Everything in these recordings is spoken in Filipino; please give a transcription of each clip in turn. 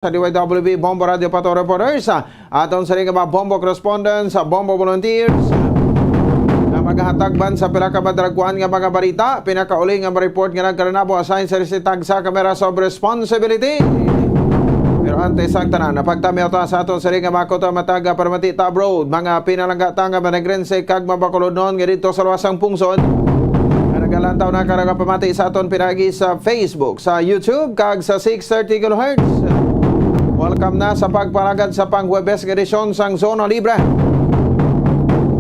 sa DYWB Bombo Radio Pato Reporters aton sa ring mga Bombo Correspondents sa Bombo Volunteers na maghatagban sa pila ka madragwan nga mga balita pinakauli nga ma-report nga nagkaranabo assign sa resitag sa Cameras of Responsibility. Pero antes ang tanan napagtami ito sa aton sa ring mga koto mataga Parmati Tab Road mga pinalangga nga managrense kag mabakulod noon nga dito sa luwasang pungsod. Nagalantaw na karang pamati sa aton pinagi sa Facebook, sa YouTube kag sa 630 kHz. Welcome na sa pagpalagad sa pang-Huwebes edisyon sang Zona Libre.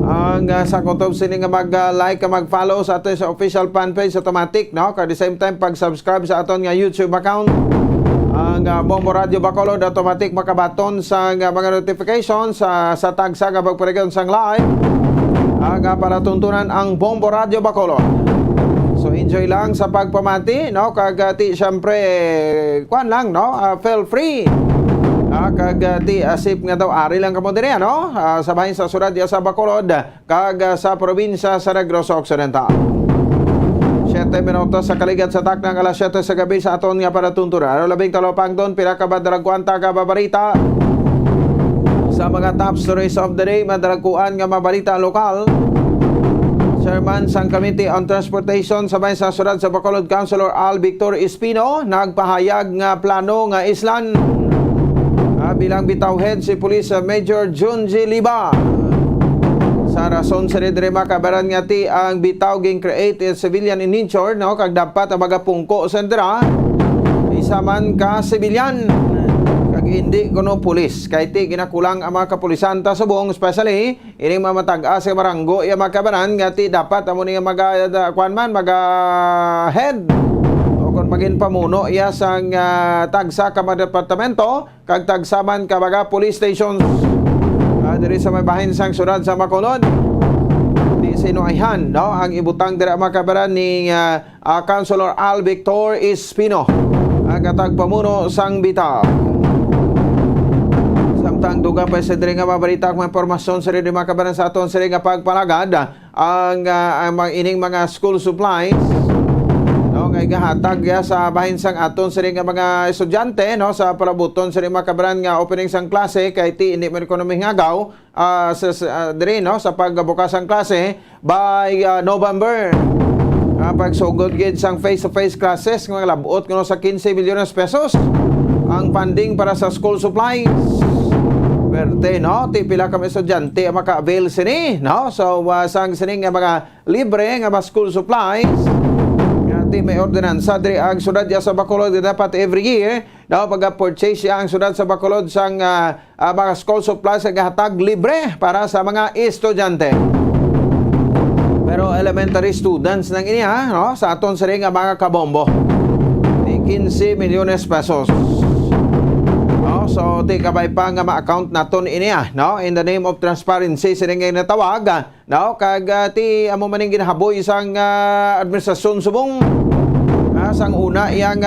Ang sa kutob sini nga mag-like, mag-follow sa aton sa official fanpage automatic, no? At the same time pag-subscribe sa aton nga YouTube account. Ang Bombo Radio Bacolod automatic makabaton sa mga notifications sa tag sa pagparegon sang live. Ang para tuntunan ang Bombo Radio Bacolod. So enjoy lang sa pagpamati, no? Kagati syempre kuan lang, no? Feel free. Kagati asip nga daw ari lang kamo diri, no? Sabahin sa syudad sa Bacolod kag sa probinsya sa Negros Occidental. 7 minutos sa kaligad sa taknang alas 7 sa gabi sa aton nga para tuntura. Labing talopang doon pila ka badragkuan taga babarita. Sa mga top stories of the day, madragkuan nga mabalita lokal. Chairman sang Committee on Transportation sabay sa syudad sa Bacolod Councilor Al Victor Espino nagpahayag nga plano nga islan bilang bitaw head si Police Major Junji Liba sa rason sa redre makabaran nga ti ang bitaw ging create a civilian in nature, no? Kag dapat ang magapungko sendra isa man ka civilian kag hindi kuno pulis kay ti ginakulang ang mga kapulisan ta subong especially ining mamatag-a sa baranggo ya makabaran nga ti dapat amo ni maga head kung maging pamuno iya sang tagsa ka mga departamento kag tagsaman ka mga police stations diri sa may bahin sang syudad sa Bacolod. Di sinuayhan, no? Ang ibutang dira makabaran ni Councilor Al Victor Espino ang katag pamuno sang bitaw. Samtang duga pa sa diri nga mabalita mga impormasyon sa diri makabaran sa aton sa nga pagpalagad ang ining mga school supplies nga igahatag sa bahin sang aton sa nga mga estudyante, no, sa palabuton sa makabaran nga opening sang klase kay ti hindi man ekonomi ngagaw diri, no, sa pagbukas sang klase by November. Pagsugod gid sang face-to-face classes nga labot kuno sa 15 milyon pesos ang funding para sa school supplies. Pwerte, no, ti pila ka estudyante maka-avail sini, no, so sang sini nga mga libre nga mga school supplies. May ordinansa diri ang syudad sa Bacolod dapat every year daw pag-purchase ang syudad sa Bacolod sang mga school supplies nga hatag libre para sa mga estudyante. Pero elementary students nang ini, no, sa aton sa nga mga kabombo. 15 milyones pesos. No, so ti kabay pa nga ma-account naton ini, no, in the name of transparency sini nga natawag, no, kag ti amo maning ginahaboy sang administrasyon subong sang una yang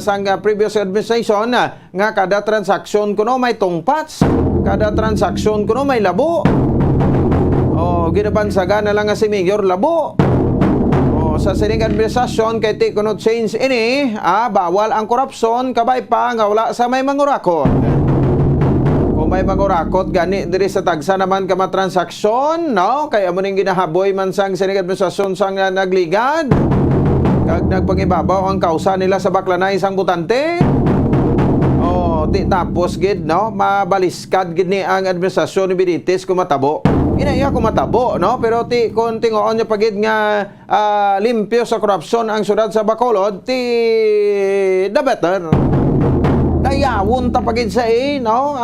sang previous administration nga kada transaksyon kuno may tungpats, kada transaksyon kuno may labo. Ginabansaga na lang nga si Mayor labo. Sa sining administrasyon kay ti kuno change ini, bawal ang korupsyon kabay pa nga wala sa may mangurakot. Kung may mangurakot gani diri sa tagsa naman ka matransaksyon, no, kay amo ning ginahaboy man sang sining administrasyon sang nagligad. Kag nagpangibabaw ang kausa nila sa baklanay sang butante. Ti tapos gid, no, mabaliskad gid ni ang administrasyon ni Benitez kumatabo. Inaiya kumatabo, no, pero ti kun tingoon niya pagid nga limpyo sa korupsyon ang syudad sa Bacolod, ti the better. Dayawon ta pagid sa no,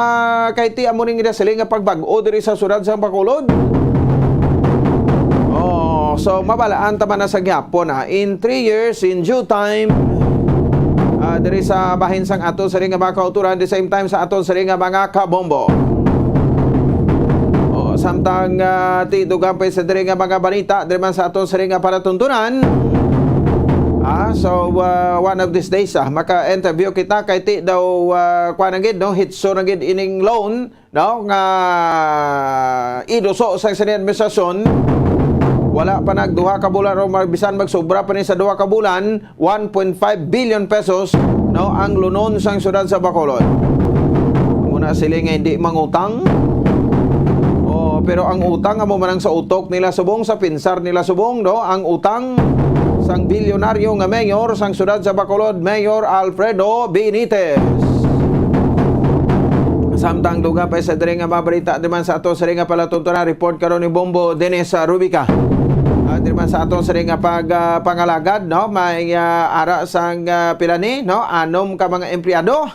kay ti amo ning gidasili nga pagbag-o diri sa syudad sa Bacolod. So mabalaan ta man na sa gyapon, in 3 years in due time diri sa bahin sang aton sa nga mga kauturan, the same time sa aton sa nga mga kabombo. Samtang ti dugang pa sa diri nga mga balita diri man sa aton sa nga paratuntunan. So one of these days maka-interview kita kay ti daw kuan gid, no, hitso na gid ining loan, no, nga iduso sa administrasyon wala pa nagduha ka bulan o bisan magsobra pa ni sa duha ka bulan, 1.5 billion pesos no ang lunon sang syudad sa Bacolod. Muna sila nga hindi mangutang. Pero ang utang amo manang sa utok nila subong, sa pinsar nila subong, no? Ang utang sang bilyonaryo nga mayor sang syudad sa Bacolod, Mayor Alfredo Benitez. Samtang duga pa sa diri nga mabalita diman sa ato sa nga palatuntunan, report karon ni Bombo Dennis Rubica. Diman sa ato sa nga pangalagad, no? May ara sang pilani, no? 6 ka mga empleyado.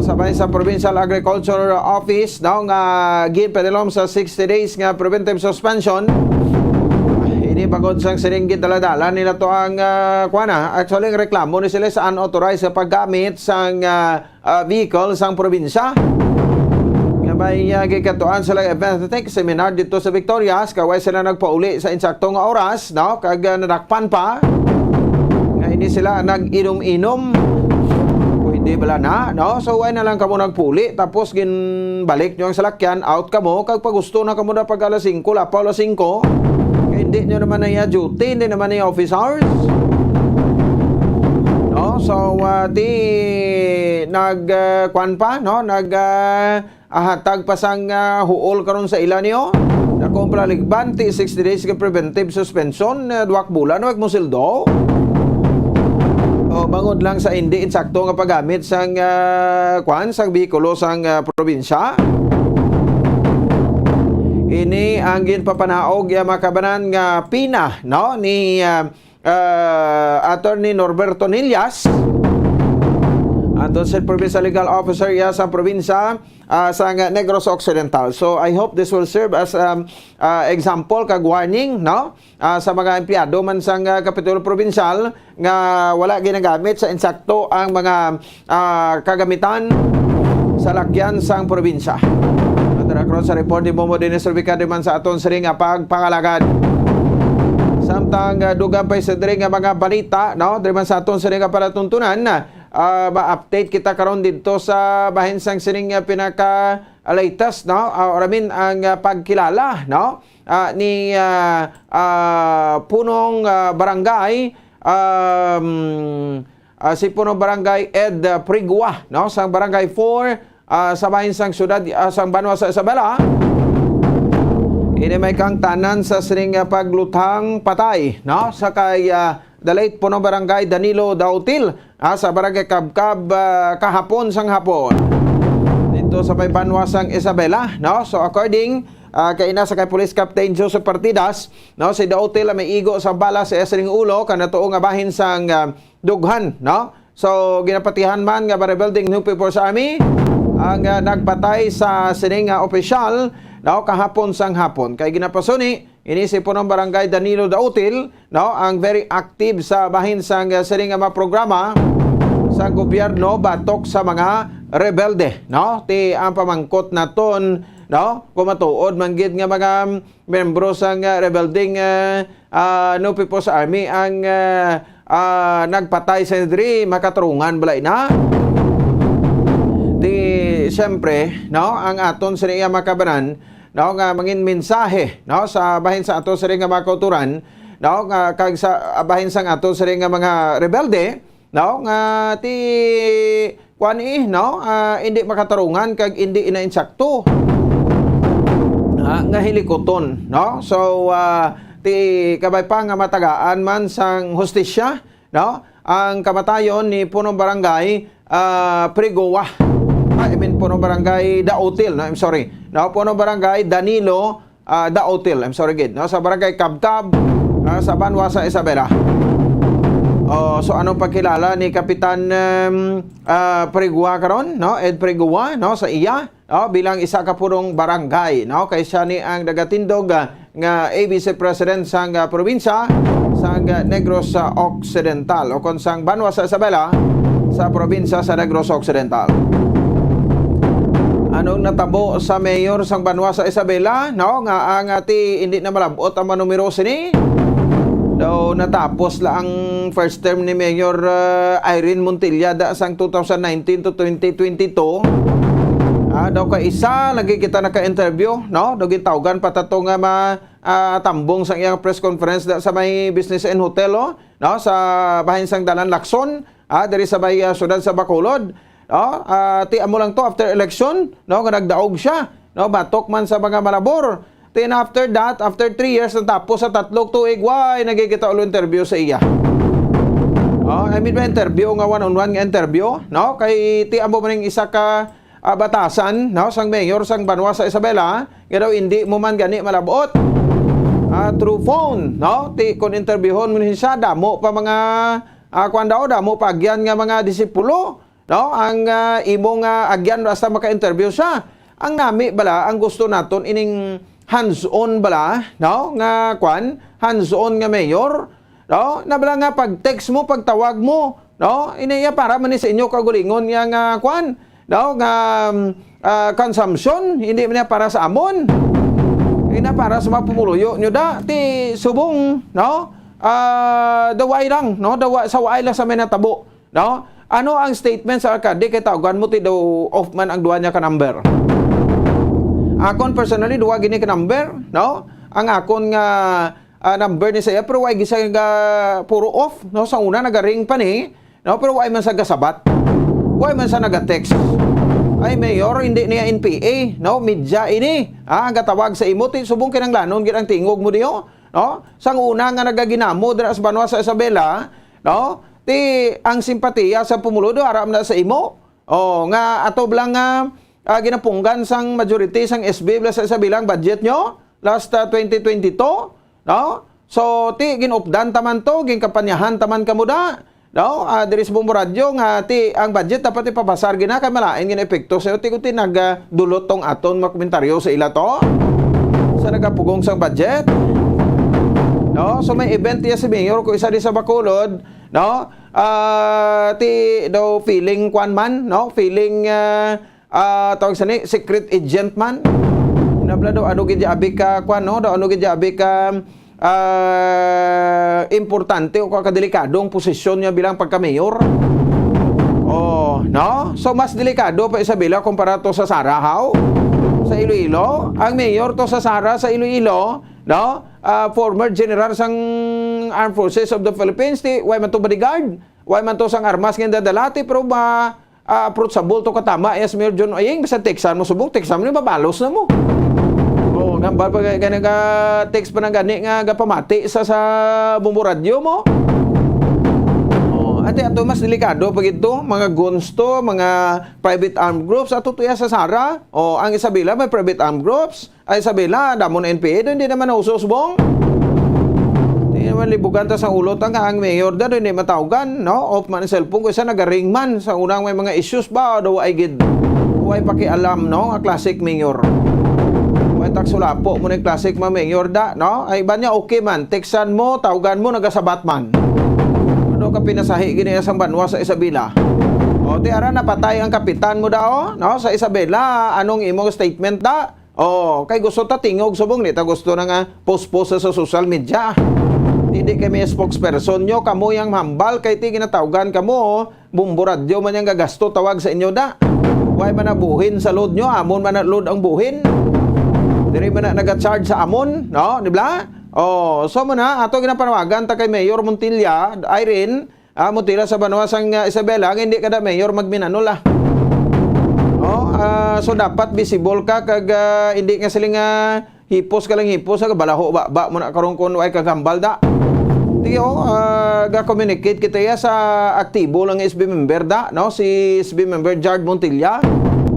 Sabay sa Provincial Agriculture Office daw nga ginpadilom sa 60 days nga preventive suspension. Ini pagod sang siringgit daladala nila to ang actually ang reklamo ni sila sa unauthorized sa paggamit sang vehicle sang probinsya. Nga may gikatuan sila event seminar dito sa Victorias, kaway sila nagpauli sa insaktong nga oras, no? Kag nadakpan pa. Nga ini sila nag-inom-inom. Hindi bala na, no? So, why na lang kamo nagpuli, tapos ginbalik nyo ang salakyan, out kamo, kag pagusto na kamo na pag alas 5, lapaw alas 5, hindi nyo naman na duty, hindi naman na office hours. No? So, nag-kwan pa, no? Nag-ahatag pa sang huol karon sa ilan nyo, nakumpra ligban, 60 days ka preventive suspension, 2 bulan, wag mo sildo. Bangod lang sa hindi insakto nga paggamit sang sang bikulo sang probinsya. Ini ang ginpapanaog makabanan nga pina, no, ni Attorney Norberto Nillas, aton sa Provincial Legal Officer sa probinsya sa Negros Occidental. So I hope this will serve as example kag warning, no, sa mga empleyado man sang Kapitulo Provincial nga wala ginagamit sa insakto ang mga kagamitan sa lakyan sang probinsya. Atara sa report ni Bombo Dennis Rubica man sa aton siring nga pagpangalagad. Samtang dugang pa sa diri nga mga balita, no, diri man sa aton siring nga palatuntunan, ma-update kita karon dito sa bahin sang sining pinaka latest, no, ang pagkilala, no, ni punong barangay si punong barangay Ed Prigua, no, sang barangay 4 sa bahin sang syudad sang Banwa sa Isabela. Ini may kang tanan sa sining paglutang patay, no, sa kay the late punong barangay Danilo Dautil sa barangay Kabkab kahapon sang hapon dito sa Banwa sang Isabela, no. So according kay ina sa kay Police Captain Joseph Partidas, no, si Dautil may igo sa bala sa esring ulo kanato nga bahin sang dughan, no. So ginapatihan man nga Barangay Building New People's Army ang nagpatay sa sining opisyal, no, kahapon sang hapon. Kay ginapasuni ini si punong barangay Danilo Dautil, no, ang very active sa bahin sang sining mga programa sa gobyerno batok sa mga rebelde, no. Ti ang pamangkot naton, no, kumatuod manggid nga mga membro sang rebelding New People's Army ang nagpatay sa diri, makatarungan balay na. Di siyempre, no, ang aton sa iya makabanan, no, nga mangin mensahe, no, sa bahin sa aton sa nga mga kauturan, no, nga kag sa bahin sang aton sa nga mga rebelde, no, nga ti kuan no, hindi makatarungan kag hindi inainsakto nga hilikoton, no. So ti kabay pa nga matagaan man sang hustisya, no, ang kamatayon ni punong barangay Prigua, punong barangay Dautil, no, I'm sorry, no, punong barangay Danilo Dautil, I'm sorry gid, no, sa barangay Kabkab sa Banwa sa Isabela. So anong pagkilala ni Kapitan Prigua karon, no, Ed Prigua, no, sa iya, no, bilang isa ka punong barangay, no, kay siya ni ang nagatindog nga ABC President sang probinsya sang Negros Occidental o kon sang Banwa sa Isabela sa probinsya sa Negros Occidental. Anong natabo sa mayor sang Banwa sa Isabela, no, nga ang hindi na malabot ang manumero sini. So, natapos lang ang first term ni Mayor Irene Montilla sang 2019 to 2022. Daw ka isa lagi kita naka-interview, no? Daw gitawgan patato nga tambong sa iyang press conference sa may business and hotel, no? Sa bahin sang Dalan Lacson, diri sa may syudad sa Bacolod. No? Ti amo lang to after election, no? Nga nagdaog siya, no? Batok man sa mga malabor. Then after that, after 3 years natapos sa 3 tuig, why nagkikita ulo interview sa iya. I mean, may interview nga one-on-one nga interview, no? Kay ti amo man isa ka batasan, no? Sang mayor sang Banwa sa Isabela, nga daw hindi mo man gani malabot. Through phone, no? Ti kon interviewon mo siya, damo pa mga kuan daw, damo pa agyan nga mga disipulo, no? Ang imong agyan basta maka-interview siya. Ang nami bala, ang gusto naton ining hands-on bala, no? Nga kuan, hands-on nga mayor, no? Nabala nga pag-text mo, pagtawag mo, no? Iniya para man sa inyo kagulingon nga kuan, no? Nga consumption, hindi man para sa amon. Ina para sa mga pumuluyo nyo da, ti subong, no? Daway lang, no? Saway lang sa may natabo, no? Ano ang statement sa alkalde kay tawagan mo ti daw off man ang duwa niya ka number? Akon personally duwa gini ka number, no? Ang akon nga number ni saya pero way gisa nga puro off, no? Sa una nagaring pa ni, no? Pero way man sa gasabat. Way man sa naga-text. Ay mayor hindi niya NPA, no? Media ini. Ang gatawag sa imo ti subong kinanglanon gid ang tingog mo diyo, no? Sang una nga nagaginamo dira sa Banwa sa Isabela, no? Ti ang simpatiya sa pumuludo aram na sa imo. Nga ato blang ginapunggan sang majority sang SB sa Isabela ang budget nyo last 2022, no? So ti ginupdan taman to, ginkapanyahan taman kamuda. No, diri sa Bombo Radio nga ti ang budget dapat ipabasar gina kay malain gina epekto sa ti kuti nagdulot tong aton mga komentaryo sa ila to sa nagapugong sang budget. No, so may event ya si Mayor ko isa di sa Bacolod, no? Ti daw feeling kwan man, no? Feeling tawag sa ni secret agent man. Nabla daw ano gid abi ka kwan, no? Daw ano gid abi ka importante o kadelikadong posisyon niya bilang pagka-mayor. No? So, mas delikado pa Isabela kumpara to sa Sarahaw, sa Iloilo. Ang mayor to sa Sara, sa Iloilo, no? Former general sang Armed Forces of the Philippines, way man to bodyguard, way man to sang armas ng dadalati, pero approachable to katama, yes, Mayor John Oyeng, basta teksan mo subong, teksan mo, babalos na mo. Nambal pa ka text pa ng gani nga gapamati sa Bombo Radio mo. Ate ato mas delikado pag ito, mga guns to, mga private armed groups ato tuya sa Sara. Ang Isabela may private armed groups. Ay Isabela damo na NPA, hindi naman nausos-bong. Hindi naman libugan ta sa ulot ang mayor da hindi matawgan, no? Off man ang cellphone ko isa nagaring man sa unang may mga issues ba daw ay gid. Way pakialam, no? Ang classic mayor. May taksulapo mo ng classic mayor da, no? Ay ba niya okay man, teksan mo, tawagan mo, nagasabat man. Ano ka pinasahi gini sa Banwa sa Isabela? Ti ara napatay ang kapitan mo da, no? Sa Isabela, anong imong statement da? Kay gusto ta tingog subong ni ta gusto na nga post-post sa social media. Hindi kami spokesperson nyo, kamo yang hambal kay ti ginatawagan kamo, Bombo Radio man yang gagasto tawag sa inyo da. Way man na buhin sa load nyo, amon man na load ang buhin. Diri man na naga-charge sa amon, no? Di ba? So muna ato ginapanawagan ta kay Mayor Montilla, Irene, Montilla sa Banwa sang Isabela, hindi kada mayor magminanol. So dapat visible ka kag hindi nga siling hipos ka lang hipos sa balaho ba mo na karon kun way kagambal da. Tiyo ga-communicate kita ya sa aktibo lang SB member da, no? Si SB member Jard Montilla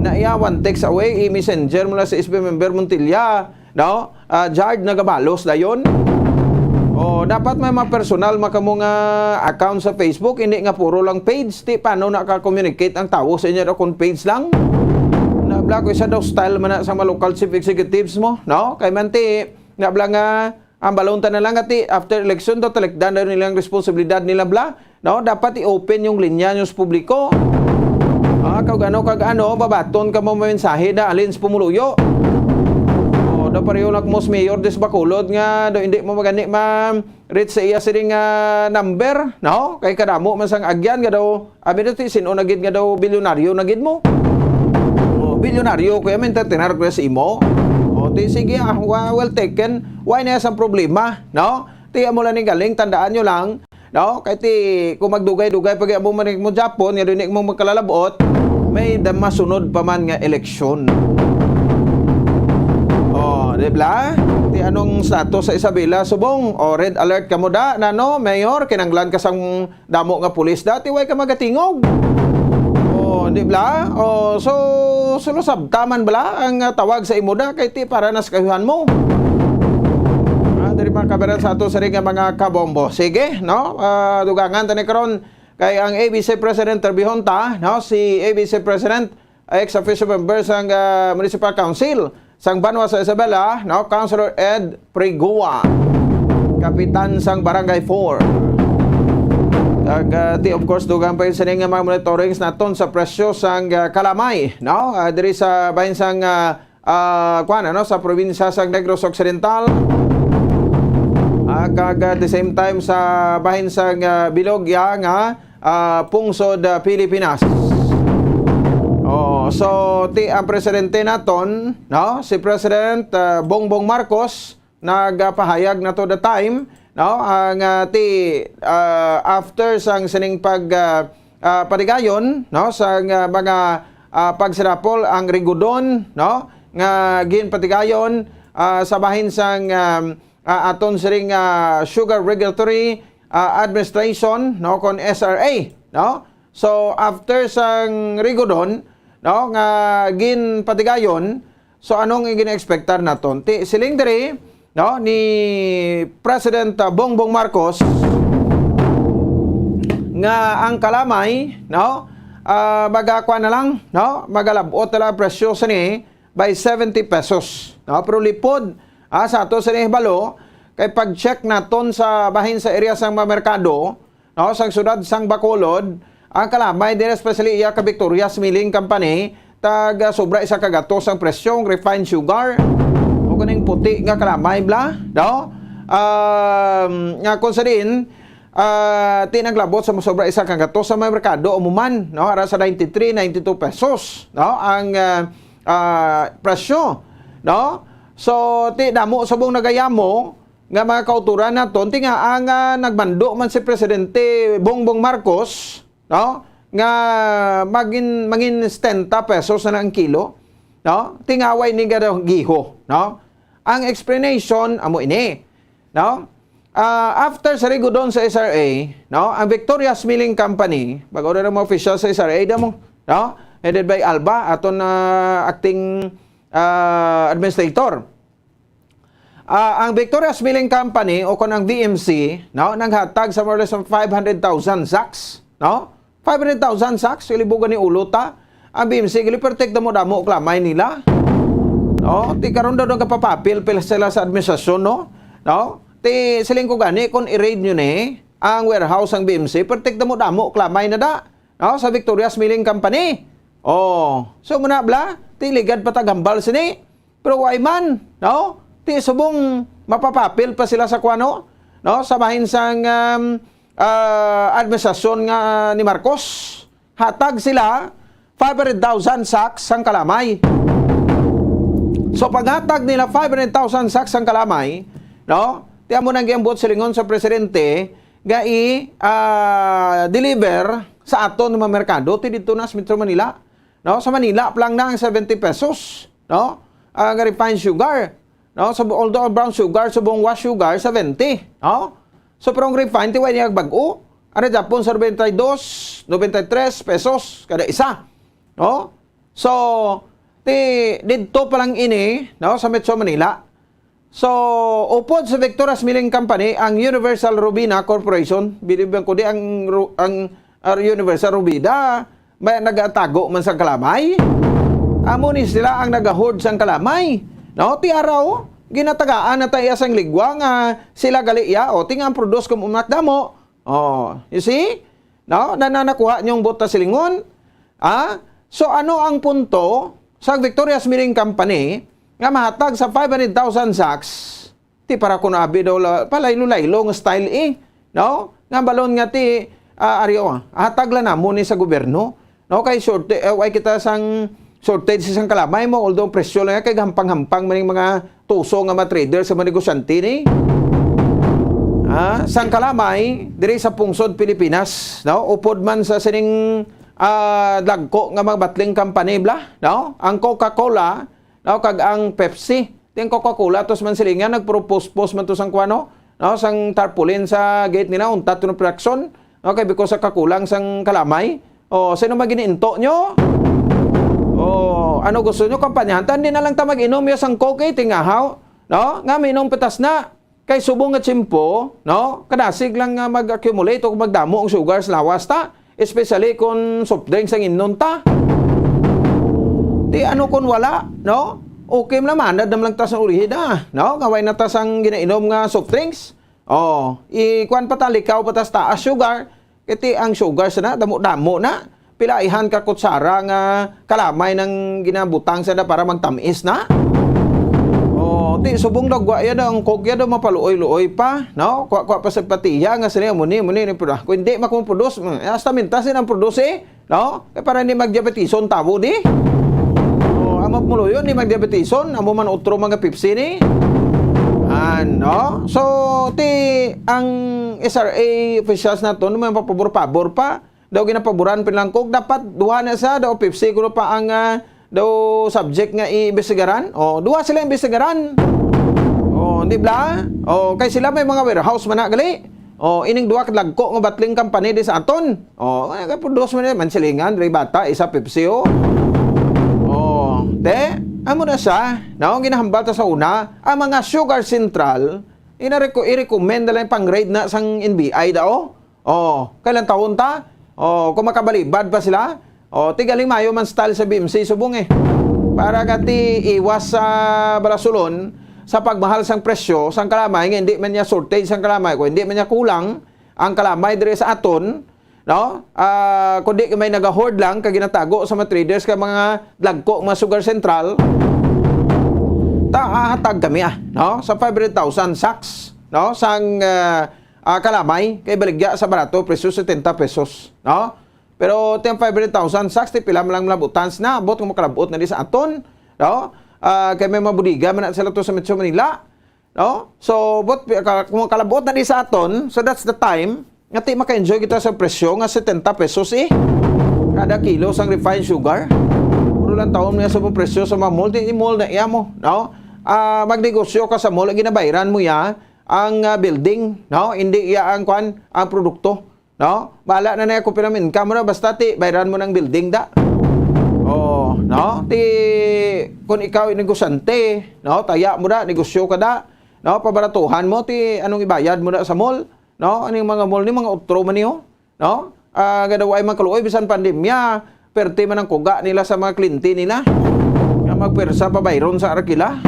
na iya one text away, i-messenger mula sa SB member Montilla, no? Jard nagabalos dayon. Dapat may mga personal makamong account sa Facebook, hindi nga puro lang page. Paano naka-communicate ang tao sa inyo kung page lang? Nabla ko isa daw style man na sa mga local chief executives mo, no? Kay manti, nabla nga ang balonta na lang ati after election daw talekdan daw nilang responsibilidad nila bla, no? Dapat i-open yung linya nyo sa publiko. Kag ano, babaton ka mo mensahe da alin sa pumuluyo. Daw pareho lang mos mayor des Bacolod nga daw hindi mo magani reach sa iya siring number, no? Kay kadamo man sang agyan nga daw abi daw sino nagid nga daw bilyonaryo nagid mo. bilyonaryo kuya men tenar ko sa imo. O ti sige well taken. Why na sa problema, no? Ti amo lang ni galing tandaan nyo lang, no? Kay ti kung magdugay-dugay pag amo man mo Japon, nga dinig mo magkalalabot, may masunod pa man nga eleksyon. Oh, di ba? Ti anong status sa Isabela subong? O red alert ka mo da, nano, mayor, kinanglan ka sang damo nga pulis dati way ka magatingog. Oh, di ba? Oh, so sabtaman bala ang tawag sa imo da kay ti para nas kayuhan mo. Dari mga kabaran sa ato sa ring mga kabombo. Sige, no? Dugangan tani karon kay ang ABC President terbihon ta, no? Si ABC President ex-official member sang Municipal Council sang Banwa sa Isabela, no? Councilor Ed Prigua, kapitan sang Barangay 4. Of course dugang pa yun sa mga monitorings naton sa presyo sang kalamay, no? Diri sa bahin sang sa probinsya sang Negros Occidental. At the same time sa bahin sang Bilogya nga pungsod Pilipinas. Oh, so ti ang presidente naton, no, si President Bongbong Marcos nagpahayag na to the time, no, ang after sang sining padigayon, no, sang mga pagsirapol ang Rigudon, no, nga ginpatigayon sa bahin sang aton siring Sugar Regulatory Administration, no, kon SRA, no. So after sang Rigudon, no, nga ginpatigayon, so anong gina-expectar naton? Ti siling diri, no, ni President Bongbong Marcos nga ang kalamay, no, magakwa na lang, no, magalabot na lang presyo sa ni by 70 pesos, no, pero lipod sa ato sa balo, kay pag-check naton sa bahin sa area sang merkado, no, sang syudad sang Bacolod, ang kalamay din especially iya ka Victoria's Milling Company, tag sobra isa ka gatos ang presyong refined sugar, o kaning puti nga kalamay bla, no? Nga kung sa din, tinaglabot sa sobra isa ka gatos sa merkado, umuman, no, ara sa 93, 92 pesos, no, ang presyo, no? So, ti damo subong nagayamo nga mga kauturan naton ti nga ang nagbando man si Presidente Bongbong Marcos, no, nga mangin 70 pesos na ang kilo, no, tingaway ni giho, no. Ang explanation amo ini, no, after sa Rigudon sa SRA, no, ang Victoria's Milling Company, bago na mga official sa SRA damo, no, headed by Alba aton acting administrator. Ang Victoria's Milling Company o kon ang VMC, no, naghatag sa more or less 500,000 sacks, no? 500,000 sacks ilibugan ni ulo ta. Ang VMC gilipertek damo klamay nila. No, ti karon daw kapapapil pila sila sa administrasyon, no? No? Ti siling ko gani kon i-raid nyo ni ang warehouse ang BMC, pertek damo klamay na da. No, sa Victoria's Milling Company. Oh, so muna bla, ti ligad patagambal sini. Pero why man, no? Ti subong mapapapil pa sila sa kwano, no? Sa bahin sang administrasyon nga ni Marcos. Hatag sila 500,000 sacks sang kalamay. So paghatag nila 500,000 sacks sang kalamay, no? Ti amo nang giambot silingon sa presidente ga deliver sa aton mga merkado ti dito na sa Metro Manila. No, sa Manila lang na ang 70 pesos, no? Ang refined sugar, no? So although brown sugar, subong wash sugar 70, no? So pero ang refined ti way niya bag-o. Ano Japon sa 92, 93 pesos kada isa, no? So dito pa lang ini, no, sa Metro Manila. So upod sa Victoria's Milling Company ang Universal Robina Corporation, bilibang ko di ang Universal Robida may nagatago man sa kalamay. Amo ni sila ang nagahord sang kalamay. No, ti araw ginatagaan na tayo sang ligwa nga sila gali o tinga ang produce kum umakdamo. Oh, you see? No, nananakuha niyong bota silingon. So ano ang punto sa Victoria's Milling Company nga mahatag sa 500,000 sacks? Ti para kuno abi daw palaylo-laylo nga style no? Nga balon nga ti hatag la namo ni sa gobyerno. No, kay short way kita sang shortage sa kalamay mo, although presyo lang kay hampang-hampang maning mga tuso nga mga trader sa mga negosyante ni. Sang kalamay diri sa pungsod Pilipinas, no? Upod man sa sining dagko nga mga bottling company bla, no? Ang Coca-Cola, no, kag ang Pepsi. Ting Coca-Cola tos man silingan nagpropose man to sang kuano, no, sang tarpaulin sa gate nila unta to production, no, kay because sa kakulang sang kalamay. O sino magininto nyo? O ano gusto nyo kampanyahan? Hindi na lang ta mag-inom yung sang Coke tingahaw, no? Nga minom petas na. Kay subong nga tsimpo, no? Kadasig lang nga mag-accumulate o magdamo ang sugar sa lawas ta. Especially kung soft drinks ang inon ta. Di ano kung wala, no? Okay naman, nadam lang ta sa ulihin na, no? Gaway na ta sang ginainom nga soft drinks. Ikuan pa ta, likaw pa ta taas sugar. Kiti ang sugar sa na, damo-damo na. Pilaihan ka kutsara nga kalamay ng ginabutang sa na para magtamis na. Di subong dagwa yan ang Coke yan mapaluoy-luoy pa, no? Kwa pa sa patiya nga sila muni ni produce. Kung hindi makumprodus, hasta mintasin ang produce, no? Kaya para hindi magdiabetison tabo di. Amap mulo yun, hindi magdiabetison, amo man utro mga Pepsi ni. No? So, ang SRA officials na to, may papabor-pabor pa. Daw ginapaboran pinlang Coke, dapat duha na sa, daw Pepsi, kuno pa ang daw subject nga i-investigaran. Duha sila investigaran. Di ba? Kay sila may mga warehouse man na gali. Ining duha kadlagko nga bottling company di sa aton. Kay produce man silingan, diri bata, isa Pepsi amo na siya, no? Ginahambal ta sa una, ang mga sugar central, i-recommend na lang pang-grade na sang NBI daw. Kailan taon ta? Kung makabalibad pa sila, tigaling mayo man style sa BMC subong para gati iwas sa balasulon sa pagmahal sang presyo sang kalamay nga hindi man niya shortage sang kalamay kung hindi man niya kulang ang kalamay dire sa aton, no? Kundi may nagahord lang kag ginatago sa mga traders kay mga dagko mga sugar central hatag kami no, sa 500,000 sacks, no, sang kalamay kay baligya sa barato presyo 70 pesos, no? Pero tiyang 500,000 sacks ti pila lang labutans na abot kung makalabot na di sa aton, no? Kay may mabudiga man sila to sa Metro Manila, no? So kung makalabot na di sa aton, so that's the time nga ti maka-enjoy kita sa presyo nga 70 pesos kada kilo sang refined sugar. Puro lang taon mo sa presyo sa mga mall, di mall na iya mo, no? Magnegosyo ka sa mall, ginabayaran mo ya ang building, no? Hindi iya ang ang produkto, no? Bala na na ko pinamin ka mo na basta ti bayaran mo ng building da. No? Ti kung ikaw ay negosyante, no? Taya mo da, negosyo ka da, no? Pabaratuhan mo ti anong ibayad mo da sa mall, no? Aning mga mall ni mga utro man niyo, no? Gadaway man kaluoy bisan pandemya, perte man ang kuga nila sa mga kliyente nila. Nga magpersa pa bayron sa arkila.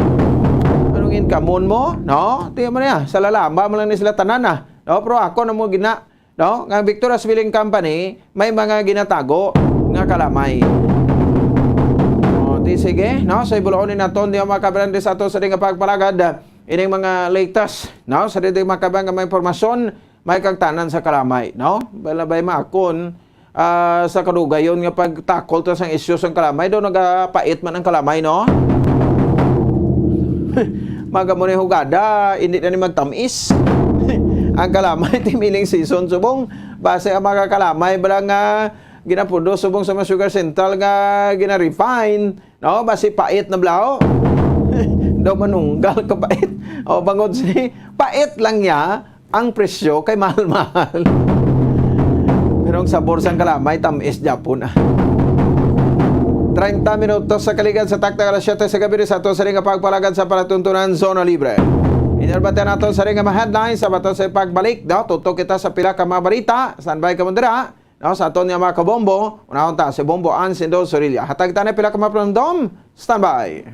Anong income mo, no? Tiyan mo na sa lalamba mo lang ni sila tanan no? Pero ako na mo gina, no? Nga Victoria's Filling Company, may mga ginatago nga kalamay. Sige, no? Sa ibulaon ni naton, di makabrande sa ato sa nga pagpalagad, ining mga latest, no? Sa di makabang nga may informasyon, may kagtanan sa kalamay, no? Balabay maakon, sa kadugayon nga pagtakol to sang isyu sang kalamay, do nagapait man ang kalamay, no? Magamuni hugada, hindi na ni magtamis. Ang kalamay, timiling season subong, base ang mga kalamay, balang ginapundo subong sa mga sugar central nga gina-refine, no? Basi pait na blao. Daw manunggal ka pait. Bangod si pait lang niya ang presyo kay mahal-mahal. Pero ang sabor sang kalamay tamis Japon 30 minutos sa kaligan sa takta alas 7 sa gabi sa ato sa ring pagpalagad sa palatuntunan Zona Libre. Inerbate naton sa ring mga headlines sa bato sa pagbalik, daw tutok kita sa pila ka mga balita. Standby ka mo dira. No, sa aton nga mga kabombo, unahon ta si Bombo Ansindo Sorilla. Hatag ta na pila ka mga prandom. Standby.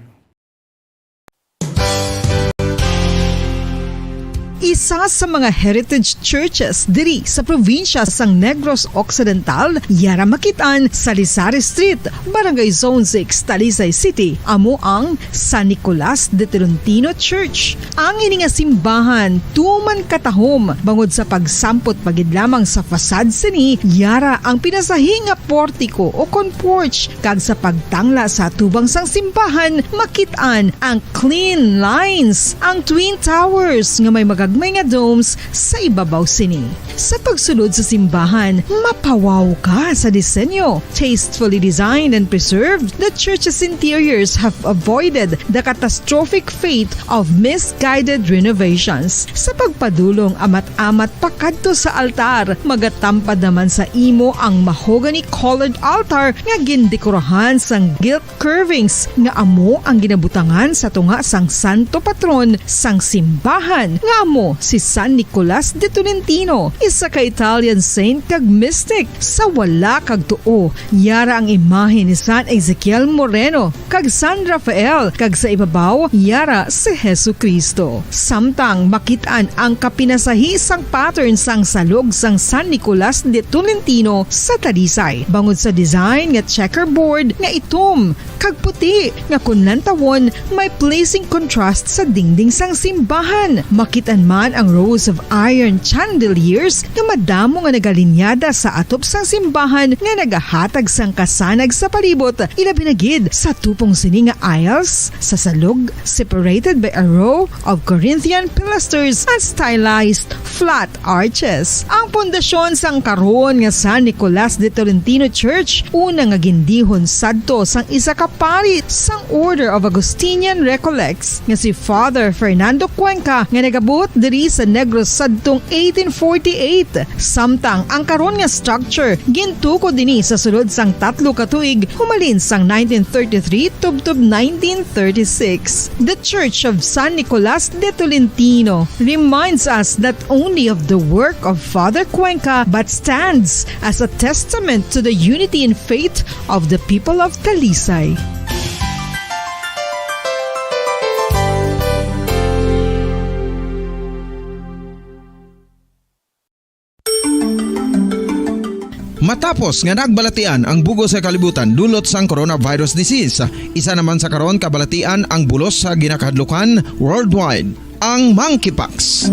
isa sa mga heritage churches diri sa probinsya sang Negros Occidental, yara makitaan sa Rizal Street, Barangay Zone 6, Talisay City, amo ang San Nicolas de Tolentino Church. Ang ini nga simbahan tuman katahom bangod sa pagsampot pagid lamang sa fasad sini, yara ang pinasahi nga portiko o kon porch, kag sa pagtangla sa tubang sang simbahan makitaan ang clean lines, ang twin towers nga may magagmay nga domes sa ibabaw sini. Sa pagsulod sa simbahan, mapawaw ka sa disenyo. Tastefully designed and preserved, the church's interiors have avoided the catastrophic fate of misguided renovations. Sa pagpadulong amat-amat pakadto sa altar, magatampad naman sa imo ang mahogany colored altar nga gindekorahan sang gilt curvings nga amo ang ginabutangan sa tunga sang santo patron sang simbahan nga amo si San Nicolas de Tolentino, isa ka Italian saint kag mystic. Sa wala kag tuo, yara ang imahe ni San Ezekiel Moreno kag San Rafael, kag sa ibabaw yara si Hesu Kristo. Samtang makitaan ang kapinasahi sang pattern sang salog sang San Nicolas de Tolentino sa Talisay, bangod sa design nga checkerboard nga itom kag puti nga kunlantawon may pleasing contrast sa dingding sang simbahan. Makitaan man ang rows of iron chandeliers nga madamo nga nagalinyada sa atop sang simbahan nga nagahatag sang kasanag sa palibot, ilabi na gid sa tupong sini nga aisles sa salog, separated by a row of Corinthian pilasters and stylized flat arches. Ang pundasyon sang karon nga San Nicolas de Tolentino Church una nga gindihon sadto sang isa ka pari sang Order of Augustinian Recollects nga si Father Fernando Cuenca nga nagabot diri sa Negros sadtong 1848. Samtang ang karon nga structure gintuko dinhi sa sulod sang 3 ka tuig humalin sang 1933 tubtob 1936. The Church of San Nicolas de Tolentino reminds us not only of the work of Father Cuenca but stands as a testament to the unity and faith of the people of Talisay. Matapos nga nagbalatian ang bugos sa kalibutan dulot sang coronavirus disease, isa naman sa karon kabalatian ang bulos sa ginakahadlukan worldwide, ang monkeypox.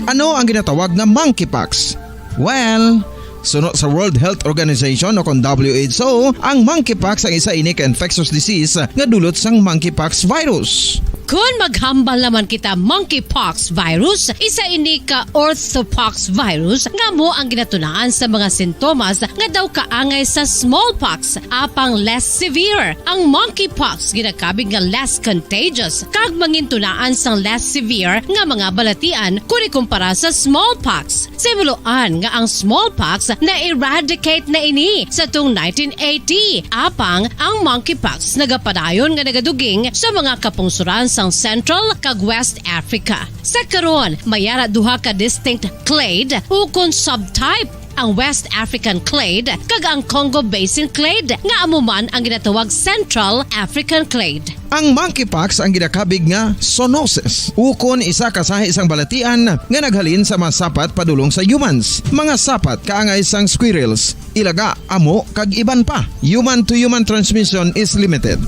Ano ang ginatawag na monkeypox? Well, sunod sa World Health Organization o kon WHO, ang monkeypox ang isa ini ka infectious disease nga dulot sang monkeypox virus. Kung maghambal naman kita monkeypox virus, isa ini ka orthopox virus nga mo ang ginatunaan sa mga sintomas nga daw kaangay sa smallpox, apang less severe. Ang monkeypox ginakabig nga less contagious kag mangintunaan sang less severe nga mga balatian kung ikumpara sa smallpox. Simuloan nga ang smallpox na-eradicate na ini sa tung 1980, apang ang monkeypox nagapadayon nga nagaduging sa mga kapungsuran sang Central kag West Africa. Sa karon, mayara duha ka distinct clade ukon subtype, ang West African clade kag ang Congo Basin clade nga amuman ang ginatawag Central African clade. Ang monkeypox ang ginakabig nga zoonosis, ukon isa ka sa isang balatian nga naghalin sa mga sapat padulong sa humans. Mga sapat kaangay sang squirrels, ilaga, amo kag iban pa. Human to human transmission is limited.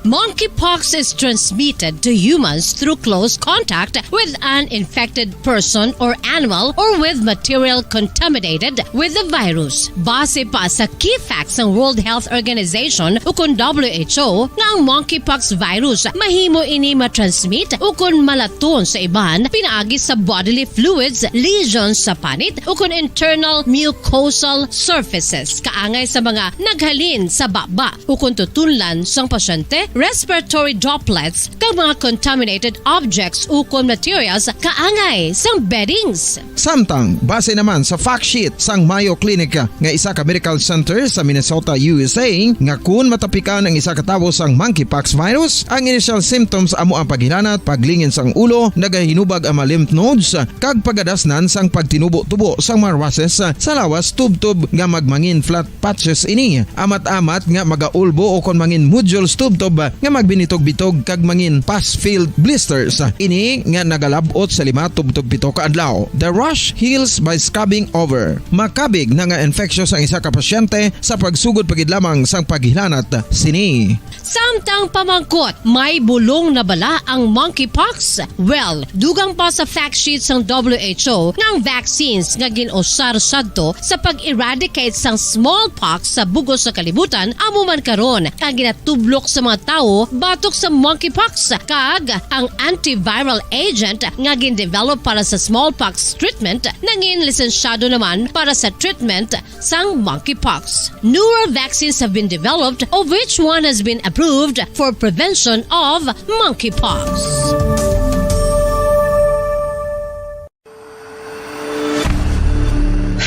Monkeypox is transmitted to humans through close contact with an infected person or animal or with material contaminated with the virus. Base pa sa key facts ng World Health Organization ukon WHO nga ang monkeypox virus mahimo ini matransmit ukon malaton sa iban pinaagi sa bodily fluids, lesions sa panit ukon internal mucosal surfaces kaangay sa mga naghalin sa baba ukon tutunlan sang pasyente, respiratory droplets kag mga contaminated objects ukon materials kaangay sang beddings. Samtang base naman sa fact sheet sang Mayo Clinic nga isa ka medical center sa Minnesota, USA, nga kun matapikan ang isa ka tawo sang monkeypox virus, ang initial symptoms amo ang paghilanat, paglingin sang ulo, nagahinubag ang mga lymph nodes kag pagadasnan sang pagtinubo-tubo sang mga rashes sa lawas tubtob nga magmangin flat patches ini. Amat-amat nga magaulbo o kon mangin nodules tubtob nga magbinitog-bitog kag mangin pus-filled blisters. Ini nga nagalabot sa 5 tubtog 7 ka adlaw. The rash heals by scabbing over. Makabig na nga infectious ang isa ka pasyente sa pagsugod pagid lamang sang paghilanat sini. Samtang pamangkot, may bulong na bala ang monkeypox? Well, dugang pa sa fact sheet ng WHO nga ang vaccines nga ginusar sadto sa pag-eradicate sang smallpox sa bugos sa kalibutan amo man karon ang ginatublok sa mga tao batok sa monkeypox kag ang antiviral agent nga gin-develop para sa smallpox treatment nangin lisensyado naman para sa treatment sang monkeypox. Newer vaccines have been developed of which one has been approved for prevention of monkeypox.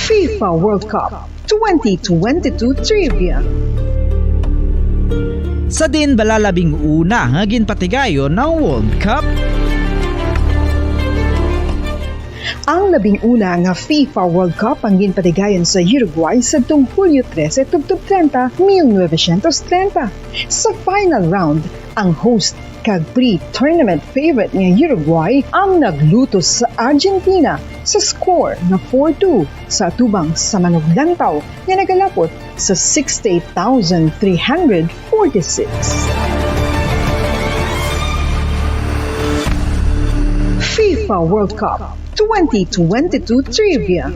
FIFA World Cup 2022 Trivia. Sa din balalabing una nga ginpatigayon ng World Cup. Ang labing una nga FIFA World Cup ang ginpatigayon sa Uruguay sa Hulyo 13 tubtob 30, 1930. Sa final round, ang host kag pre-tournament favorite nga Uruguay ang naglutos sa Argentina sa score na 4-2 sa atubang sa manuglantaw nga nagalapot sa 68,346. FIFA World Cup 2022 Trivia.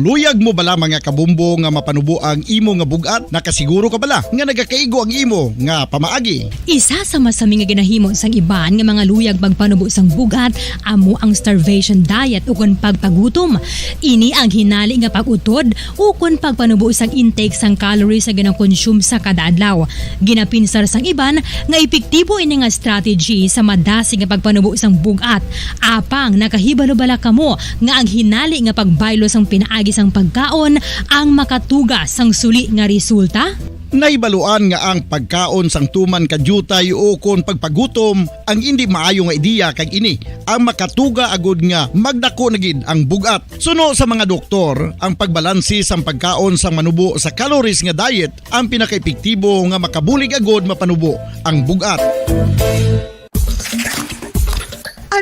Luyag mo bala mga kabumbo nga mapanubo ang imo nga bugat? Nakasiguro ka bala nga nagakaigo ang imo nga pamaagi? Isa sa masami nga ginahimo sang iban nga mga luyag pagpanubo sang bugat amo ang starvation diet ukon pagpagutom. Ini ang hinali nga pag-utod ukon pagpanubo sang intake sang calories sa ganang consume sa kada adlaw. Ginapinsar sang iban nga epektibo ini nga strategy sa madasi nga pagpanubo sang bugat. Apang nakahibalo bala kamo nga ang hinali nga pagbaylo sang pinaagi sang pagkaon ang makatuga sang suli nga resulta? Naibaluan nga ang pagkaon sang tuman kadyutay o kon pagpagutom ang hindi maayo nga ideya kag ini ang makatuga agud nga magdako na gid ang bugat. Suno sa mga doktor, ang pagbalansi sang pagkaon sang manubo sa calories nga diet ang pinakaepektibo nga makabulig agud mapanubo ang bugat.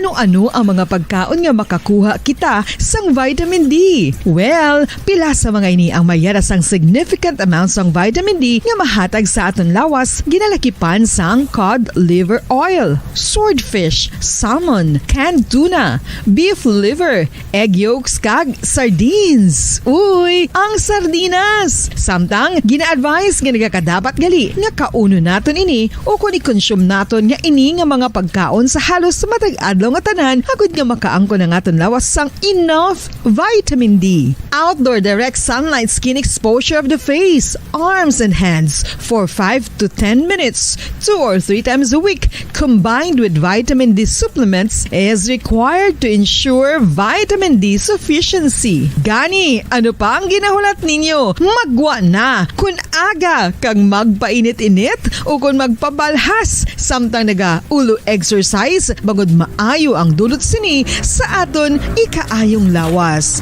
Ano-ano ang mga pagkaon nga makakuha kita sang vitamin D? Well, pila sa mga ini ang mayara sang significant amounts sang vitamin D nga mahatag sa aton lawas ginalakipan sang cod liver oil, swordfish, salmon, canned tuna, beef liver, egg yolks kag sardines. Uy, ang sardinas! Samtang gina-advise nga nagakadapat gali nga kauno naton ini o kung i-consume naton nga ini nga mga pagkaon sa halos matag adlaw nga tanan agud nga makaangko na aton lawas sang enough vitamin D. Outdoor direct sunlight skin exposure of the face, arms and hands for 5 to 10 minutes 2 or 3 times a week combined with vitamin D supplements is required to ensure vitamin D sufficiency. Gani, ano pa ang ginahulat ninyo? Magwa na kun aga kang magpainit-init o kun magpabalhas samtang naga ulo exercise bangod maayo ang dulot sini sa aton ikaayong lawas.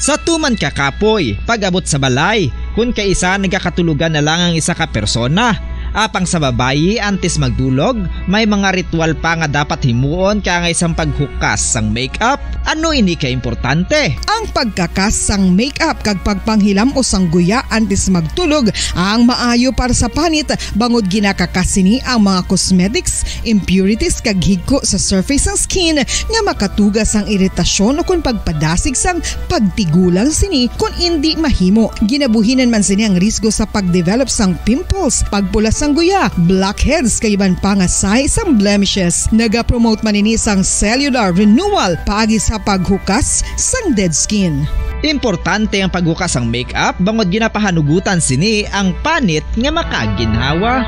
Sa tuman ka kapoy, pag-abot sa balay, kung kaisa nagkakatulugan na lang ang isa ka persona. Apang sa babayi antes magdulog, may mga ritual pa nga dapat himuon kaya nga isang paghukas sang makeup. Ano ini ka importante? Ang pagkakas sang makeup kag pagpanghilam o sangguya antes magtulog ang maayo para sa panit bangod ginakakas sini ang mga cosmetics, impurities kag higko sa surface sang skin nga makatugas ang iritasyon o kung pagpadasig sang pagtigulang sini kung hindi mahimo. Ginabuhinan man sini ang risgo sa pagdevelop sang pimples, pagpula sang guya, blackheads kaiban pa nga sa isang blemishes. Naga-promote man ini sang cellular renewal paagi sa paghukas sang dead skin. Importante ang paghukas ang makeup bangod ginapahanugutan sini ang panit nga makaginhawa.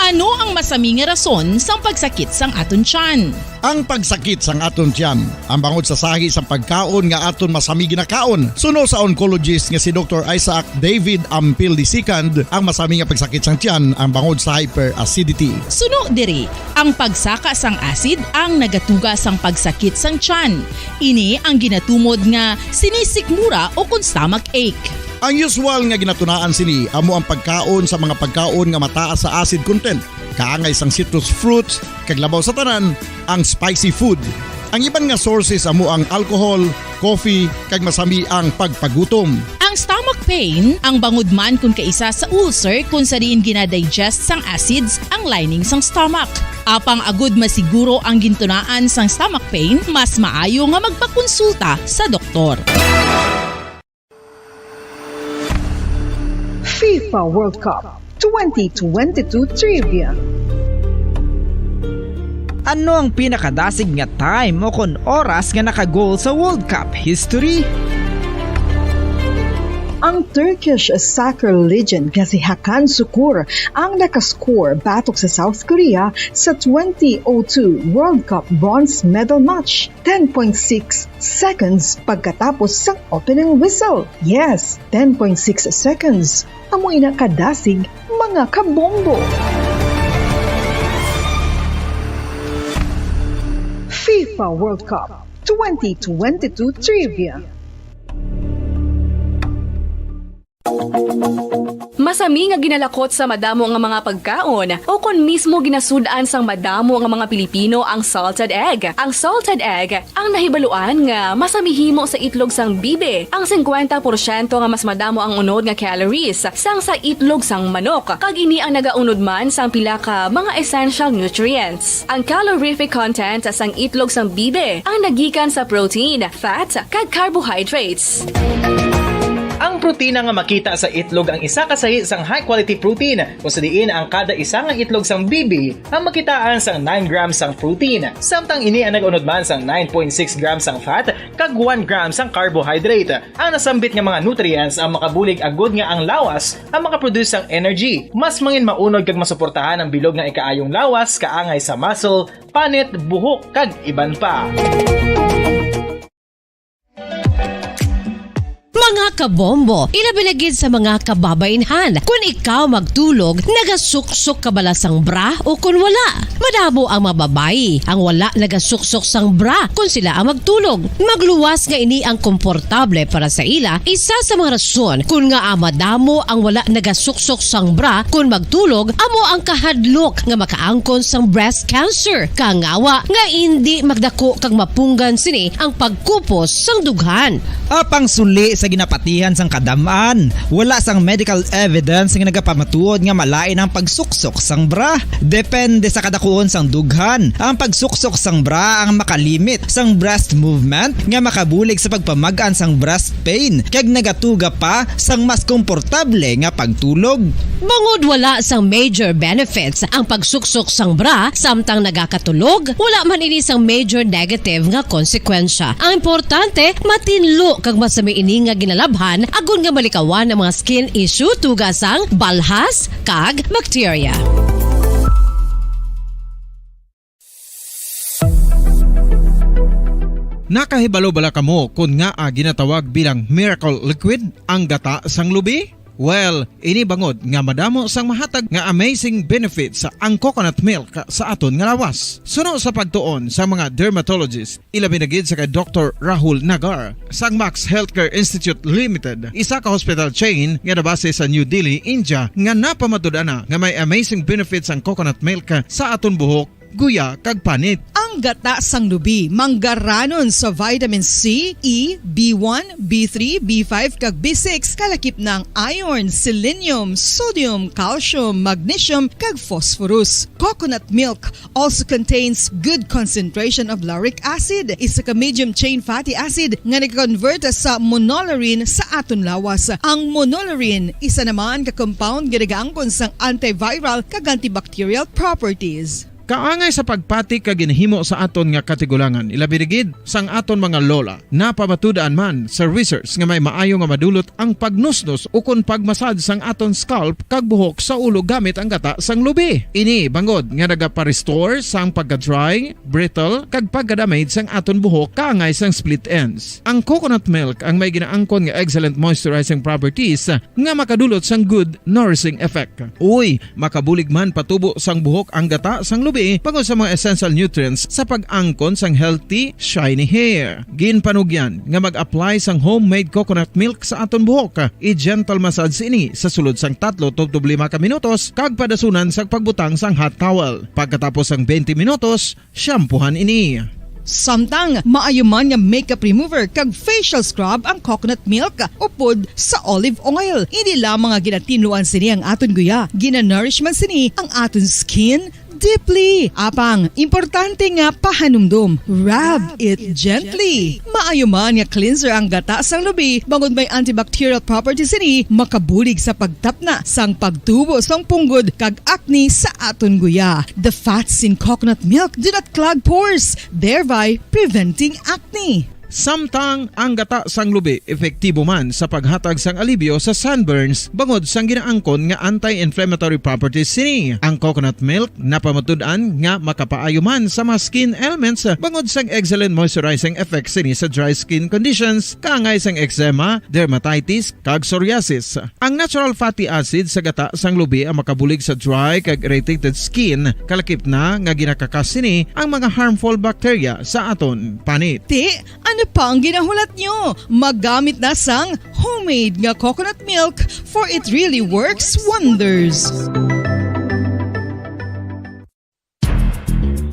Ano ang masami nga rason sang pagsakit sang aton tiyan. Ang pagsakit sang aton tiyan, ang bangod sa sahi sang pagkaon nga aton masami ginakaon. Suno sa oncologist nga si Dr. Isaac David Ampil II, ang masami nga pagsakit sang tiyan ang bangod sa hyperacidity. Suno diri, ang pagsaka sang acid ang nagatuga sang pagsakit sang tiyan. Ini ang ginatumod nga sinisikmura o kung stomach ache. Ang usual nga ginatunaan sini amo ang pagkaon sa mga pagkaon nga mataas sa acid content, kaangay sang citrus fruits, kaglabaw sa tanan, ang spicy food. Ang iban nga sources amo ang alcohol, coffee, kag masami ang pagpagutom. Ang stomach pain, ang bangod man kung kaisa sa ulcer kung sa diin ginadigest sang acids ang lining sang stomach. Apang agud masiguro ang gintunaan sang stomach pain, mas maayo nga magpakonsulta sa doktor. FIFA World Cup 2022 Trivia. Ano ang pinakadasig nga time o kon oras nga nakagol sa World Cup history? Ang Turkish soccer legend nga si Hakan Şükür ang nakascore batok sa South Korea sa 2002 World Cup bronze medal match 10.6 seconds pagkatapos sa opening whistle. Yes, 10.6 seconds. Amoy na kadasig mga kabombo. FIFA World Cup 2022 Trivia. Masami nga ginalakot sa madamo nga mga pagkaon o kon mismo ginasudaan sang madamo nga mga Pilipino ang salted egg. Ang salted egg ang nahibaluan nga masamihimo sa itlog sang bibe. Ang 50% nga mas madamo ang unod nga calories sang sa itlog sang manok. Kag ini ang nagaunod man sang pila ka mga essential nutrients. Ang calorific content sang itlog sang bibe ang nagikan sa protein, fat, kag carbohydrates. Ang protina nga makita sa itlog ang isa kasahi sang high quality protein kung sa diin ang kada isa nga itlog sang bibi ang makitaan sang 9 grams sang protein. Samtang ini ang nag-unod man sang 9.6 grams sang fat kag 1 gram sang carbohydrate. Ang nasambit nga mga nutrients ang makabulig agud nga ang lawas ang makaproduce sang energy. Mas mangin maunod kag masuportahan ang bilog nga ikaayong lawas kaangay sa muscle, panit, buhok kag iban pa. Mga kabombo, ilabilagid sa mga kababainhan. Kung ikaw magtulog, nagasuksok ka bala sang bra o kung wala. Madamo ang mababayi, ang wala nagasuksok sang bra kung sila ang magtulog. Magluwas nga ini ang komportable para sa ila, isa sa mga rason kung nga madamo ang wala nagasuksok sang bra kung magtulog, amo ang kahadlok nga makaangkon sang breast cancer. Kangawa nga hindi magdako kag mapunggan sini ang pagkupos sang dughan. Apang suli sa ginapatihan sang kadamaan, wala sang medical evidence nga nagapamatuod nga malain ang pagsuksok sang bra. Depende sa kadakuon sang dughan. Ang pagsuksok sang bra ang makalimit sang breast movement nga makabulig sa pagpamagaan sang breast pain kag nagatuga pa sang mas komportable nga pagtulog. Bangod wala sang major benefits ang pagsuksok sang bra samtang nagakatulog, wala man ini sang major negative nga konsekwensya. Ang importante, matinlo kag masami ini nga ginalabhan agon nga malikawan ang mga skin issue tugasang balhas kag bacteria. Nakahibalo bala kamo kung nga ginatawag bilang miracle liquid ang gata sang lubi? Well, ini bangod nga madamo sang mahatag nga amazing benefit sa ang coconut milk sa aton nga lawas. Suno sa pagtuon sa mga dermatologist, ilabi na gid sa kay Dr. Rahul Nagar sang Max Healthcare Institute Limited, isa ka hospital chain nga nabase sa New Delhi, India, nga napamatud-ana nga may amazing benefits ang coconut milk sa aton buhok, guya kag panit. Ang gata sang lubi manggaranon sa vitamin C, E, B1, B3, B5 kag B6 kalakip ng iron, selenium, sodium, calcium, magnesium kag phosphorus. Coconut milk also contains good concentration of lauric acid, isa ka medium chain fatty acid nga nag-convert sa monolaurin sa aton lawas. Ang monolaurin isa naman ka compound nga nagaangkon sang antiviral kag antibacterial properties. Kaangay sa pagpati ka ginhimo sa aton nga katigulangan, ilabirigid sang aton mga lola na pamatudaan man sa research nga may maayo nga madulot ang pagnusnos o kun pagmasad sang aton scalp kag buhok sa ulo gamit ang gata sang lubi. Ini bangod nga nagapa-restore sang pagka-dry, brittle kag pagka-damage sang aton buhok kaangay sang split ends. Ang coconut milk ang may ginaangkon nga excellent moisturizing properties nga makadulot sang good nourishing effect. Uy, makabulig man patubo sang buhok ang gata sang lubi pagod sa mga essential nutrients sa pag-angkon sang healthy, shiny hair. Ginpanugyan nga mag-apply sang homemade coconut milk sa aton buhok. I-gentle massage ini sa sulod sang 3 to 5 ka minutos kag padasunan sa pagbutang sang hot towel. Pagkatapos sang 20 minutos, shampoohan ini. Samtang maayo man nga makeup remover kag facial scrub ang coconut milk upod sa olive oil. Hindi lamang nga ginatinluan sini ang aton guya, gina-nourishment sini ang aton skin deeply. Apang, importante nga pahanumdum. Rub it gently. Maayo man nga cleanser ang gata sang lubi, bangod may antibacterial properties ini, makabulig sa pagtapna sang pagtubo sang punggod kag acne sa aton guya. The fats in coconut milk do not clog pores, thereby preventing acne. Samtang ang gata sang lubi epektibo man sa paghatag sang alibyo sa sunburns bangod sang ginaangkon nga anti-inflammatory properties sini. Ang coconut milk napamatud-an nga makapaayo man sa mga skin ailments bangod sang excellent moisturizing effect sini sa dry skin conditions kaangay sang eczema, dermatitis kag psoriasis. Ang natural fatty acid sa gata sang lubi ang makabulig sa dry kag irritated skin, kalakip na nga ginakakas sini ang mga harmful bacteria sa aton panit. Ano pa ang ginahulat nyo? Maggamit na sang homemade nga coconut milk for it really works wonders.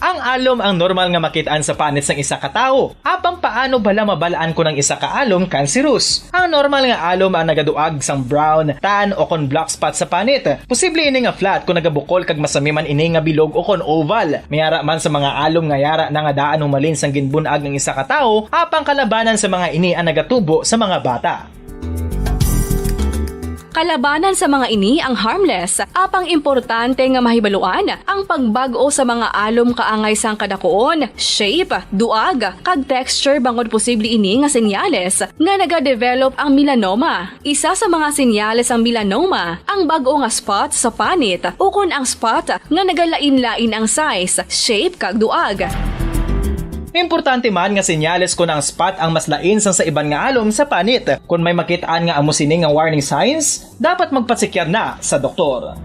Ang alom ang normal nga makitaan sa panit sang isa ka tawo. Apang paano bala mabalaan ko ng isa ka alom cancerous? Ang normal nga alom ang nagaduag sang brown, tan o kon black spot sa panit. Posible ini nga flat kung nagabukol kag masami man ini nga bilog o kon oval. Mayara man sa mga alom nga yara na nga daan humalin sang ginbunag ng isa ka tawo, apang kalabanan sa mga ini ang nagatubo sa mga bata. Kalabanan sa mga ini ang harmless, apang importante nga mahibaluan ang pagbago sa mga alom kaangay sang kadakuon, shape, duag, kag texture bangod posible ini nga senyales nga nagadevelop ang melanoma. Isa sa mga senyales ang melanoma, ang bag-o nga spot sa panit o kun ang spot nga nagalain-lain ang size, shape, kag duag. Importante man nga senyales kung ang spot ang mas lain sang sa iban nga alom sa panit. Kung may makitaan nga amo sini nga warning signs, dapat magpatsikyan na sa doktor.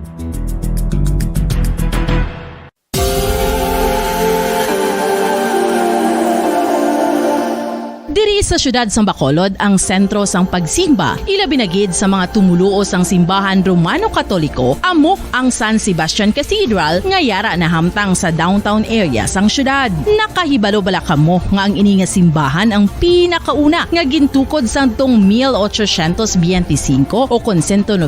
Diri sa syudad sang Bacolod ang sentro sang pagsimba, ilabinagid sa mga tumuluo sang simbahan Romano-Katoliko, amo ang San Sebastian Cathedral nga yara na hamtang sa downtown area sang syudad. Nakahibalo bala kamo nga ang ini nga simbahan ang pinakauna nga gintukod sang tong 1825 o kon 197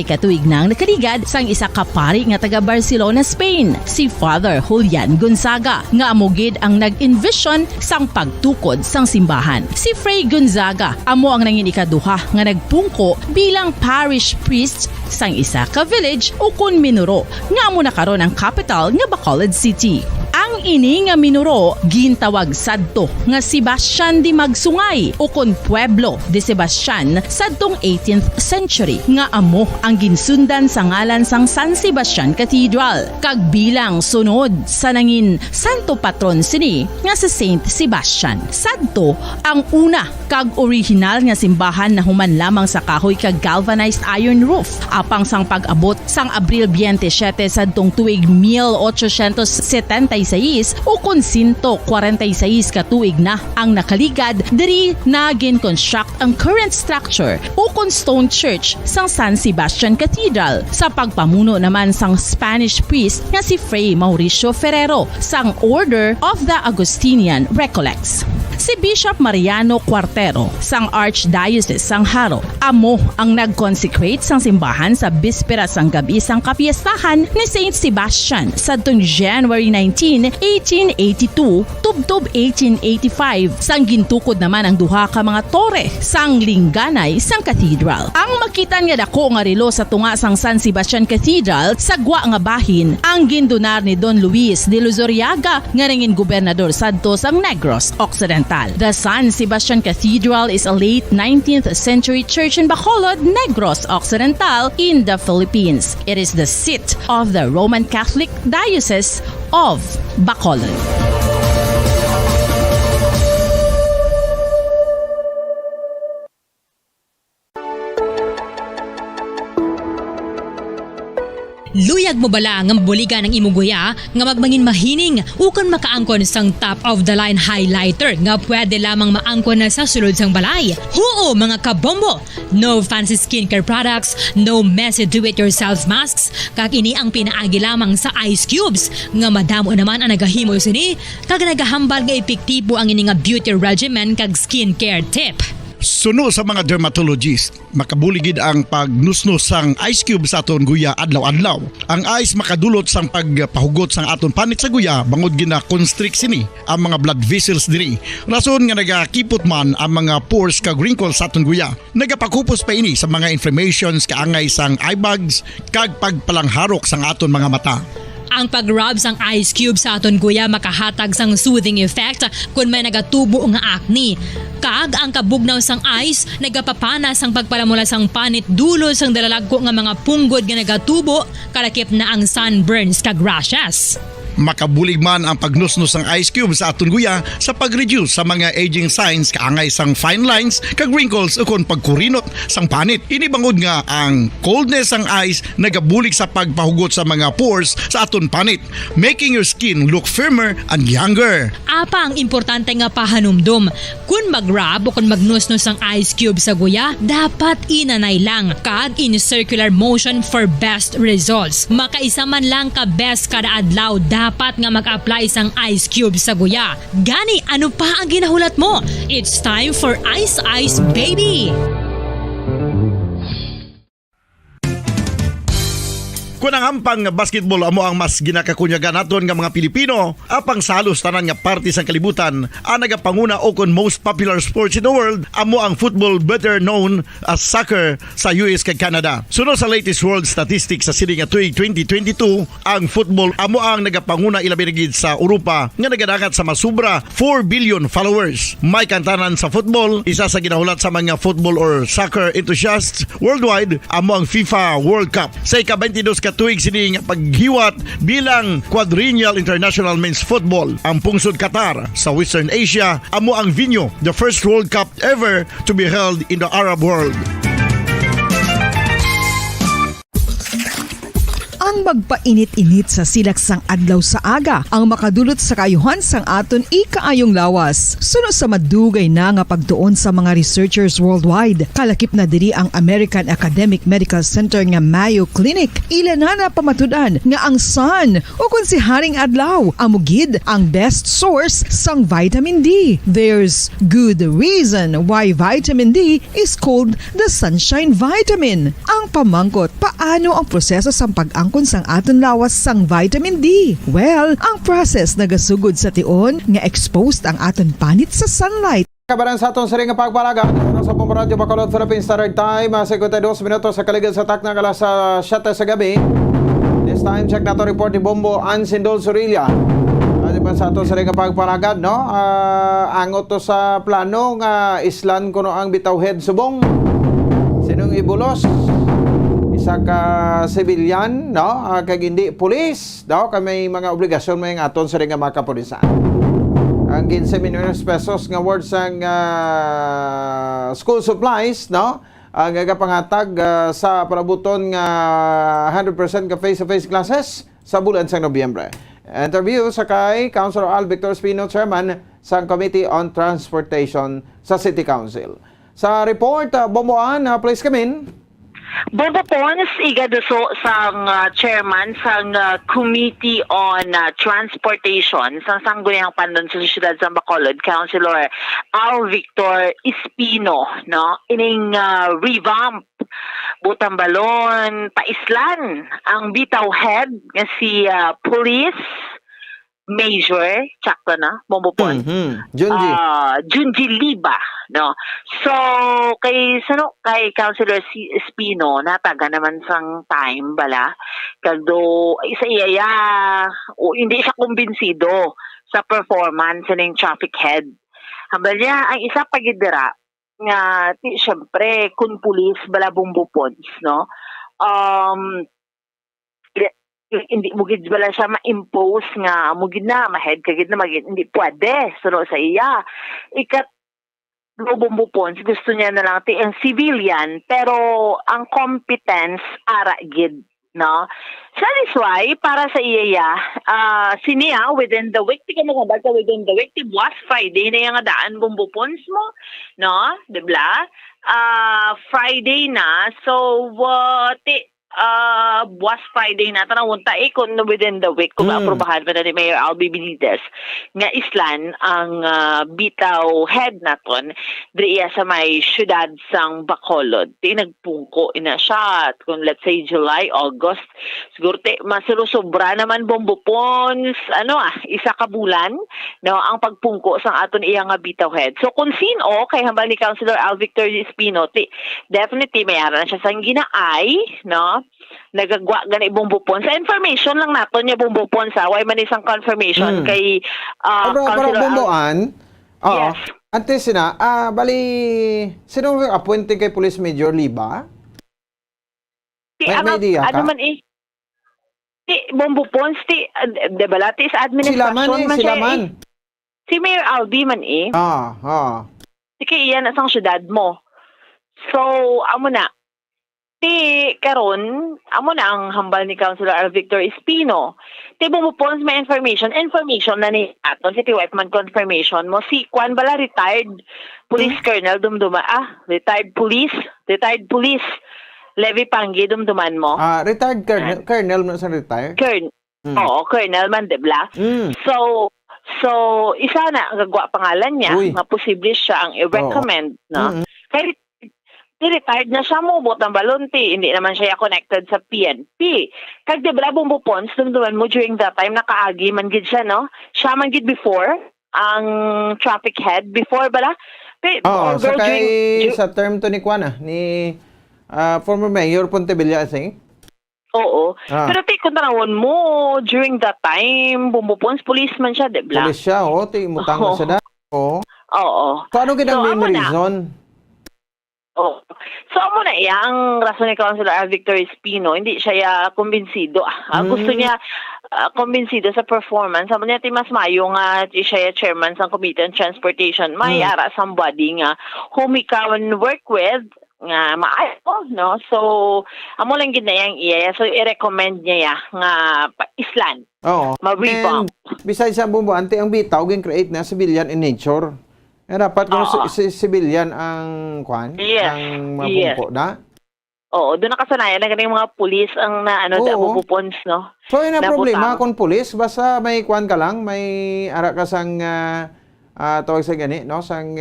katuig nang nakaligad sang isa ka pari nga taga Barcelona, Spain, si Father Julian Gonzaga, nga amogid ang nag-envision sang pagtukod sang simbahan. Si Fray Gonzaga amo ang nangin ikaduha nga nagpungko bilang parish priest sang isa ka village o kun Minuro nga amo na karon ang capital nga Bacolod City. Ang ini nga Minuro gintawag sadto nga Sebastian de Magsungay o kun Pueblo de Sebastian sadtong 18th century nga amo ang ginsundan sa ngalan sang San Sebastian Cathedral kag bilang sunod sa nangin santo patron sini nga si Saint Sebastian. Sadto ang una kag original nga simbahan na human lamang sa kahoy kag galvanized iron roof apang sang pag-abot sang Abril 27 sadtong tuig 1876 o kun 146 katuig na ang nakaligad diri na gin-construct ang current structure o kun stone church sang San Sebastian Cathedral sa pagpamuno naman sang Spanish priest nga si Fray Mauricio Ferrero sang Order of the Augustinian Recollects. si Bishop Mariano Cuartero sang Archdiocese sang Haro. Amo ang nag-consecrate sang simbahan sa bispera sang gabi sang kapiestahan ni Saint Sebastian sadtong January 19, 1882 tubtob 1885 sang gintukod naman ang duha ka mga tore sang lingganay sang cathedral. Ang makitan nga dako nga relo sa tunga sang San Sebastian Cathedral sa gwa nga bahin ang gindonar ni Don Luis de Luzuriaga nga ringin gobernador sadto sang Negros Occidental. The San Sebastian Cathedral is a late 19th century church in Bacolod, Negros Occidental in the Philippines. It is the seat of the Roman Catholic Diocese of Bacolod. Luyag mo bala nga buligan ng imuguya nga magmangin mahining ukon makaangkon sang top of the line highlighter nga pwede lamang maangkon na sa sulod sang balay. Huo mga kabombo! No fancy skincare products, no messy do-it-yourself masks, kag ini ang pinaagi lamang sa ice cubes nga madamo naman ang nagahimo sini kag nagahambal nga epektibo ang ini nga beauty regimen kag skincare tip. Suno sa mga dermatologist, makabuligid ang pagnusnos sang ice cube sa aton guya adlaw-adlaw. Ang ice makadulot sang pagpahugot sang aton panit sa guya bangod gina-constrict sini ang mga blood vessels diri. Rason nga nagakipot man ang mga pores kag wrinkles sa aton guya. Nagapakupos pa ini sa mga inflammations kaangay sang eye bags kag pagpalangharok sang aton mga mata. Ang pag-rub sang ice cube sa aton guya makahatag sang soothing effect kung may nagatubo nga acne. Kag ang kabugnaw sang ice nagapapana sang pagpalamula sang panit dulo sang dalalagko nga mga punggod nga nagatubo kalakip na ang sunburns kag rashes. Makabulig man ang pagnusnos ng ice cube sa aton guya sa pag-reduce sa mga aging signs kaangay sang fine lines kag wrinkles ukon pagkurinot sang panit. Ini bangod nga ang coldness sang ice nagabulig sa pagpahugot sa mga pores sa aton panit, making your skin look firmer and younger. Apa ang importante nga pahanumdum, kung mag-rub o kung magnusnos ang ice cube sa guya, dapat inanay lang kag in circular motion for best results. Makaisa man lang ka best kada adlaw dapat nga mag-apply sang ice cube sa guya. Gani, ano pa ang ginahulat mo? It's time for Ice Ice Baby! Kung ang ampang basketball amo ang mas ginakakunyagan naton nga mga Pilipino, apang salos tanan nga parte sang kalibutan, ang nagapanguna o kon most popular sports in the world, amo ang football better known as soccer sa US kag Canada. Sunod sa latest world statistics sa sini nga tuig 2022, ang football amo ang nagapanguna ilabi na gid sa Europa nga nagadakat sa masubra 4 billion followers. May kantanan sa football, isa sa ginahulat sa mga football or soccer enthusiasts worldwide, amo ang FIFA World Cup. Sa ika-22 katuig sini nga paghiwat bilang quadrennial international men's football. Ang pungsod Qatar sa Western Asia amo ang venue, the first World Cup ever to be held in the Arab world. Ang magpainit-init sa silaksang adlaw sa aga ang makadulot sa kayuhan sang aton ikaayong lawas. Suno sa madugay na nga pagtuon sa mga researchers worldwide, kalakip na diri ang American Academic Medical Center nga Mayo Clinic. Ilan na pamatudan nga ang sun o kung si Haring Adlaw amugid ang best source sang vitamin D. There's good reason why vitamin D is called the sunshine vitamin. Ang pamangkot, paano ang proseso sang pag-angkot sang aton lawas sang vitamin D? Well, ang process nagasugod sa tion nga exposed ang aton panit sa sunlight. Kabaran sa aton sa ring pagpalaga sa Radyo Bacolod Philippines Standard Time 52 minutos sa kaligid sa takna alas 7 sa gabi. This time check nato report ni Bombo Ansindol Sorilla. Adi pa sa aton sa ring pagpalaga no, angot to sa plano nga islan kuno ang bitaw head subong. Sinong ibulos? Isa ka civilian, no? Kag hindi pulis, no? Kay mga obligasyon may aton sa ring mga kapulisan. Ang 15 milyon pesos nga worth sang school supplies, no? Ang gagapangatag sa palabuton nga 100% ka face-to-face classes sa bulan sang Nobyembre. Interview sa kay Councilor Al Victor Espino, Chairman sa Committee on Transportation sa City Council. Sa report, Bomboan, please come in. Bobo Pons, igaduso sang chairman sang Committee on Transportation sang Sangguniang Pandon sa Siyudad sa Bacolod, Councilor Al Victor Espino, no? Ining revamp butang balon paislan ang bitaw head nga si Police Major, tsaka na, Bobo Pons. Junji. Junji Liba, no. So kay Councilor Espino nataga naman sang time bala kagdo isa iya o hindi siya kumbinsido sa performance ning traffic head. Hambal niya ang isa pagidira nga syempre kun pulis bala Bobo Pons, no. Hindi mugid bala siya ma-impose nga mugid na ma-head kagid na magid hindi pwede suno sa iya ikat Bobo Pons gusto niya na lang ang civilian pero ang competence ara gid, no. So that's why para sa iya siniya within the week tika magabag ka within the week was Friday na yung daan Bobo Pons mo, no, dibla Friday na so was Friday na tanawon ta kung within the week kung aprobahan pa na ni Mayor Albi Benitez nga islan ang bitaw head naton diriya sa may syudad sang Bacolod. Nagpungko ina siya kung let's say July, August siguro masilusobra naman Bobo Pons isa ka bulan, no, ang pagpungko sang aton iya nga bitaw head. So kung sino kay hambal ni Councilor Al Victor Espino definitely mayara na siya sang ginaay, no, nagagwa gani Bobo Pons. Sa information lang naton niya Bobo Pons way man isang confirmation kay Pero Bomboan, Yes. Antes na, bali, sino appointed kay Police Major Liba? May idea ka? Ano man Bobo Pons, debala, sa administrasyon Sila man. Si Mayor Albi man kay iyan asang syudad mo. So, amo na, karon amo na ang hambal ni Councilor Al Victor Espino. Bobo Pons may information na ni aton si White man confirmation mo si Juan bala retired police colonel dumduma retired police Levi Panggi dumduman mo. Retired colonel mo sa retire? Oo, colonel man debla. So isa na ang gagwa pangalan niya nga posible siya ang i-recommend, no. Kay retired na siya mo butang balonti, hindi naman siya connected sa PNP. Kag debla Bobo Pons dumduman mo during that time nakaagi man gid siya, no. Siya man gid before ang traffic head before bala. Sa term to ni Juana ni former Mayor Pontevilla, I think. Oo. Pero kung tanawon mo during that time Bobo Pons policeman siya, debla. Police siya, mutang na siya. Oo. Paano ginang main reason? So amo na ang rason ni Councilor Al Victor Espino, hindi siya kumbinsido. Gusto niya kumbinsido sa performance. Amo niya mas mayo nga siya chairman sa Committee on Transportation. May ara somebody nga whom he can work with nga maayo, no. So amo lang gid na yang iya. So i-recommend niya nga islan. Ma-revamp. Besides sa Bombo, ang bitaw create na civilian in nature. Dapat kung civilian ang ang mapungko na. Oo, doon nakasanayan na ganing mga pulis ang Bobo Pons, no. So yun ang problema kung pulis, basta may ka lang, may ara ka sang tawag sa gani, no, sang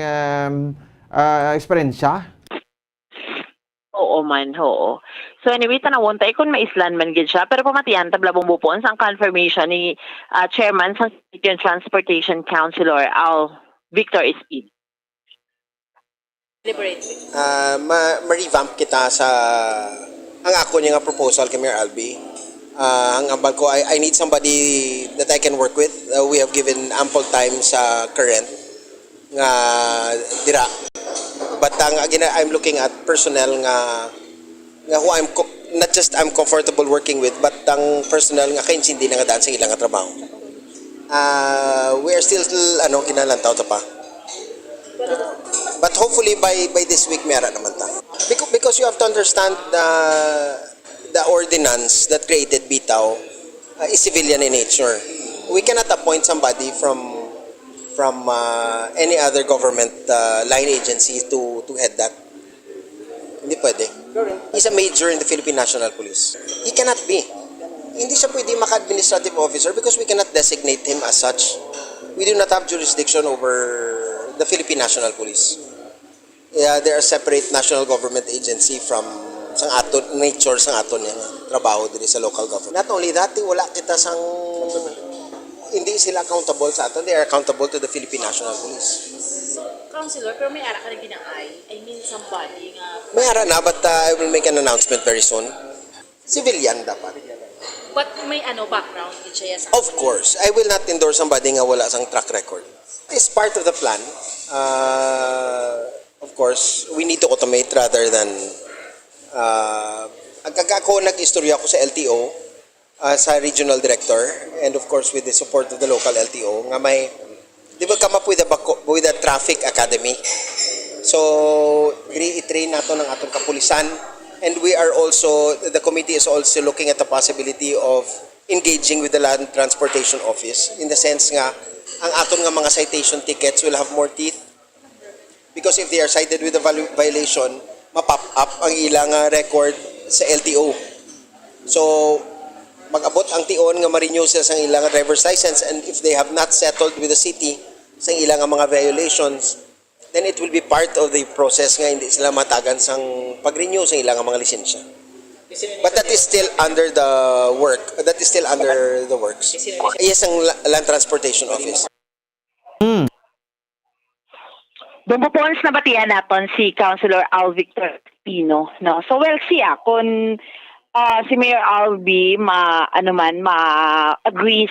eksperyensya. Oo man, oo. So anyway, tanawon tayo kung maislan man gid siya, pero pamatiyan tabla Bobo Pons ang confirmation ni Chairman sa City and Transportation Councilor Al Victor Espino. Ma-revamp kita sa ang ako niya nga proposal kay Mayor Albi. Ang ambal ko, I need somebody that I can work with. We have given ample time sa current nga dira. But I'm looking at personnel nga who not just I'm comfortable working with, but ang personnel nga kay hindi na nga daan sa ilang nga trabaho. We are still kinalantaw ta pa. But hopefully by this week mayara naman ta. Because you have to understand the ordinance that created Bitaw is civilian in nature. We cannot appoint somebody from any other government line agency to head that. Hindi pwede. He's a major in the Philippine National Police. He cannot be. Hindi siya pwede maka-administrative officer because we cannot designate him as such. We do not have jurisdiction over the Philippine National Police. Yeah, they are separate national government agency from sang aton nature sang aton yang trabaho diri sa local government. Not only that, wala kita sang hindi sila accountable sa aton. They are accountable to the Philippine National Police. Councilor, pero may ara ka na ginaay. I mean, somebody nga... May ara na, but I will make an announcement very soon. Civilian dapat. But may background siya sa... Of course, I will not endorse somebody nga wala sang track record. It's part of the plan. Of course, we need to automate rather than... ako nag-istorya ko sa LTO, sa regional director, and of course with the support of the local LTO, nga may... They will come up with a traffic academy. So, i-train nato ng atong kapulisan. And we are also, the committee is also looking at the possibility of engaging with the Land Transportation Office in the sense nga, ang atong nga mga citation tickets will have more teeth. Because if they are cited with a violation, mapop up ang ilang record sa LTO. So, mag-abot ang tion nga ma-renew sila sa ilang driver's license, and if they have not settled with the city sa ilang mga violations, then it will be part of the process nga hindi sila matagan sang pag-renew sa ilang mga lisensya. But that is still under the work. That is still under the works. Yes, ang Land Transportation Office. Bumupons na batian naton si Councilor Al Victor Pino, no. So well siya kung si Mayor Albi ma-agree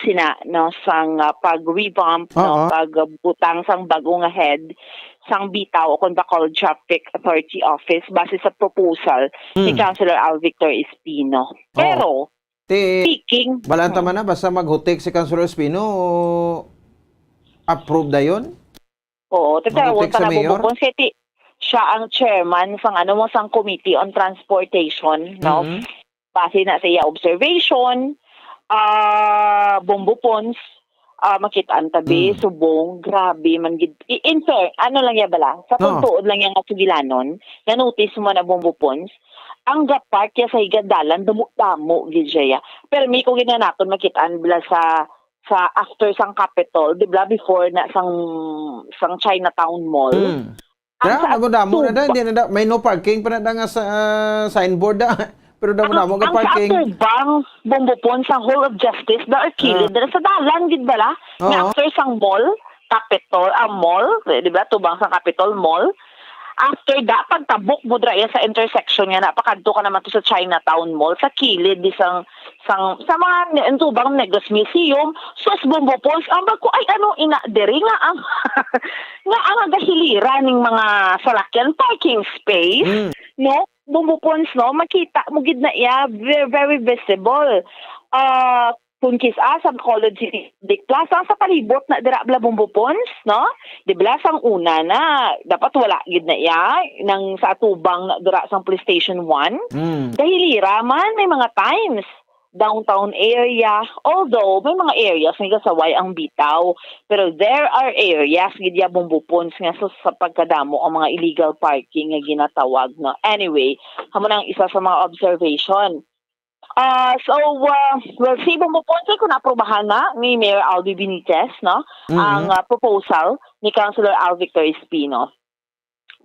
sina no sang pag-revamp no pagbutang sang bagong head sang bitaw o kung Bacolod Traffic Authority Office base sa proposal ni Councilor Al Victor Espino. Pero speaking, balanta man na basta maghutik si Councilor Espino o approve na yun? Oo, tatawag pa na bubukon siya ang chairman sang Committee on Transportation, no? Base na sa iya observation, Bombopons, makitaan tabi, subong, grabe, man gid. In fair, lang ya bala, sa tuod lang yung sugilanon, na-notice mo na Bombopons, ang gapark ya sa higadalan, damo-damo, gid siya. Pero may ko ginanakon makitaan bala sa after sang Capitol, di ba, before na sang Chinatown Mall. Damo na da, may no parking pa na nga sa signboard da. Pero damo ka parking. Ang sa atubang Bombopon sa Hall of Justice da kilid dala sa dalan gid bala. Nga after sang mall, Capitol, mall, di ba, tubang sa Capitol Mall. After da pagtabok mo dra sa intersection nga napakadto ka naman to sa Chinatown Mall sa kilid di sa mga tubang Negros Museum, sus Bombopon ang ko ay ina diri nga ang nga ang gahilira ning mga salakyan parking space, no? Bombopons, no, makita mo gid na iya very, very visible. Kung kisa sa College City Plaza sa palibot na dira bla Bombopons, no? Di bla sang una na dapat wala gid na iya nang sa atubang na dira sang Police Station 1. Dahilira man may mga times downtown area, although may mga areas nga kasaway ang bitaw, pero there are areas gidya Bombopons nga sa pagkadamo ang mga illegal parking nga ginatawag, no. Anyway, hamo nang isa sa mga observation. Well, si Bombopons kung naprobahan na ni Mayor Albi Benitez, no, ang proposal ni Councilor Al Victor Espino.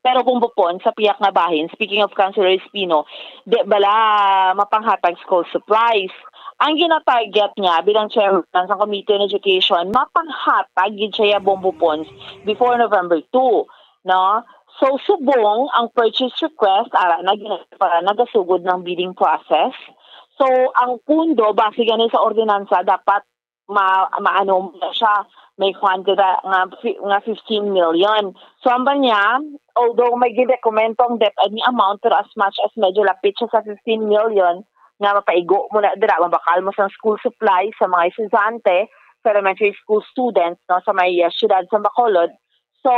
Pero Bombopon, sa piyak na bahin, speaking of Councilor Espino, di bala mapanghatag school supplies. Ang gina-target niya bilang chairman sa Committee on Education, mapanghatag yun siya Bombopons before November 2. No? So, subong ang purchase request, para nagasugod ng bidding process. So, ang pundo, base ganin sa ordinansa, dapat maano mo siya, may fund nga 15 million. So, ang niya, although may gi-recommend tong DepEd ni amount, pero as much as medyo lapit siya sa 15 million, nga mapaigo mo na dira, mabakal mo sa school supply sa mga estudyante, sa elementary school students, no, sa may syudad sa Bacolod. So,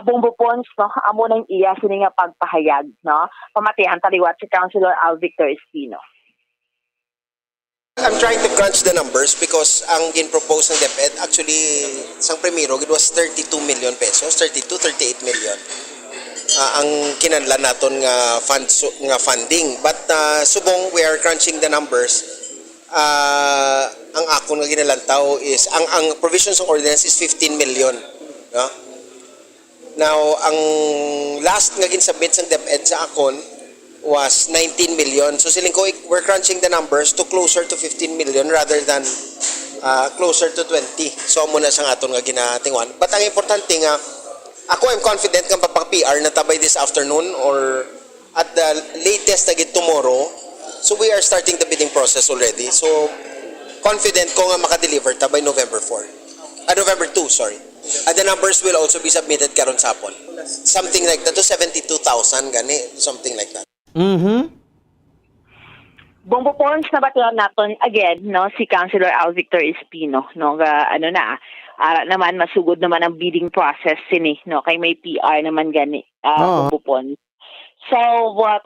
Bombopons, no, amo nang iya sini nga pagpahayag, no, pamatian taliwat si Councilor Al Victor Espino. I'm trying to crunch the numbers because ang gin-propose ng DepEd, actually, sang primero, it was 32 million pesos, 38 million. ang kinahanglan naton nga funding. But subong we are crunching the numbers. Ang akon nga ginalantaw is ang provisions ng ordinance is 15 million, no? Now ang last nga ginsubmit sa DepEd sa akon was 19 million. So siling ko we're crunching the numbers to closer to 15 million rather than closer to 20. So muna sa aton nga ginatingwan. But ang importante nga ako, I'm confident nga mapag-PR na by this afternoon or at the latest na tomorrow. So we are starting the bidding process already. So confident ko nga makadeliver ta by November 4. November 2, sorry. And the numbers will also be submitted karon sapon. Something like that to 72,000 gani, something like that. Bombo Pons na batuan naton again, no, si Councilor Al Victor Espino, no, ara naman masugod naman ang bidding process sini, no, kay may PR naman gani, Bombo Pons. So,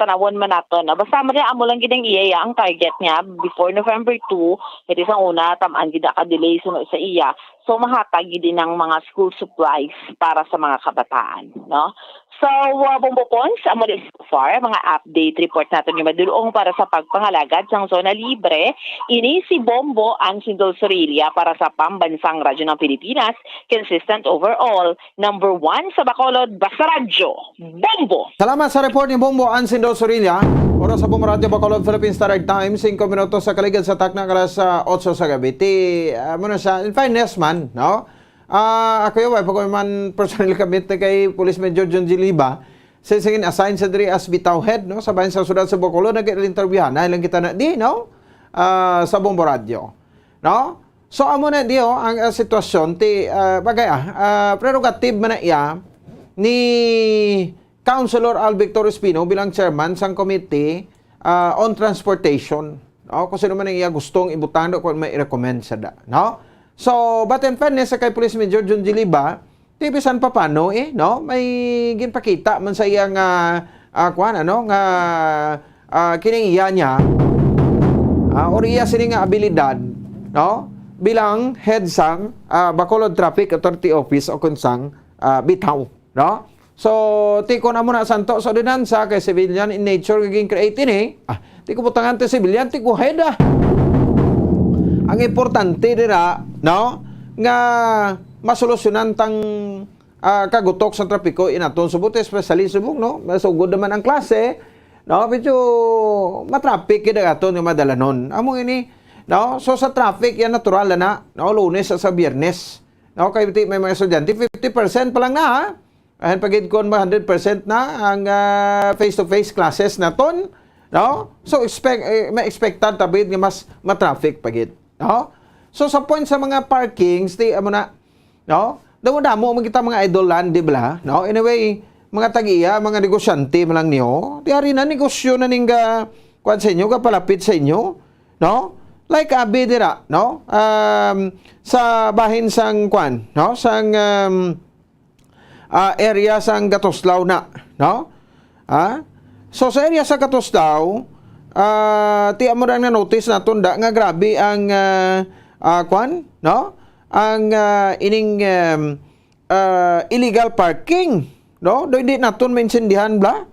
tanawon man naton, basta man amo lang gidang iya ang target niya before November 2, iti sang una tamaan gid ka delay suno sa iya. So mahatag gid ng mga school supplies para sa mga kabataan, no? So, Bombo Pons, amo din so far, mga update report natin yung madulong para sa pagpangalagad sang zona libre. Ini si Bombo ang Sindol Sorilla para sa pambansang radyo ng Pilipinas, consistent overall, number 1 sa Bacolod, Basta Radyo, Bombo! Salamat sa report ni Bombo Ansindo Sorilla. Oras sa Bombo Radio Bacolod Philippine Standard Time, 5 minutos sa kaligid sa takna alas 8 sa gabi. Muna siya, in fairness man, no? Ako yun, pag man personal kabit na kay Police Major John G. Liba, singin assign sa diri as bitaw head, no? Sa bayan sa sudad sa Bacolod, nag-interviewhan na ilang kita na di, no? Sa Bombo Radio, no? So, amo na di, ang sitwasyon, prerogative man na iya ni Councilor Al Victor Espino bilang chairman sang committee on transportation, no? Kung sino man ang iya gustong ibutang kung may i-recommend sa da, no? So, but in fairness sa kay Police Major John G. Liba, tipisan pa paano, no? May ginpakita man sa iyang kining iya niya or iya sini nga abilidad, no? Bilang head sang Bacolod Traffic Authority Office o kunsang bitaw, no? So, tiko na muna santo sa ordinansa kay civilian in nature gaging create ini. Tiko butangan te civilian, tiko head Ang importante dira, no, nga masolusyonan tang kagutok sa trapiko inaton subot especially subong, no, masugod naman ang klase, no, medyo matraffic kida aton nga madalanon. Amo ini, no, so sa traffic yan natural na, no, Lunes sa Biyernes, no, kay may mga estudyante 50% pa lang na, ha. Ayan pagid kon 100% na ang face-to-face classes naton, no, so may expected tabid nga mas matraffic pagid. No? So sa point sa mga parkings, amo na, no? Damo-damo man kita mga idolan, di ba? No? Anyway, mga tagiya, mga negosyante man lang niyo, di ari na negosyo na ninga kuan sa inyo, kapalapit sa inyo, no? Like abi dira, no? Sa bahin sang kuan, no? Sang area sang Gatoslaw na, no? So sa area sa Gatoslaw, ti amo na notice naton da nga grabe ang kwan, no? Ang ining illegal parking, no? Do hindi naton maintindihan bla.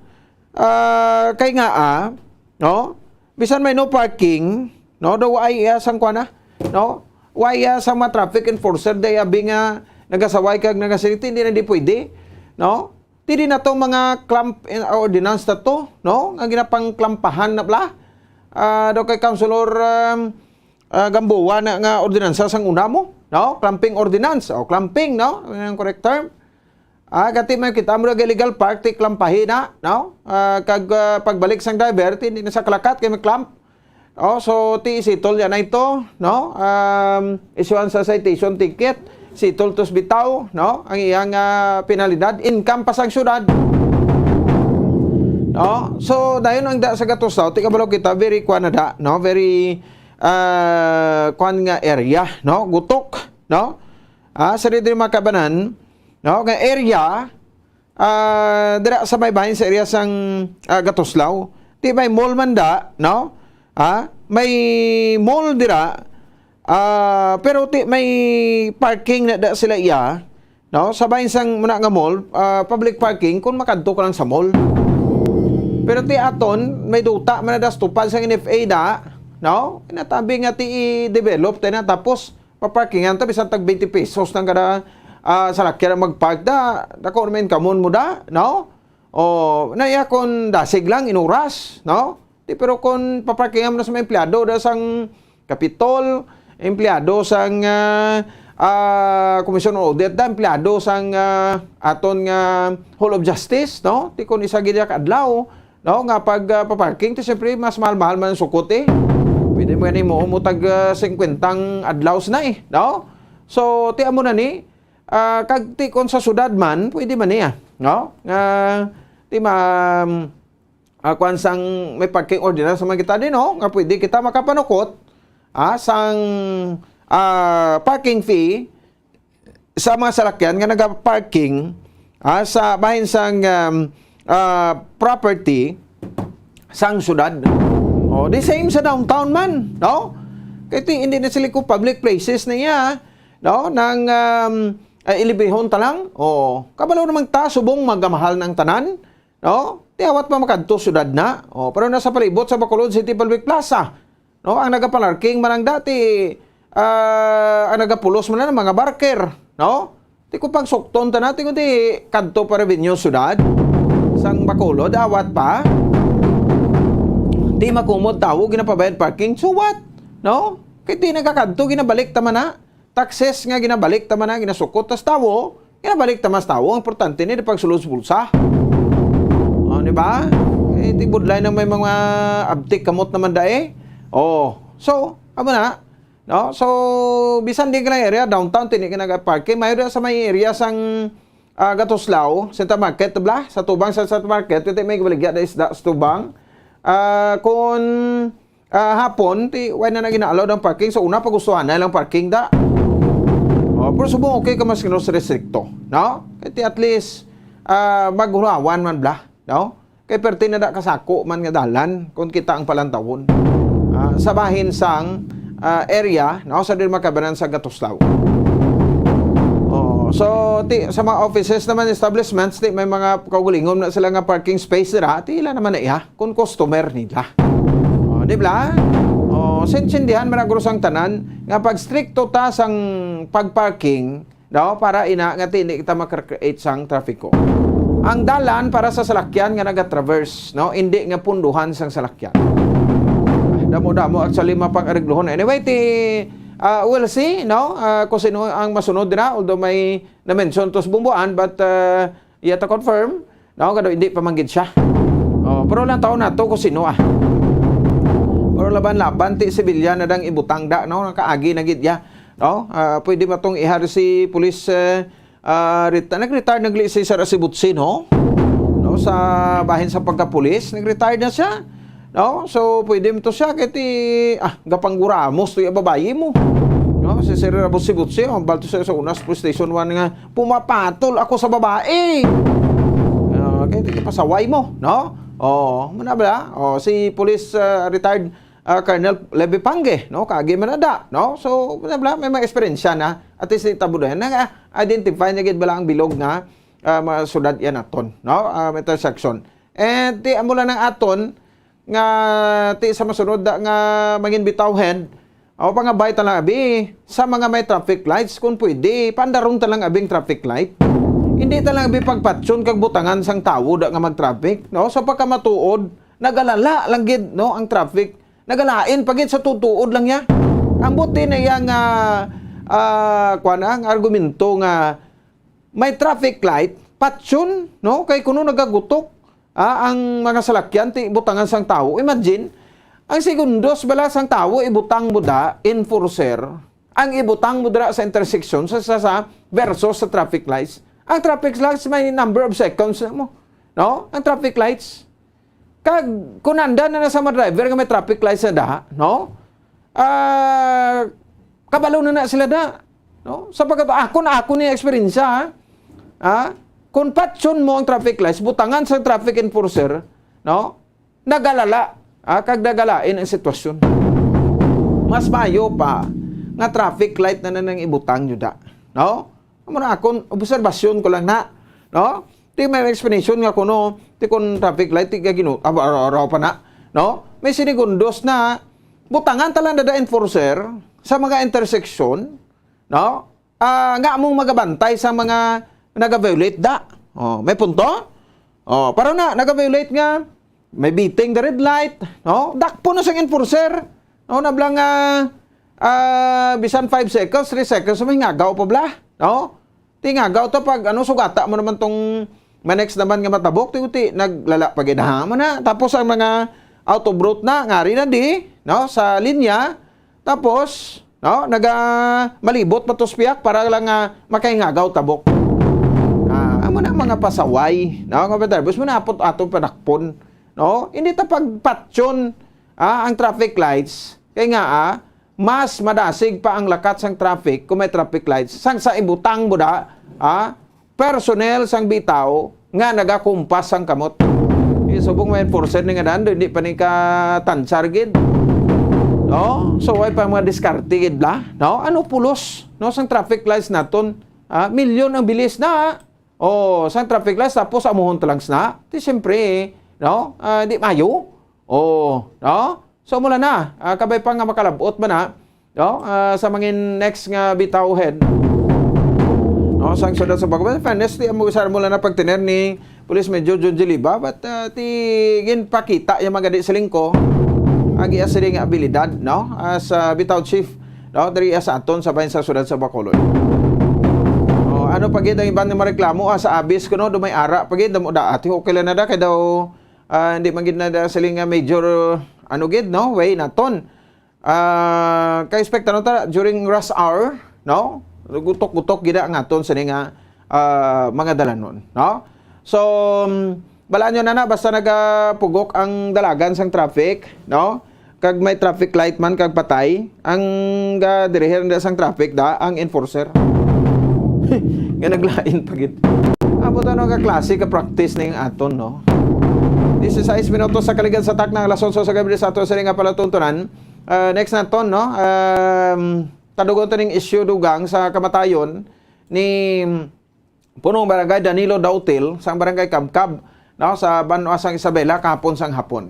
Kay nga no? Bisan may no parking, no? Do ay sang kwan no? Why sa mga traffic enforcer day abi nga nagasaway kag nagasiliti hindi na di pwede, no? Tidi na to mga clamp ordinance na to, no? Ang ginapang klampahan na bla. Do kay Councilor Gamboa na nga ordinansa sang una mo, no? Clamping ordinance o clamping, no? Ang correct term. Gati may kita mo illegal park ti klampahin na, no? Kag pagbalik sang driver hindi na sa kalakat kay may clamp. So ti isitol yan na ito, no? Isuan sa citation ticket. Si Tultos bitaw, no? Ang iyang penalidad income pa sang syudad. No? So dayon ang da sa Gatoslaw, ti kabalo kita very kuan na da, no? Very kuan nga area, no? Gutok, no? Sa diri makabanan, no? Nga area dira sa may bahin sa area sang Gatoslaw, ti may mall man da, no? May mall dira. Pero may parking na da sila iya, No, sa bahin sang muna nga mall, public parking kung makadto ka lang sa mall. Pero ti aton may duta man das tupad sang NFA da, no? Inatabi nga ti i-develop tayo na tapos paparkingan ta bisan tag 20 pesos nang kada salakyan magpark da, dako naman kamon mo da, no? O naya kon dasig lang inuras, no? Di pero kon paparkingan mo na sa mga empleyado da sang Kapitol, empleyado sang Komisyon of Audit da, empleyado sang aton nga Hall of Justice, no? Ti kon isa gid kadlaw, no? Nga pag paparking ti syempre mas mahal-mahal man ang sukot eh. Pwede mo gani mo tag 50 adlaws na eh, no? So ti amo na ni kag ti kon sa syudad man pwede man niya, no? Ti kuan sang may parking ordinance sa mga kita din, no? Nga pwede kita makapanukot sang parking fee sa mga salakyan nga naga-parking sa bahin sang property sang syudad. Oh, the same sa downtown man, no? Kaya hindi na sila ko public places na niya, no? Nang ilibihon ta lang. Oh, kabalo namang ta subong magamahal ng tanan, no? Tiawat pa makadto syudad na. Oh, pero nasa palibot sa Bacolod City Public Plaza. No, ang nagapalarking man ang dati ang nagapulos man na mga barker, no? Ti ko pang sukton ta natin kundi kadto pa revenue syudad sang Bacolod awat pa. Di makumod tawo ginapabayad parking, so what? No? Kaya di nagkakadto ginabalik tama na. Taxes nga ginabalik tama na, ginasukot tas tawo, ginabalik tama sa tawo. Ang importante ni pagsulod sa bulsa. O, di ba? Eh, ti budlay na may mga abtik kamot naman dae. Oh, so, amo na. No? So, bisan din ka lang area, downtown, tinig ka nag-parking. Mayroon sa may area sang Gatoslao, Santa Market, bla, sa Tubang, sa Santa Market, ito may kabaligya na isda sa Tubang. Kung hapon, why na ginalaw ng parking? So, una, pagustuhan na lang parking da. Pero subong okay ka mas kinos restricto, no? Kaya at least, maghulawan man bla, no? Kaya perti na da kasako man nga dalan, kung kita ang palantawon. Sa bahin sang area, no? Sa din makabanan sa Gatoslao. So, sa mga offices naman, establishments, may mga kaugulingon na sila nga parking space nila, tila naman na iya, kung customer nila. Di ba? Sinsindihan managros ang tanan, nga pag stricto ta sang pagparking, no, para ina nga hindi kita makakreate sang trafiko. Ang dalan para sa salakyan nga naga-traverse, no, hindi nga punduhan sang salakyan. Damo-damo actually mapang-ariglohon. Anyway, we'll see, no? Kung sino ang masunod na, although may na-mention to sa bumbuan, but yet to confirm, no? Kado hindi pa manggid siya. Pero lang taon na to kung sino Pero laban-laban, ti sibilya na dang ibutang da, no? Nakaagi na gid ya, no? Pwede matong ihar si police, nag-retire nagli si Sir Asibutsi, no? No? Sa bahin sa pagka-pulis, nag-retire na siya. No? So, pwede mo to siya kaya gapangguramos to yung babayi mo. No? Si Sir Asibutsi, ang balto sa unas police station 1 nga, pumapatol ako sa babae. Kaya di pasaway mo, no? Manabla, si police retired Colonel Levy Pange, no? Kagi manada, no? So, manabla, may mga eksperyensya na at least itabo na yan, identify na gid bala ang bilog nga mga sudad yan aton, no? Intersection. And ti amo lang ng aton nga ti sa masunod nga mangin bitawhen pangabay ta lang abi sa mga may traffic lights kung pwede pandarong ta lang abing traffic light. Hindi ta lang abi pagpatsyon kag butangan sang tawo da nga mag-traffic, no? So pagkamatuod nagalala lang gid, no, ang traffic. Nagalain pagit sa tutuod lang ya. Ang buti na yang ang argumento nga may traffic light patsyon, no? Kay kuno nagagutok ang mga salakyan ti butangan sang tawo. Imagine, ang segundos bala sang tawo ibutang mo da enforcer. Ang ibutang mo da sa intersection sa versus sa traffic lights. Ang traffic lights may number of seconds mo, no? Ang traffic lights kag kunanda na sa mga driver nga may traffic lights na da, no? Kabalo na sila da, no? Sapagkat ako ni experience kung patsyon mo ang traffic lights, butangan sa traffic enforcer, no? Nagalala, kag nagalain ang sitwasyon. Mas mayo pa nga traffic light na nang ibutang nyo da, no? Amo na akon obserbasyon ko lang na, no? Di may explanation nga kuno, ti kun traffic light ti gagino, araw pa na, no? May sinigundos na butangan talang da enforcer sa mga intersection, no? Nga mong magabantay sa mga naga-violate da. Oh, may punto? Oh, para na naga-violate nga may beating the red light, no? Dakpo na sang enforcer. No, nablang bisan 5 seconds, 3 seconds may ngagaw pa bla, no? Ti ngagaw to pag sugata mo naman tong manex naman nga matabok ti naglala pag mo na. Tapos ang mga out of route na ngari na di, no, sa linya. Tapos, no, malibot patuspiak para lang makaingagaw tabok. Amo na mga pasaway, no, kapatid, bus mo na atong panakpon, no? Hindi ta pagpatsyon ang traffic lights. Kaya nga mas madasig pa ang lakat sang traffic kung may traffic lights. Sang sa ibutang mo da, personnel sang bitaw nga nagakumpas sang kamot. Subong may enforcer nga dando, hindi pa ni ka tansar gid. No? So ay pa mga diskarte gid la, no? Ano pulos, no, sang traffic lights naton? Milyon ang bilis na. Sang traffic lights tapos amuhon talangs na. Di siyempre, no? Di mayo. No? So mula na, kabay pa nga makalabot ba na, no? Sa mga next nga bitaw head. No, sang sudat sa bagay. Fairness, di mo usar mula na pagtiner ni Police Major John Jiliba, but ti ginpakita yung mga di silingko agi asiri nga abilidad, no? As bitaw chief, no? Dari sa aton sa bahin sa sudat sa Bacolod. Ano pagid ang iban nga mareklamo sa abis kuno dumay ara pagid damo da ati okay lang na da kay daw hindi man gid na da siling nga major gid, no, way naton. Kay expect ta during rush hour, no, gutok-gutok gid ang aton sa nga mga dalanon, no. So balaan nyo na basta nagapugok ang dalagan sang traffic, no, kag may traffic light man kag patay ang dirihen sang traffic da ang enforcer. Nga naglain pagit. Abo to ka klase ka practice ning aton, no. 16 minutos sa kaligan sa tak ng alas 11 sa gabi sa ato sa nga palatuntunan. Next naton, no. Tadugon ning issue dugang sa kamatayon ni punong barangay Danilo Dautil sa barangay Kabkab, no, sa Banwasang Isabela kahapon sang hapon.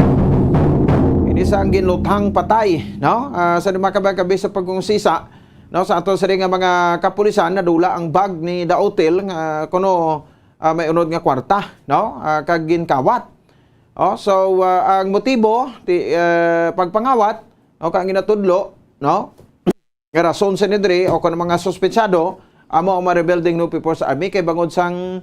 Ini sang ginluthang patay, no, sa makabagabi sa pagkungsisa, no, sa ato sa nga mga kapulisan na dula ang bag ni Dautil nga kuno may unod nga kwarta, no, kag ginkawat. So ang motibo ti pagpangawat o kang ginatudlo, no, nga rason sa nidre o kung mga suspetsado amo ang ma-rebuilding no People's Army kay bangod sang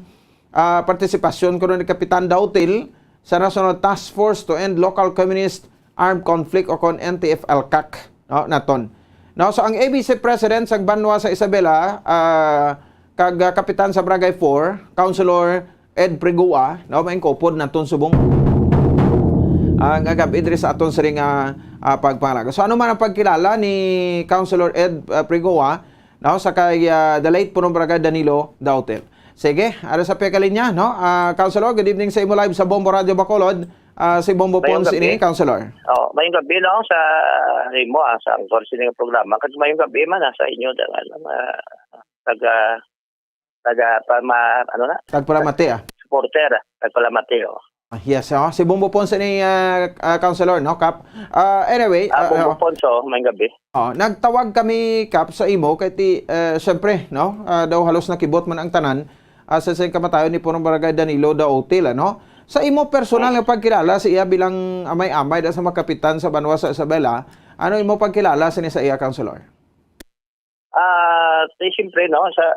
partisipasyon kuno ni Kapitan Dautil sa National Task Force to End Local Communist Armed Conflict o kon NTF-LCAC, no, naton. No, so ang ABC President sang Banwa sa Isabela kag Kapitan sa Barangay 4, Councilor Ed Pregoa, no, maingkopod naton subong ang agabi diri sa aton siring pagpangalaga. So ano man ang pagkilala ni Councilor Ed Pregoa, no, sa kay the late punong barangay Danilo Dautil. Sige, ara sa pekalinya, no. Councilor, good evening sa imo live sa Bombo Radio Bacolod. Si Bombo Pons ini, Councilor. Mayong gabi lang sa imo sa ang source ng programa. Kasi mayong gabi man sa inyo Tagpalamate supporter, Tagpalamate. Yes, si Bombo Pons ni Councilor, no, Kap. Anyway, Bombo Pons, mayong gabi. Nagtawag kami, Kap, sa imo kay ti syempre, no, daw halos nakibot man ang tanan sa kamatayon ni punong barangay Danilo Dautil, no. Sa imo personal nga pagkilala sa iya bilang amay-amay da sa mga kapitan sa Banwa sa Isabela, ano imo pagkilala sa iya, Councilor? Siyempre, no, sa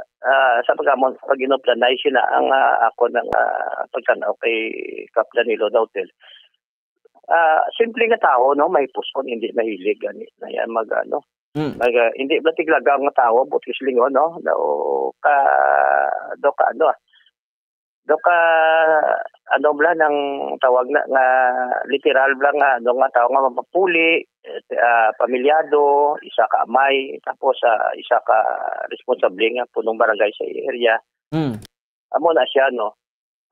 pag-inoplanay sila ang ako ng pagkanaw kay Cap Danilo Dautil. Simple nga tao, no, may puson, hindi mahilig gani na yan hindi ba tiglaga nga tao buti silingon, no, ano bla ng tawag na nga literal bla nga nga tao nga mapapuli, pamilyado, isa ka amay, tapos isa ka responsable nga punong barangay sa area. Amo na siya, no,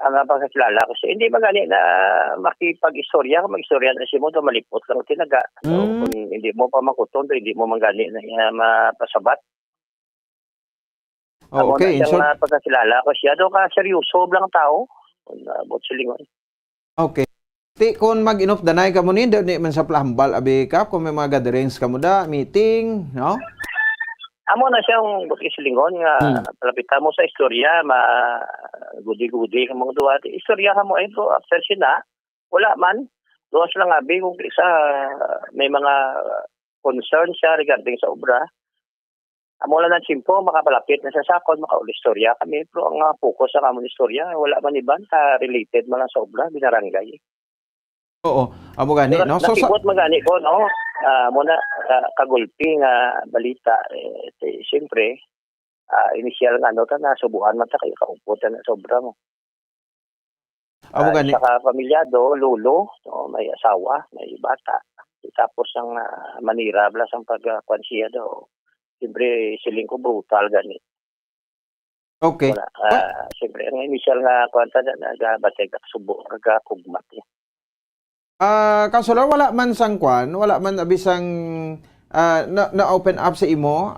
ang pagkakilala kasi hindi magani na makipag-istorya, mag-istorya na siya mo to malipot lang tinaga. So, kung hindi mo pa makuton, hindi mo magani na mapasabat. Oh, okay. Amo na siyang pagkakilala ko siya. Do ka seryoso blang tao. Abot silingon. Okay. Ti kung mag-enough danay ka mo ni, di man sa plahambal abi ka kung may mga gatherings ka mo da, meeting, no? Amo na siyang buti silingon nga palapitan mo sa istorya, gudi-gudi ka mga duwa. Istorya ka mo ay bro, after sina, wala man. Duwas lang abi kung isa may mga concern siya regarding sa obra. Amo lang ng simpo, makapalapit na sa sakon, makaulistorya kami. Pero ang focus sa kamon istorya, wala man iban ka related man lang sa obra, binarangay. Oo, amo gani, no? So, nakibot magani ko, no? Muna, kagulpi nga balita, siyempre, initial nga, no, na subuhan man ta kayo kauputan na sobra mo. amo gani. Saka pamilyado, lolo, no, may asawa, may bata. Tapos ang manira, blas ang pagkwansiya daw. Siyempre, siling ko brutal gani. Okay. Wala. Siyempre, ang initial nga kwanta na nagabatay ka subo, nagakugmat. Councilor, wala man sang kwan, wala man abisang na-open up sa imo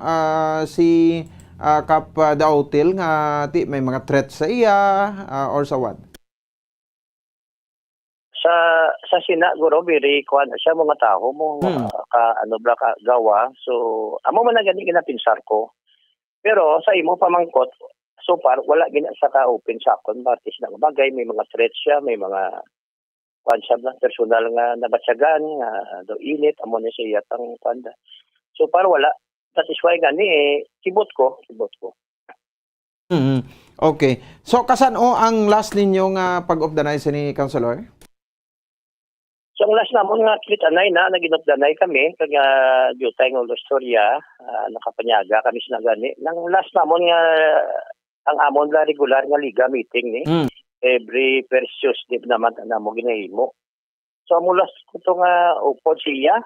si Kap Dautil nga ti may mga threats sa iya or sa what? Sa sinaguro very kwan siya mga tao mo ka ano bla ka gawa. So amo man na gani ginapinsar ko. Pero sa imo pamangkot so far wala gina sa ka open sa akon parties na bagay, may mga threats siya, may mga konsep na personal nga nabatsagan nga do init amo ni siya tang panda. So para wala, that is why gani kibot ko. Okay. So kasan-o ang last ninyo nga pag-organize ni Councilor? So ang last namon nga klitanay na naginopdanay kami kag jutay ng istorya nakapanyaga kami sa gani. Nang last namon nga ang amon la regular nga liga meeting ni. Every first Tuesday naman na mo ginahimo. So mulas ko to nga upod siya.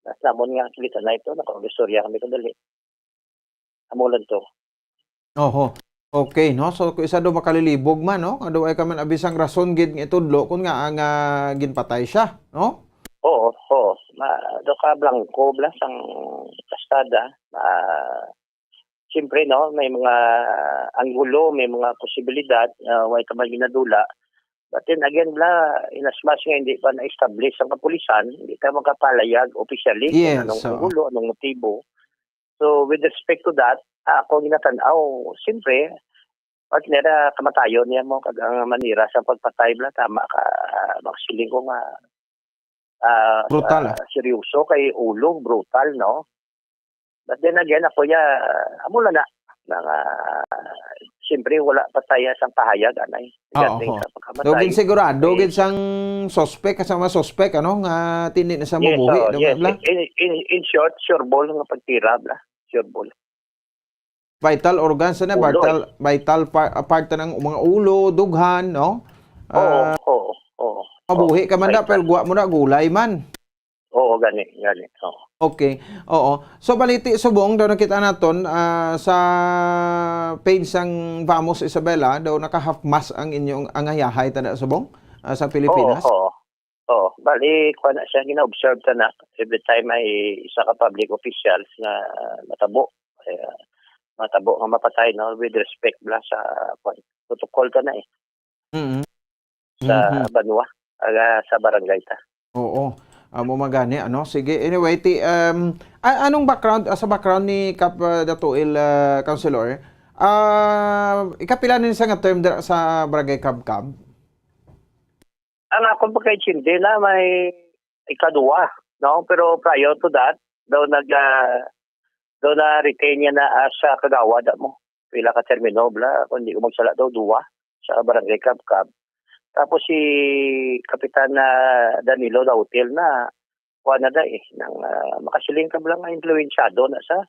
Last namon nga klitanay to naka-istorya kami kadali. Amulan to. Oho. Okay, no? So, kung isa do makalilibog man, no? Ado ay ka man abisang rason gid nga itudlo kung nga ang ginpatay siya, no? Oo. Do ka blanco blas ang kastada. Siyempre, no? May mga anggulo, may mga posibilidad, way ka man ginadula. But then again, in as much nga hindi pa na-establish ang kapulisan, hindi ka makapalayag officially kung anong anggulo, anong motibo. So, with respect to that, ako ginatanaw, siyempre, pag nila kamatayon niya mo kagang manira sa pagpatay bla, tama ka, maksiling ko nga brutal. Seryoso kay ulo, brutal, no? But then again, ako amula na, siyempre, wala pataya sa pahayag, anay. Dogin sigurado, dogin sang sospek, kasama sospek, ano, nga tinit na sa mabuhi. Yes. In short, sure ball nga pagtira, bla. Sure ball. Vital organs na, vital part ng mga ulo, dughan, no? Oo. Mabuhi ka man na, pero guwa mo na, gulay man. Oo, gani. Okay, oo. So, baliti subong, daw nakita naton sa page sang Vamos Isabela, daw naka-half-mass ang inyong angayahay tanda subong sa Pilipinas. Oo. Bali, kung na siya, gina-observe ta na every time may isa ka public officials na matabo nga mapatay, no, with respect bla sa protocol ka na sa banwa sa barangay ta. Oo. Mo magani ano, sige, anyway anong background sa background ni Kap Datuil Councilor, ikapila ni sa nga term sa Barangay Kabkab? Ang akong pagkaitsindi na may ikadua, no, pero prior to that daw na-retain niya na sa kagawad mo. Pila ka termino, bla, kung hindi ko magsala daw, duwa sa Barangay Kabkab. Tapos si Kapitan Danilo Dautil na kuha na nang makasiling ka lang influensyado na sa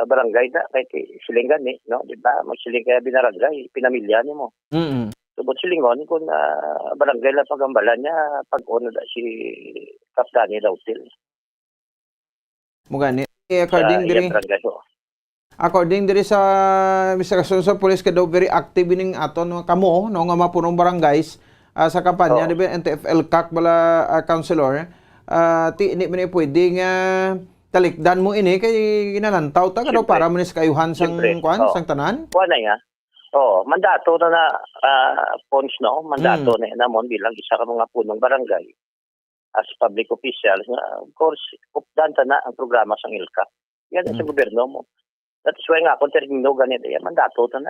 barangay na, kahit siling gani, no? Diba? Magsiling kaya binarangay, pinamilya niya mo. Subot silingon kung barangay na pagambalan niya, pag-ono na si Kapitan Dautil. Mugani. According diri sa investigasyon sa pulis ka daw very active ning aton kamo no nga mapunong barangays sa kampanya di ba NTF-ELCAC bala councilor ti ni man pwede nga talikdan mo ini kay ginalantaw ta kadaw Siyempre. para mo ni sa kayuhan sang Siyempre. kwan Oo. sang tanan. Kuha na nga. Mandato na Pons, no? Mandato na namon bilang isa ka mga punong barangay as public official. Of course, updan ta na ang programa sang ILCA. Yan sa gobyerno mo. That is why nga kung termino ganito, mandato ta na.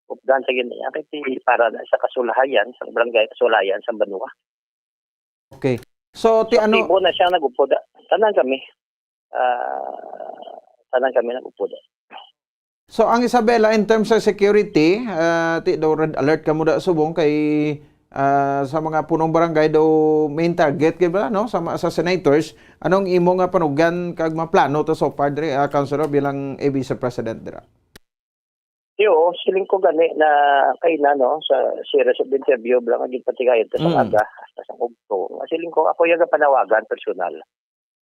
Updan sa ganyan. Kaya para na sa kasulayan, sa barangay kasulayan sa Banua. Okay. So ti ano Aktibo na siya nag-upod. Tanan kami. Tanan kami nag-upod. So ang Isabela in terms of security, ti daw red alert ka mo da subong kay sa mga punong barangay daw main target kay ba no sa senators, anong imo nga panugan kag maplano to so far diri councilor bilang vice president dira? Yo, siling ko gani na kay na no sa series of interview lang ang gipatigayon ta sa aga sa ugto. Siling ko ako yung panawagan personal.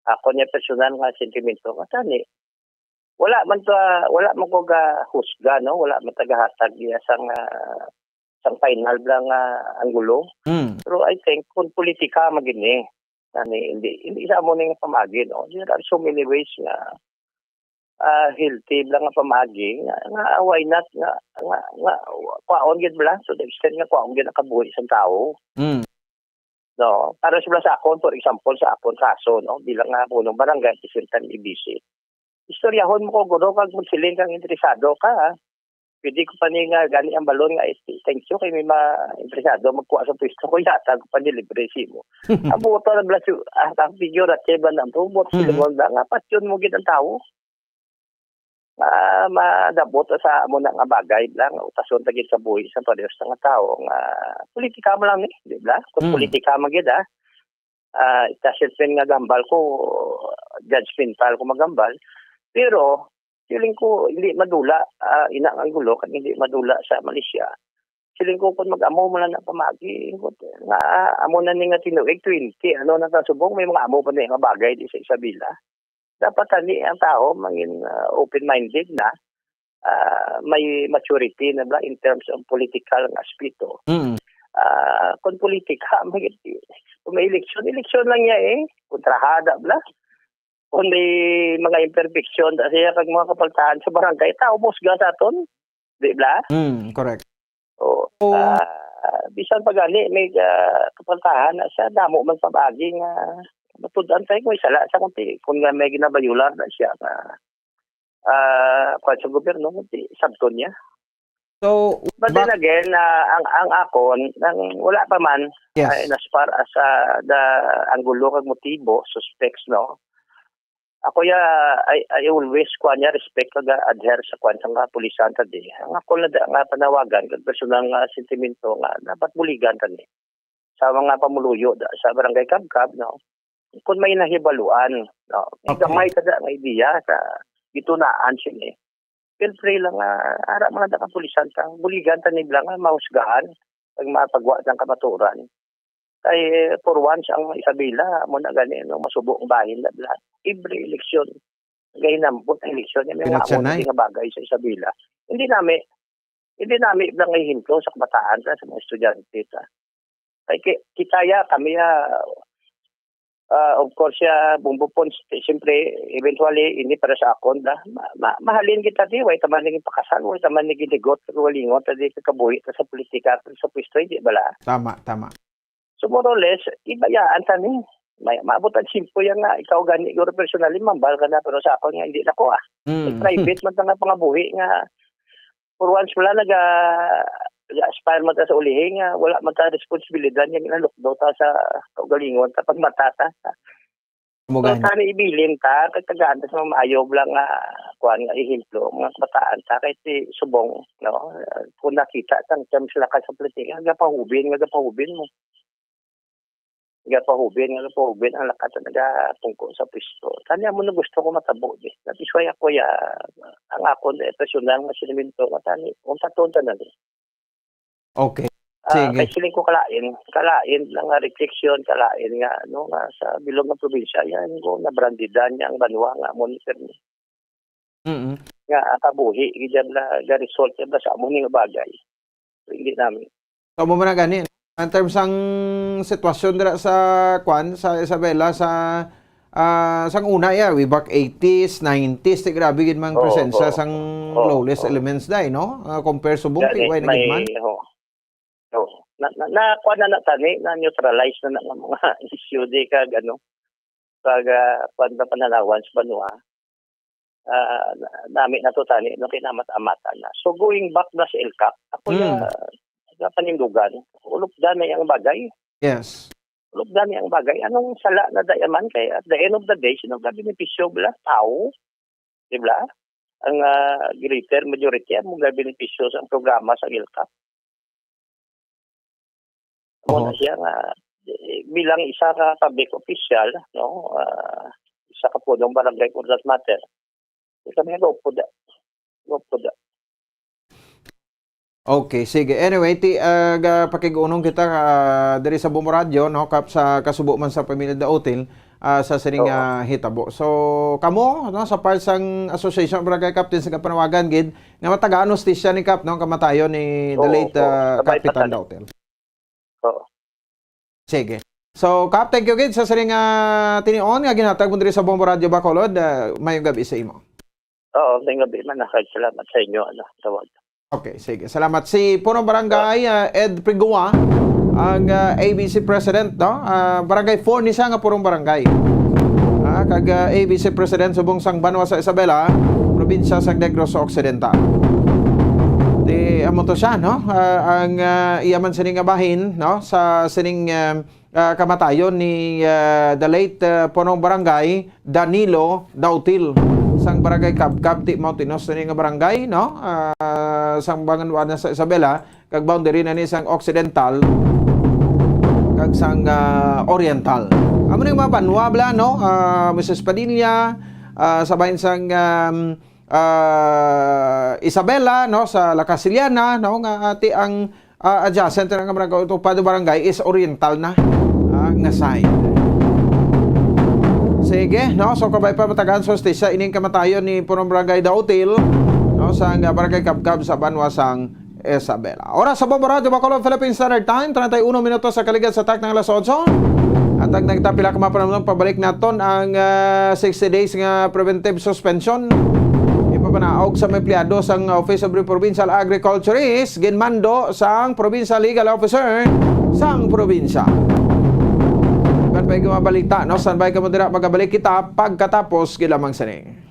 Ako niya personal nga sentimento katani. Wala man ko ga husga no, wala man tagahatag niya sang final lang anggulo. Pero I think kung politika magini hindi sa mo ning pamagi no. There are so many ways nga healthy lang nga pamagi nga why not nga kwaon gid bla to the extent nga kwaon gid nakabuhi sa tao. No, para sa akon, for example, sa akon kaso, no, bilang nga punong barangay, isintan ibisi. Istoryahon mo ko, guro, kag magsiling kang interesado ka, ha? Pwede ko pa nga gani ang balon nga, thank you, kay may ma-interesado, magkuha sa pwesto ko, yata ko pa nilibre mo. Ang buto na blas, ang figure at teba ng tubot, silingon na nga, patyon mo gid ang tao. Madabot sa mo na nga bagay lang utason tagit sa buhi sa parehas nga tao nga politika mo lang ni di ba kung politika magid itasin nga gambal ko judgmental ko magambal pero feeling ko hindi madula ina ang gulo kan hindi madula sa Malaysia feeling ko kung mag-amo mo lang na pamagi nga amo na ni nga tinuig 20 ano na subong may mga amo pa ni nga bagay di sa Isabela dapat ani ang tao mangin open-minded na may maturity na ba in terms of political aspeto. Kung politika may eleksyon lang niya kontrahada bla. Kung may mga imperfection siya kag mga kapaltahan sa barangay tao musga sa aton. Di ba? Correct. Bisan pagani may kapaltahan na siya damo man pabagi nga matudan tayo ko isala sa kunti kung may ginabayular na siya kung sa gobyerno kunti sabton niya. So but then again ang akon wala pa man as far as the anggulo kag motibo suspects no ako I always respect kag adhere sa kwan sa pulisan tadi ang ako na nga panawagan kag personal nga sentimento nga dapat buligan tani sa mga pamuluyo sa barangay Kabkab no kung may nahibaluan, no? Gamay kada nga ideya sa gitunaan siya feel free lang ara mga kapulisan kang buligan tanib lang mahusgahan pag mapagwa ng kamaturan. Kay for once ang Isabela mo na gani no masubo ang bahin na lahat. Every election gahinambot ang eleksyon may mga nga bagay sa Isabela. Hindi namin lang hihinto sa kabataan sa mga estudyante kay kitaya kami of course bumbupon siyempre eventually hindi para sa akon mahalin kita di way taman naging pakasal way taman naging digot walingon tadi kabuhi sa politika sa pwesto di bala tama so more or less ibayaan tani may maabutan simpo yang nga ikaw gani igor personally mambal ka na pero sa akon nga hindi nako private man nga pangabuhi nga for once wala aspire man ta sa ulihin nga wala man ta responsibilidad nga ginalukdo ta sa kaugalingon kapag matata so sana ibilin ta kagtagaan ta sa mga maayob lang nga kuan nga ihemplo mga kabataan ta kay si subong no kung nakita tang terms sila ka sa politika gapahubin mo ang lakat na tungkol sa pwesto. Tanya mo na gusto ko matabo. That is why ako ang ako personal nga sinimento nga tani kung tatunta na din. Okay. Sige. Kay siling ko kalain lang nga refleksyon, kalain nga no nga sa bilog nga probinsya yan ko na brandidan niya ang banwa nga monitor ni. Nga kabuhi gid la result ba sa amo nga bagay. So, hindi namin. So mo man gani in terms ang sitwasyon dira sa Isabela sa sang una way back 80s, 90s, grabe gid mang presensya sang lawless elements dai, no? Compare sa bukti, way na gid man. Kuha na tani, na neutralize na ng mga issue di kag pananawan sa banwa. Nami na to tani, no kinamat-amatan na. So going back na sa LCAP, ako na panindugan, ulupdan na yung bagay. Yes. Ulupdan na yung bagay. Anong sala na dayaman kay at the end of the day, sino ka benepisyo bala? Tao. Diba? Ang greater majority ang mga benepisyo sa programa sa LCAP. Muna siya bilang isa ka public official, no, isa ka po ng barangay for that matter. Kami nag-upo da. Okay, sige. Anyway, pakiguunong kita diri sa Bombo Radio, no, kap sa kasubo man sa pamilya da hotel sa sining hitabo. So, kamo no sa part sang Association of Barangay Captains nga panawagan gid nga matagaan hostisya ni Kap no kamatayon ni the late Kapitan da hotel. Sige. So, Kap, thank you gid sa sining tinion nga ginhatag mo diri sa Bombo Radio Bacolod. Mayong gabi sa imo. Oo, mayong gabi man. Salamat sa inyo. Tawag. Okay, sige. Salamat. Si Punong Barangay Ed Prigua, ang ABC President, no? Barangay 4 ni siya nga Punong Barangay. Kag ABC President subong sang Banwa sa Isabela, probinsya sa Negros Occidental. Di amo to siya, no? Ang iyaman sining bahin, no? Sa sining kamatayon ni the late Punong Barangay Danilo Dautil sang Barangay Kabkab ti Mountinos sining barangay, no? Sang Banganwa sa Isabela kag boundary na ni sang Occidental kag sang Oriental. Amo ning mga banwa bla, no? Mrs. Padilla sa bahin sang Isabela, no, sa La Casiliana, no, nga ati ang adjacent ng barangay Tupado Barangay is Oriental na nga side. Sige, no, so kabay pa matagaan sa hostisya ining kamatayon ni Punong Barangay Dautil, no, sa Barangay Kabkab sa Banwa sang Isabela. Oras sa Bombo Radio Bacolod Philippine Standard Time, 31 minutos sa kaligid sa tak ng alas 8. At ang nagtapila ka mapanamang pabalik naton ang 60 days nga preventive suspension ipapanaog sa empleyado sang Office of the Provincial Agriculturist ginmando sang Provincial Legal Officer sang probinsya. Kan pa mabalita, no? San bay ka mo dira magabalik kita pagkatapos gilamang sini.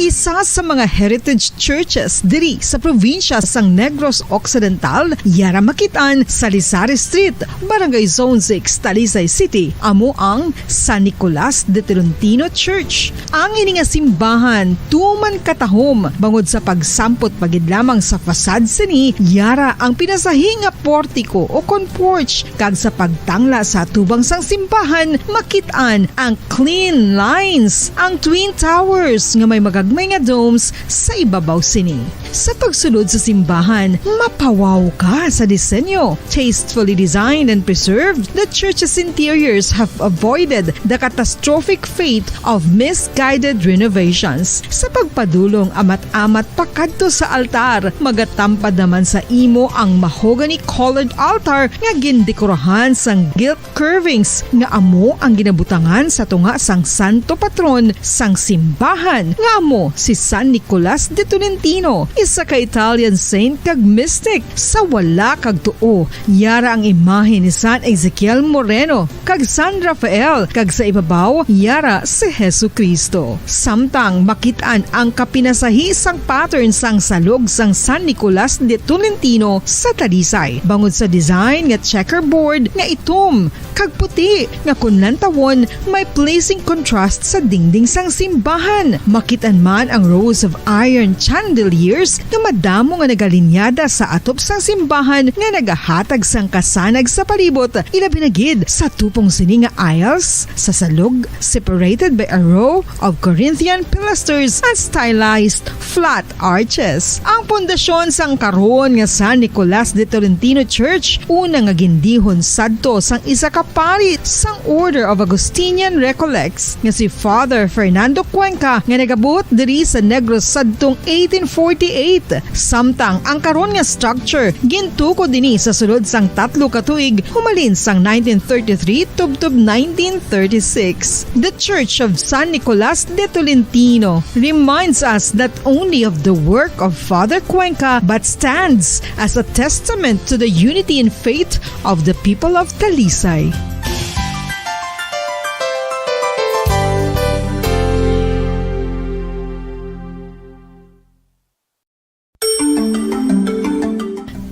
Isa sa mga heritage churches diri sa probinsya sang Negros Occidental, yara makitaan sa Lisari Street, Barangay Zone 6, Talisay City, amo ang San Nicolas de Tolentino Church. Ang ini nga simbahan tuman katahom bangod sa pagsampot pagid lamang sa fasad sini, yara ang pinasahi nga portiko o porch kag sa pagtangla sa tubang sang simbahan makitaan ang clean lines, ang twin towers nga may magagmay nga domes sa ibabaw sini. Sa pagsulod sa simbahan, mapawaw ka sa disenyo. Tastefully designed and preserved, the church's interiors have avoided the catastrophic fate of misguided renovations. Sa pagpadulong amat-amat pakadto sa altar, magatampad naman sa imo ang mahogany colored altar nga gindekorahan sang gilt curvings nga amo ang ginabutangan sa tunga sang santo patron sang simbahan nga amo si San Nicolas de Tolentino, isa ka Italian saint kag mystic. Sa wala kag tuo, yara ang imahe ni San Ezekiel Moreno kag San Rafael kag sa ibabaw yara si Jesucristo. Samtang makitaan ang kapinasahi sang pattern sang salog sang San Nicolas de Tolentino sa Talisay, bangod sa design nga checkerboard nga itom kag puti nga kunlantawon may pleasing contrast sa dingding sang simbahan. Makitaan man ang rows of iron chandeliers nga madamo nga nagalinyada sa atop sang simbahan nga nagahatag sang kasanag sa palibot, ilabi na gid sa tupong sini nga aisles sa salog separated by a row of Corinthian pilasters and stylized flat arches. Ang pundasyon sang karon nga San Nicolas de Tolentino Church una nga gindihon sadto sang isa ka pari sang Order of Augustinian Recollects nga si Father Fernando Cuenca nga nagabot diri sa Negros sadtong 1848. Samtang ang karon nga structure gintuko dinhi sa sulod sang 3 ka tuig humalin sang 1933 tubtob 1936. The Church of San Nicolas de Tolentino reminds us not only of the work of Father Cuenca but stands as a testament to the unity and faith of the people of Talisay.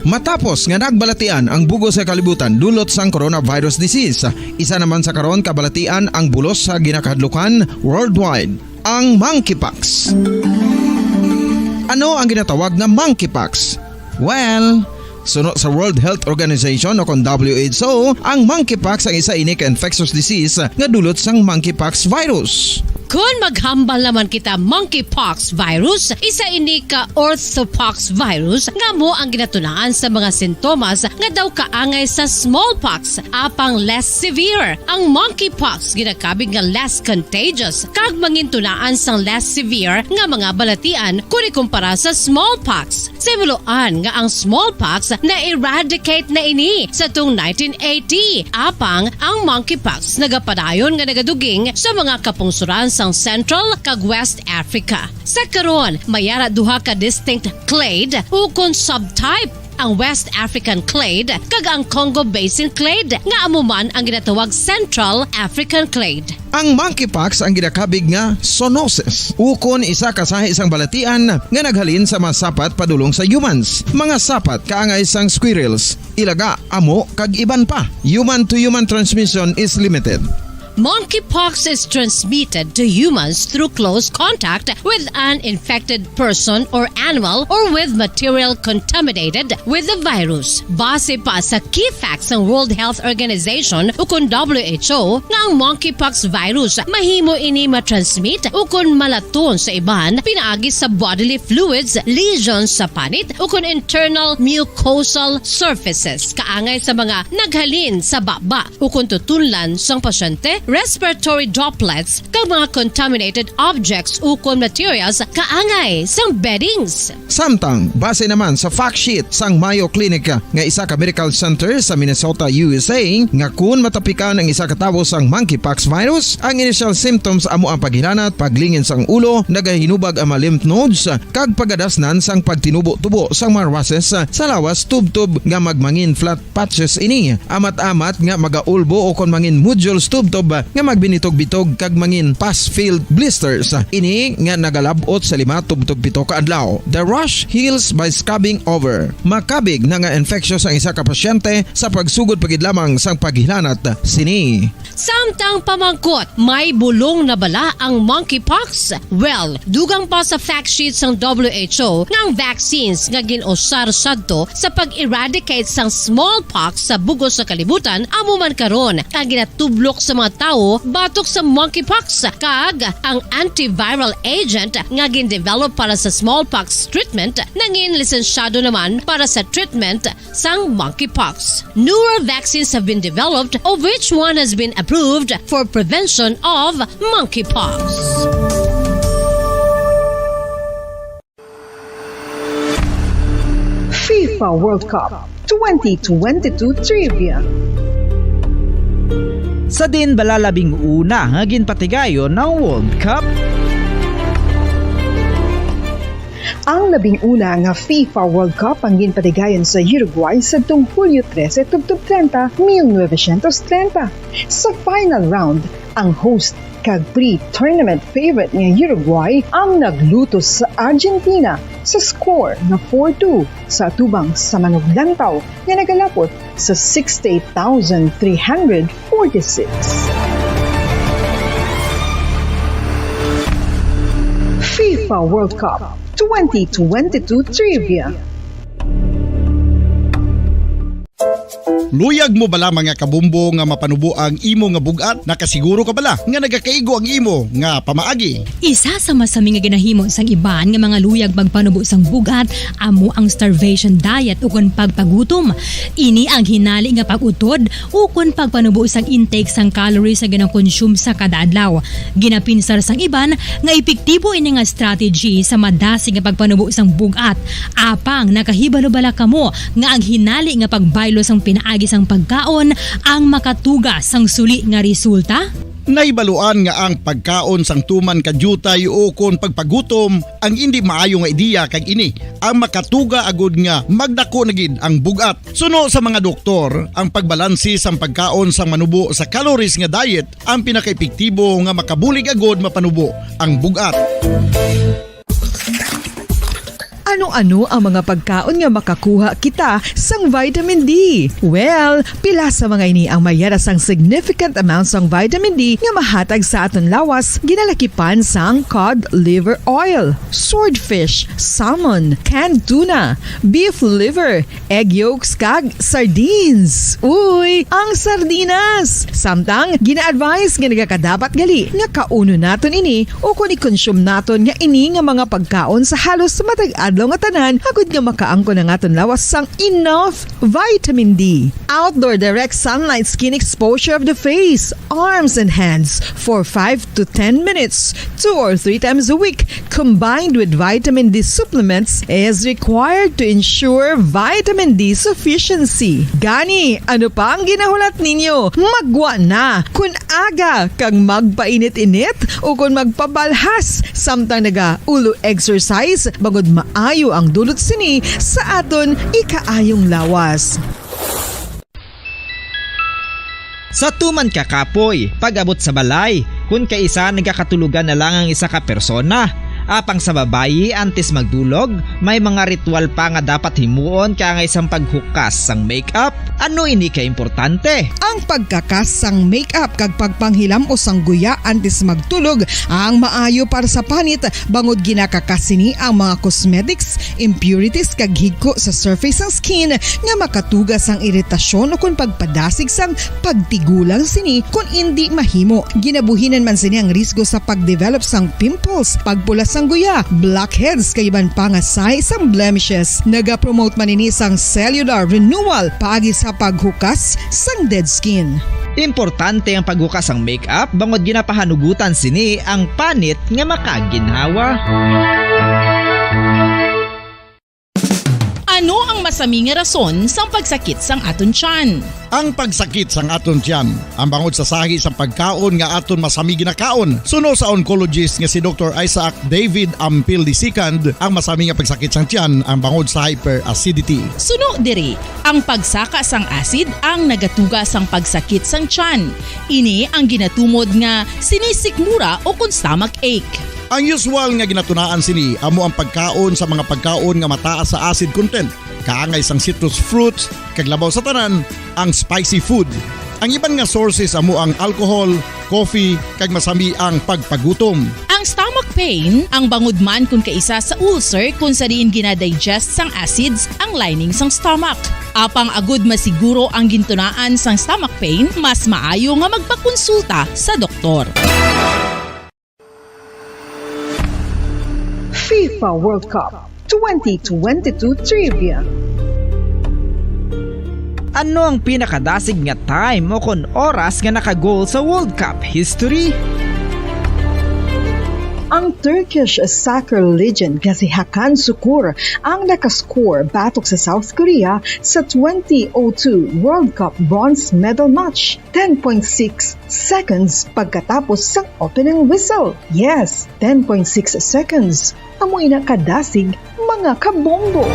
Matapos nga nagbalatian ang bugo sa kalibutan dulot sang coronavirus disease, isa naman sa karon kabalatian ang bulos sa ginakahadlukan worldwide, ang monkeypox. Ano ang ginatawag na monkeypox? Well, sunod sa World Health Organization o kon WHO, ang monkeypox ang isa ini ka infectious disease nga dulot sang monkeypox virus. Kung maghambal naman kita monkeypox virus, isa ini ka orthopox virus nga mo ang ginatunaan sa mga sintomas nga daw kaangay sa smallpox apang less severe. Ang monkeypox ginakabig nga less contagious kag mangintunaan sang less severe nga mga balatian kung ikumpara sa smallpox. Simuloan nga ang smallpox na eradicate na ini sa tung 1980 apang ang monkeypox nagapadayon nga nagaduging sa mga kapungsuran sang Central kag West Africa. Sa karon, mayara duha ka distinct clade ukon subtype, ang West African clade kag ang Congo Basin clade nga amuman ang ginatawag Central African clade. Ang monkeypox ang ginakabig nga zoonosis ukon isa ka sa isang balatian nga naghalin sa mga sapat padulong sa humans. Mga sapat kaangay sang squirrels, ilaga, amo kag iban pa. Human to human transmission is limited. Monkeypox is transmitted to humans through close contact with an infected person or animal or with material contaminated with the virus. Base pa sa key facts ng World Health Organization ukon WHO nga ang monkeypox virus mahimo ini matransmit ukon malaton sa iban pinaagi sa bodily fluids, lesions sa panit ukon internal mucosal surfaces kaangay sa mga naghalin sa baba ukon tutunlan sang pasyente, respiratory droplets kag mga contaminated objects ukon materials kaangay sang beddings. Samtang base naman sa fact sheet sang Mayo Clinic nga isa ka medical center sa Minnesota, USA, nga kun matapikan ang isa ka tawo sang monkeypox virus, ang initial symptoms amo ang paghilanat, paglingin sang ulo, nagahinubag ang mga lymph nodes kag pagadasnan sang pagtinubo-tubo sang mga rashes sa lawas tubtob nga magmangin flat patches ini. Amat-amat nga magaulbo o kon mangin nodules tubtob nga magbinitog-bitog kag mangin pus-filled blisters. Ini nga nagalabot sa 5 tubtob 7 ka adlaw. The rash heals by scabbing over. Makabig na nga infectious ang isa ka pasyente sa pagsugod pagid lamang sang paghilanat sini. Samtang pamangkot, may bulong na bala ang monkeypox? Well, dugang pa sa fact sheet sang WHO nga ang vaccines nga ginusar sadto sa pag-eradicate sang smallpox sa bugos sa kalibutan amo man karon ang ginatublok sa mga tao batok sa monkeypox kag ang antiviral agent nga gin-develop para sa smallpox treatment nangin lisensyado naman para sa treatment sang monkeypox. Newer vaccines have been developed of which one has been approved for prevention of monkeypox. FIFA World Cup 2022 Trivia. Sa din balalabing una nga ginpatigayon ng World Cup. Ang labing una nga FIFA World Cup ang ginpatigayon sa Uruguay sa tuong Hulyo 13 tubtob 30, 1930. Sa final round, ang host kag pre-tournament favorite nga Uruguay ang naglutos sa Argentina sa score na 4-2 sa atubang sa manuglantaw nga nagalapot sa 68,346. FIFA World Cup 2022 Trivia. Luyag mo bala mga kabumbo nga mapanubo ang imo nga bugat? Nakasiguro ka bala nga nagakaigo ang imo nga pamaagi? Isa sa masami nga ginahimo sang iban nga mga luyag magpanubo sang bugat amo ang starvation diet ukon pagpagutom. Ini ang hinali nga pag-utod ukon pagpanubo sang intake sang calories sa gina-consume sa kada adlaw. Ginapinsar sang iban nga epektibo ini nga strategy sa madasig nga pagpanubo sang bugat. Apang nakahibalo bala kamo nga ang hinali nga pagbaylo sang pinaagi sang pagkaon ang makatuga sang suli nga resulta? Naibaluan nga ang pagkaon sang tuman kadyutay o kon pagpagutom ang hindi maayo nga ideya kag ini ang makatuga agud nga magdako na gid ang bugat. Suno sa mga doktor, ang pagbalansi sang pagkaon sang manubo sa calories nga diet ang pinakaepektibo nga makabulig agud mapanubo ang bugat. Ano-ano ang mga pagkaon nga makakuha kita sang vitamin D? Well, pila sa mga ini ang mayara sang significant amount sang vitamin D nga mahatag sa aton lawas ginalakipan sang cod liver oil, swordfish, salmon, canned tuna, beef liver, egg yolks kag sardines. Uy, ang sardinas! Samtang gina-advise nga nagakadapat gali nga kauno naton ini o kung i-consume naton nga ini nga mga pagkaon sa halos matag adlaw nga tanan agud nga makaangko na ngaton lawas sang enough vitamin D. Outdoor direct sunlight skin exposure of the face, arms and hands for 5 to 10 minutes 2 or 3 times a week combined with vitamin D supplements is required to ensure vitamin D sufficiency. Gani, ano pa ang ginahulat ninyo? Magwa na kun aga kang magpainit-init o kun magpabalhas samtang naga-ulo exercise bagod maayo ang dulot sini sa aton ikaayong lawas. Sa tuman ka kapoy, pag-abot sa balay, kung kaisa nagkakatulugan na lang ang isa ka persona. Apang sa babayi antes magdulog, may mga ritual pa nga dapat himuon kaya nga isang paghukas sang makeup. Ano ini ka importante? Ang pagkakas sang makeup kag pagpanghilam o sang guya antes magtulog ang maayo para sa panit bangod ginakakas sini ang mga cosmetics, impurities kag higko sa surface sang skin nga makatugas sang iritasyon o kung pagpadasig sang pagtigulang sini kung hindi mahimo. Ginabuhinan man sini ang risgo sa pagdevelop sang pimples, pagpula sang guya, blackheads kay iban pa nga size sang blemishes. Naga-promote man ini sang cellular renewal paagi sa paghukas sang dead skin. Importante ang paghukas ang makeup bangod ginapahanugutan sini ang panit nga makaginhawa. Ano ang masami nga rason sang pagsakit sang aton tiyan? Ang pagsakit sang aton tiyan, ang bangod sa sahi sang pagkaon nga aton masami ginakaon. Suno sa oncologist nga si Dr. Isaac David Ampil II, ang masami nga pagsakit sang tiyan ang bangod sa hyperacidity. Suno diri, ang pagsaka sang acid ang nagatuga sang pagsakit sang tiyan. Ini ang ginatumod nga sinisikmura o kung stomach ache. Ang usual nga ginatunaan sini amo ang pagkaon sa mga pagkaon nga mataas sa acid content, kaangay sang citrus fruits, kag labaw sa tanan ang spicy food. Ang iban nga sources amo ang alcohol, coffee, kag masami ang pagpagutom. Ang stomach pain ang bangod man kung kaisa sa ulcer kung sa diin ginadigest sang acids ang lining sang stomach. Apang agud masiguro ang gintunaan sang stomach pain, mas maayo nga magpakonsulta sa doktor. FIFA World Cup 2022 Trivia. Ano ang pinakadasig nga time o kon oras nga nakagol sa World Cup history? Ang Turkish soccer legend nga si Hakan Şükür ang nakascore batok sa South Korea sa 2002 World Cup bronze medal match 10.6 seconds pagkatapos sa opening whistle. Yes, 10.6 seconds. Amoy na kadasig mga kabombo.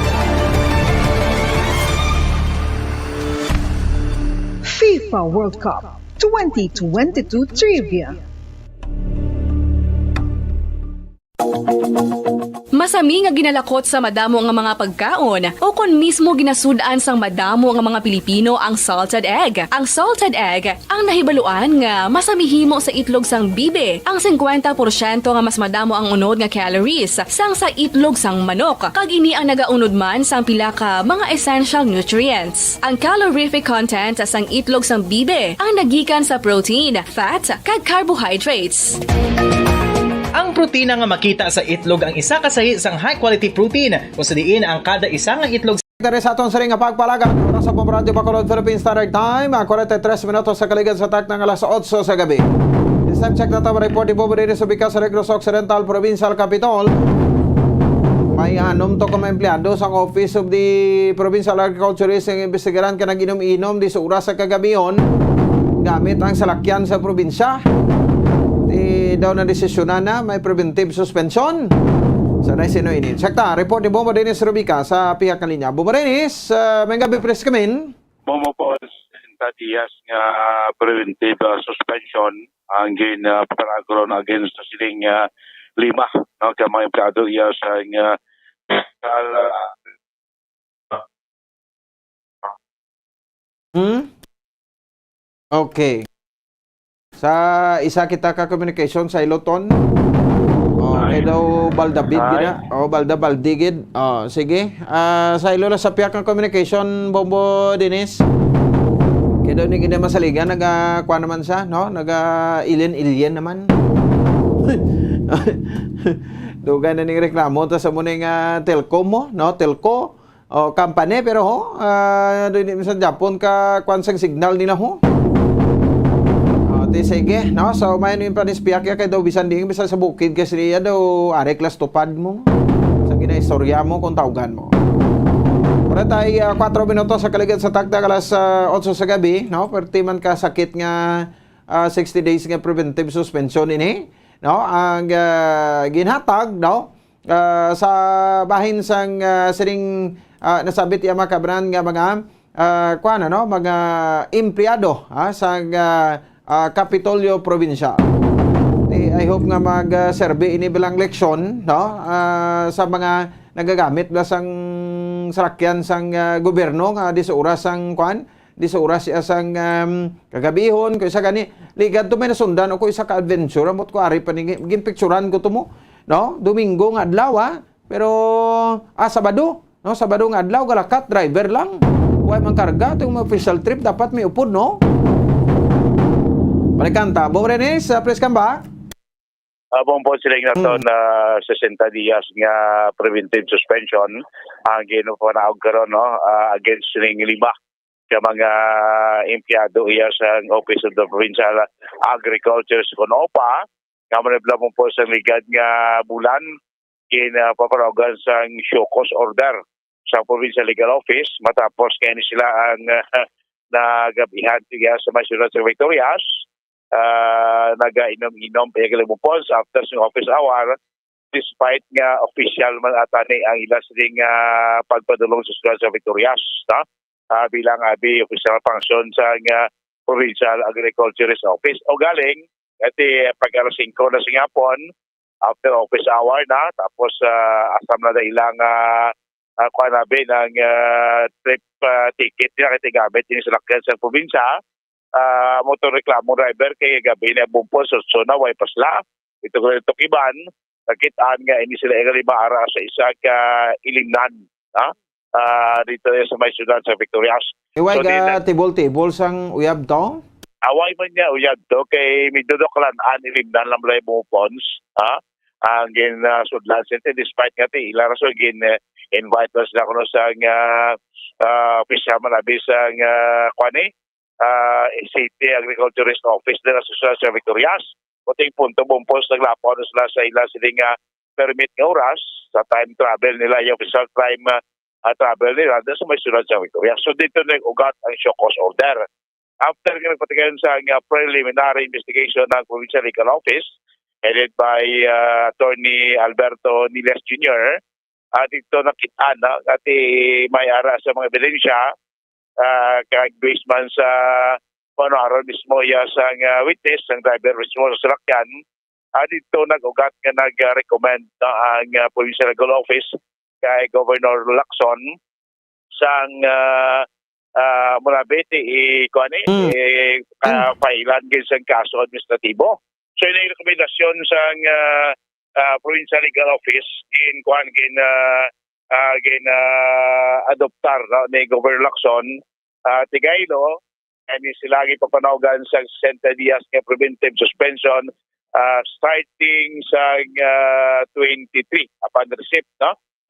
FIFA World Cup 2022 Trivia. Masami nga ginalakot sa madamo nga mga pagkaon o kon mismo ginasudaan sang madamo nga mga Pilipino ang salted egg. Ang salted egg ang nahibaluan nga masamihimo sa itlog sang bibe. Ang 50% nga mas madamo ang unod nga calories sang sa itlog sang manok. Kag ini ang nagaunod man sang pila ka mga essential nutrients. Ang calorific content sang itlog sang bibe ang nagikan sa protein, fat, kag carbohydrates. Ang protina nga makita sa itlog ang isa kasahi sang high quality protein kung sa diin ang kada isa nga itlog Dari sa aton sa ring nga pagpalagan, oras sa Radyo Bacolod Philippine Standard Time, 43 minutos sa kaligid sa tak ng alas 8 sa gabi. This time check na ito, report ni Bobo Dini sa Bicas sa Negros Occidental Provincial Capital. May anom to ka mga empleyado sa Office of the Provincial Agriculturist ang investigaran ka nag-inom-inom di sa oras sa kagabiyon gamit ang salakyan sa probinsya. Di daw na desisyonan na may preventive suspension. Sanay sino ini. Sakta, report ni Bomba Dennis Rubica sa pihak ng linya. Bomba Dennis, may gabi press kamin. Momo po sa Diaz nga preventive suspension ang panagkaroon against sa siling 5 no ka mga empleyado iya sa Okay. Sa isa kita ka communication sa Iloton. Okay daw Baldavid gina. Baldabaldigid. Sige. Sa Ilola sa piyak ng communication Bombo Dennis. Kaya daw ni gina masaligan kuha naman siya, no? Ilien naman. Dugan na ning reklamo ta sa muning telco mo, no? Telco o company pero doon sa Japon ka kwansang signal nila ho. Sige, no? So, may yung panispiyak kay daw bisan sa bukid kasi niya daw areklas tupad mo. Sa ginaistorya mo kung tawgan mo. Para tayo 4 minutos sa kaligid sa tagda alas 8 sa gabi, no? Perti man ka sakit nga 60 days nga preventive suspension ini, no? Ang ginhatag, no? Sa bahin sang siring nasabit iya makabran nga mga mga empleyado sa Kapitolyo Provincial. I hope nga mag-survey ini bilang leksyon, no? Sa mga nagagamit ba sang sarakyan sang gobyerno nga di sa oras sang di sa oras sang kagabihon ko isa gani ligad to may nasundan o ko isa ka adventure amot ko ari pa gin picturean ko to mo, no? Domingo nga adlaw pero Sabado, no? Sabado nga adlaw galakat driver lang. Way man karga tong official trip dapat may upod, no? Palikanta, Bong Renes, please come back. Abong po sila na ito na 60 dias nga preventive suspension ang ginupanawag karon, no? Against siling 5 ka mga empleyado iya sa Office of the Provincial Agriculture sa Conopa. Kamanibla po sa ligad nga bulan papanawagan sa show cause order sa Provincial Legal Office matapos kaya sila ang nagabihan sa Masyunan sa Victorias. Naga-inom-inom pagkalibupos after sa office hour despite nga official man atani ang ilas ding pagpadulong sa Sudan sa Victorias, no? Bilang official function sa Provincial Agriculturist Office o galing iti pag-alas 5 na singapon after office hour na tapos asam na ilang kuanabi ng trip ticket nila kitigamit din sa lakyan sa probinsya. Motor reklamo driver kay gabi na bumpos so na way pasla ito ko iban nakitaan nga ini sila nga 5 ara sa isa ka ilimnan dito sa may syudad sa Victorias. Iway ka tibol sang uyab to? Away man niya uyab to kay midudoklan ilimnan lang lay mo pons ang gin sudlan sente despite nga ila raso gin invite us na kuno sa official man abis ang kwani City Agriculturist Office din sa Victorias. Kuting punto bumpos naglapon sila sa ila siling permit nga oras sa time travel nila yung official time travel nila din sa may sunod sa Victorias. So dito nag-ugat ang show cause order. After nagpatigayon sa preliminary investigation ng Provincial Legal Office headed by Attorney Alberto Niles Jr. Dito nakitaan at may ara sa mga ebidensya kag based man sa panaro mismo ya sang witness sang driver mismo sa sasakyan dito nag-ugat nga nag-recommend na ang Provincial Legal Office kay Governor Lacson sang mulabete pailan gid sang kaso administratibo. So yung rekomendasyon sang Provincial Legal Office in adoptar ni Governor Lacson Tigaylo ani sila gipapanawagan sa 60 dias nga preventive suspension starting sa 23 upon receipt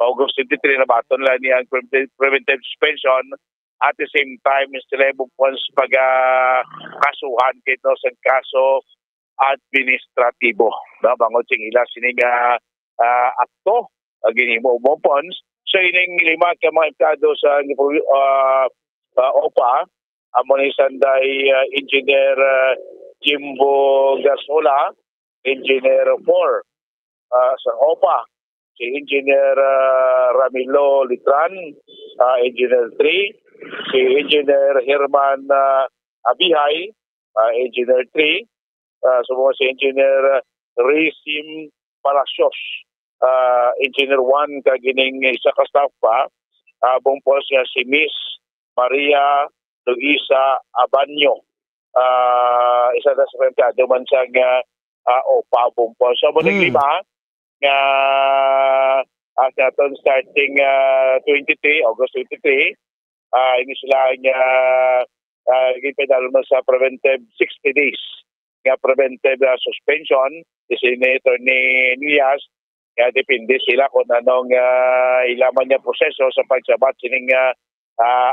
August 23 na baton lang niya ang preventive suspension. At the same time, sila bukons kasuhan kito sa kaso administratibo. Bangod sing ila sining akto ginhimo mo pons. So ining 5 ka mga empleyado sa OPA, amo ni Sanday Engineer Jimbo Gasola, Engineer 4 sa OPA, si Engineer Ramilo Litran, Engineer 3, si Engineer Herman Abihay, Engineer 3, si Engineer Rizim Palacios, Engineer 1 kagining isa ka staff pa, bumpos niya si Miss Maria Luisa Abanyo, isa na sa empleyado man sa OPA bumpos. So muling 5 nga naton starting 23, August 23, ini sila nga gipedalo na sa preventive 60 days nga preventive suspension. Designator ni Nias nga depende sila kung anong ilaman niya proseso sa pagsabat sining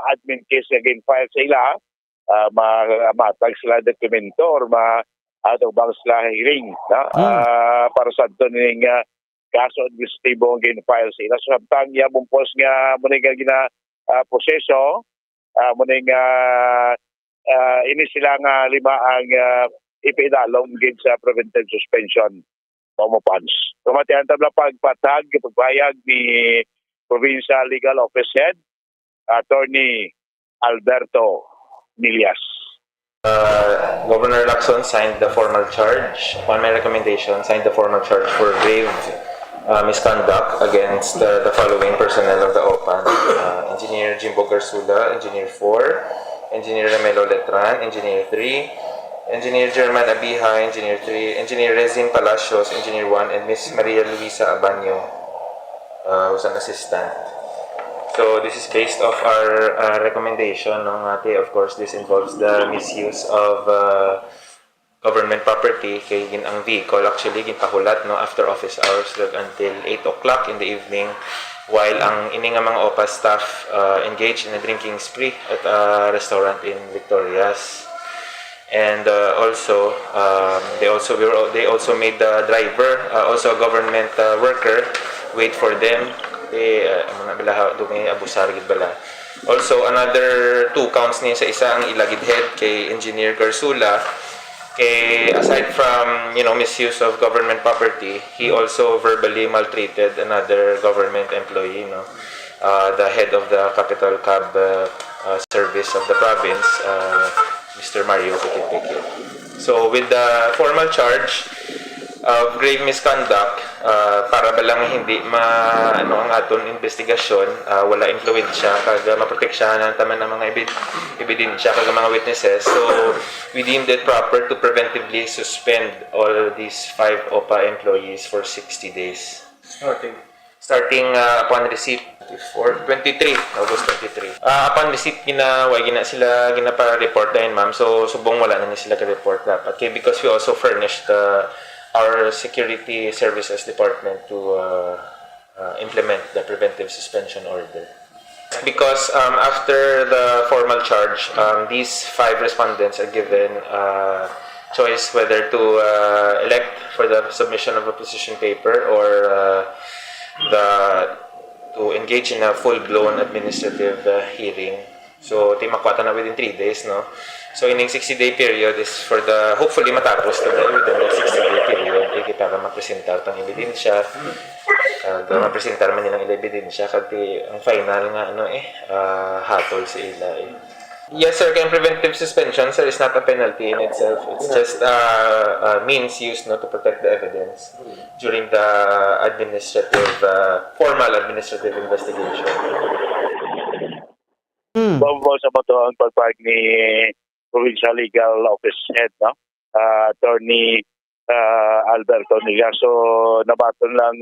admin case nga gin-file sa ila, matag sila dokumento or atubang sila hearing para sa ito ning kaso administratibo ang gin-file sa ila. So samtang bumpos nga muna nga proseso, muna ini sila nga 5 ang ipidalong gid sa preventive suspension pumupans. Kumatihan tabla pagpatag pagbayag ni Provincial Legal Office Head Attorney Alberto Milias. Governor Lacson signed the formal charge. Upon my recommendation, signed the formal charge for grave misconduct against the following personnel of the OPAN. Engineer Jimbo Garsula, Engineer 4, Engineer Ramelo Letran, Engineer 3, Engineer German Abiha, Engineer 3, Engineer Rezin Palacios, Engineer 1, and Miss Maria Luisa Abanyo, who's an assistant. So this is based off our recommendation. Of course, this involves the misuse of government property kay ang vehicle actually ginpahulat after office hours until 8 o'clock in the evening, while ang ining mga OPA staff engaged in a drinking spree at a restaurant in Victorias. And also they also made the driver, also a government worker, wait for them. Also another 2 counts niya sa isa ang ilagid head kay Engineer Garsula. Aside from misuse of government property, he also verbally maltreated another government employee, the head of the Capital Cab service of the province, Mr. Mario Pikit. So with the formal charge of grave misconduct, para ba lang hindi ang aton investigasyon, wala influensya kag maproteksyonan taman ang mga ebidensya kag mga witnesses. So we deemed it proper to preventively suspend all these 5 OPA employees for 60 days. Starting upon receipt 23, August 23. Upon receipt gina sila ginapa-report dahil ma'am. So subong wala na sila ka-report dapat. Because we also furnished our security services department to implement the preventive suspension order. Because after the formal charge, these 5 respondents are given choice whether to elect for the submission of a position paper or to engage in a full-blown administrative hearing. So, makwata na within 3 days, no? So, in 60-day period is for the, hopefully matapos within the 60-day period, para mapresentar itong ebidensya, mapresentar man nilang ebidensya, kasi ang final nga, hatol sa ila, Yes, sir. Kaya preventive suspension, sir, is not a penalty in itself. It's just a means used to protect the evidence during the formal administrative investigation. Bobo sa bato ang pagpag ni Provincial Legal Office Head, no? Attorney Alberto Nilla. So, nabaton lang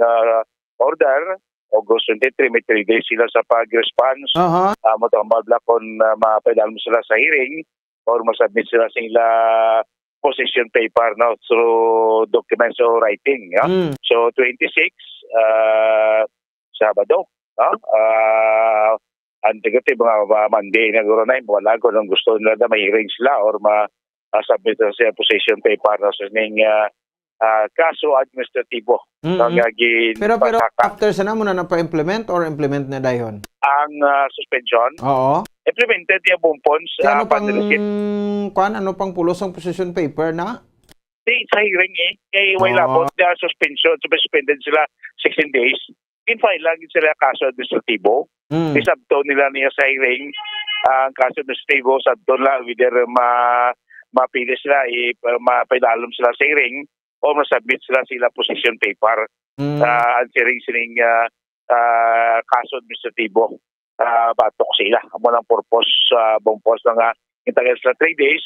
order. August 23, may 3 days sila sa pag-response. Matambal lang kung mapailan mo sila sa hearing or masubmit sila sa ila position paper, no, through documents or writing. Yeah? So, 26, Sabado. No? Antigati mga Monday na guro na wala ko nung gusto nila na may hearing sila or ma-submit sa position paper na sa ning kaso administratibo. Pero after sana mo na pa-implement or implement na dayon? Ang suspension? Oo. Implemented niya bumpons. Ano pang pulos ang position paper na? Sa hearing kay way labot na suspension. Suspended sila 16 days. In-file lang sila kaso administratibo. Isabto nila niya sa hearing ang kaso administratibo. Sabto lang whether mapili sila, mapailalom sila sa hearing o masubmit sila position paper answering sining kaso administratibo. Batok sila. Amo lang purpose bumpos na intagal sila 3 days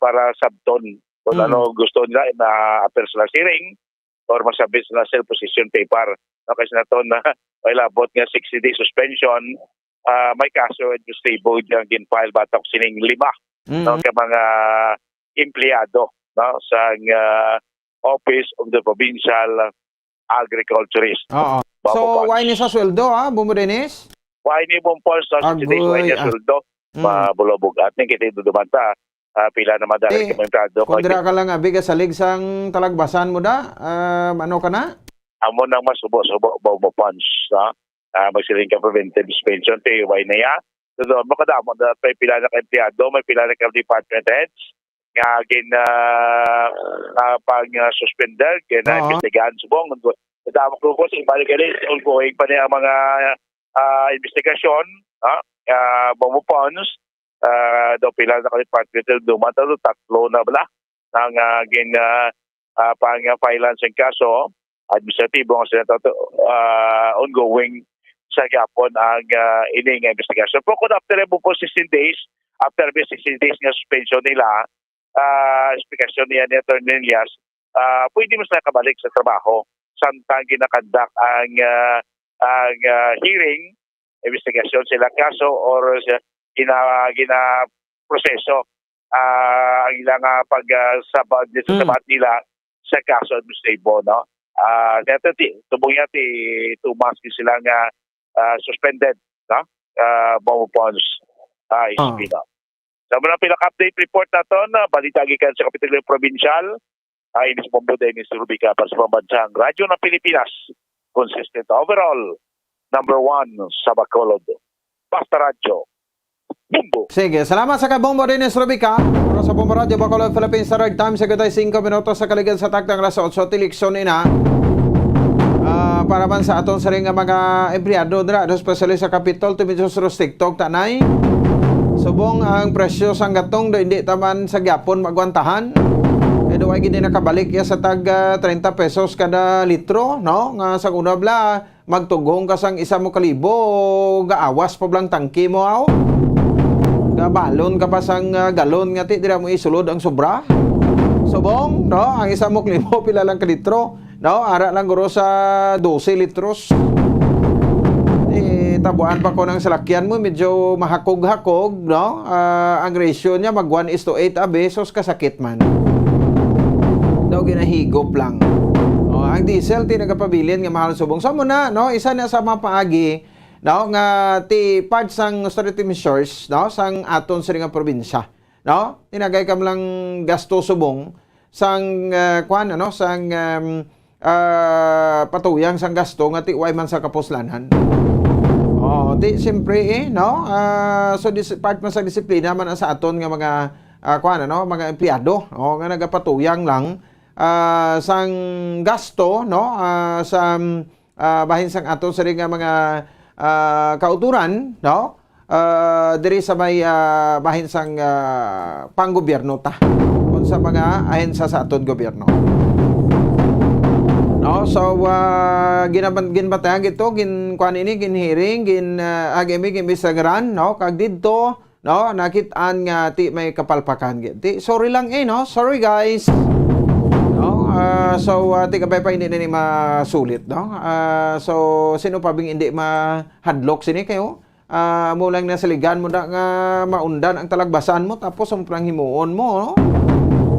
para sabton. Kung ano gusto nila, na-appear sila sa hearing or masubmit sila sa position paper. Kasi na ito na may labot nga 60-day suspension, may kaso administratibo yung gin-file batok sining 5 no, kaya mga empleyado, no, sa Office of the Provincial Agriculturist. So, why ni sa sweldo, Bumudenis? Why ni bumpol sa 60 days, why niya sweldo? Mabulobog. At nang kita dumanta, pila na madaling komentado. Kundra ka lang, bigas salig sang talagbasan mo da? Ano ka na? Amo nang masubo-subo, bumupons. Magsiling ka preventive suspension, why na ya? So, makadamo na may pila na ka-empleyado, may pila na ka-department heads, nga pang-suspender, kaya na-investigahan subong. Nadamok ko sa ibalik ongoing pa niya ang mga investigasyon, bumupons, daw pila na ka-department heads, dumatalo, 3 na bala, ang pang-filance ng kaso, administratibo ang ongoing sa gapon ang ining investigation. Pero kung after po 16 days, after 16 days nga suspension nila, explikasyon niya ni Attorney Elias, pwede mo sila kabalik sa trabaho samtang ginakandak ang hearing, investigation sila kaso or gina-proseso ang ilang pag-sabat nila sa kaso administratibo, no? Tubong yan, 2 months sila nga suspended, no? Bumupons ispina. Sa mga pinaka-update report na ito, balita gikan sa Kapitolyo Provincial, inis Bombuday ni Rubica para sa pambansang radyo ng Pilipinas. Consistent overall, number 1 sa Bacolod. Basta Radyo. Bumbo. Sige, salamat sa kabombo rin ni Rubica. Para sa Bombo Radio, Bacolod, Philippines, sa Rag Time, sa 5 minutos sa kaligan sa takdang alas 8, tilikson ina. Para man sa aton sa rin nga mga empleyado dira, especially sa Capitol, tumidsos ros TikTok, tanay. Subong ang presyo sang gatong do hindi taman sa gyapon magwantahan. Kaya ay gini nakabalik ya sa tag 30 pesos kada litro, no? Nga sa una bla magtugong ka sang 1,000 gaawas pa blang tangki mo aw. Gabalon ka pa sang galon nga ti dira mo isulod ang sobra. Subong, no? Ang 1,000 pila lang ka litro, no? Ara lang guro sa 12 litros. Tabuan pa ko ng salakyan mo, medyo mahakog-hakog, no? Ang ratio niya mag 1:8 besos kasakit man. Daw ginahigop lang. Ang diesel tinagapabilin nga mahal subong. So muna, no? Isa na sa mga paagi, no? Nga ti part sang austerity measures, no? Sang aton sa nga probinsya, no? Tinagay kam lang gasto subong sang ano? Sang patuyang sang gasto nga ti way man sa kapuslanan. Di siyempre no? So part man sa disiplina man sa aton nga mga no? Mga empleyado, nga nagapatuyang lang sang gasto, no? Sa bahin sang aton sa rin nga mga kauturan, no? diri sa may bahin sang panggobyerno ta kung sa mga ahensya sa aton gobyerno. No, so ginbatayan ito, kuan ini ginhearing, ginbisagran, no, kag didto, no, nakitaan nga ti may kapalpakan ti. Sorry lang no, sorry guys. No, so ti kabay pa hindi na ni masulit, no. So sino pa bing hindi mahadlok sini kayo? Mo lang na saligan mo da nga maundan ang talagbasan mo tapos ang himuon mo, no.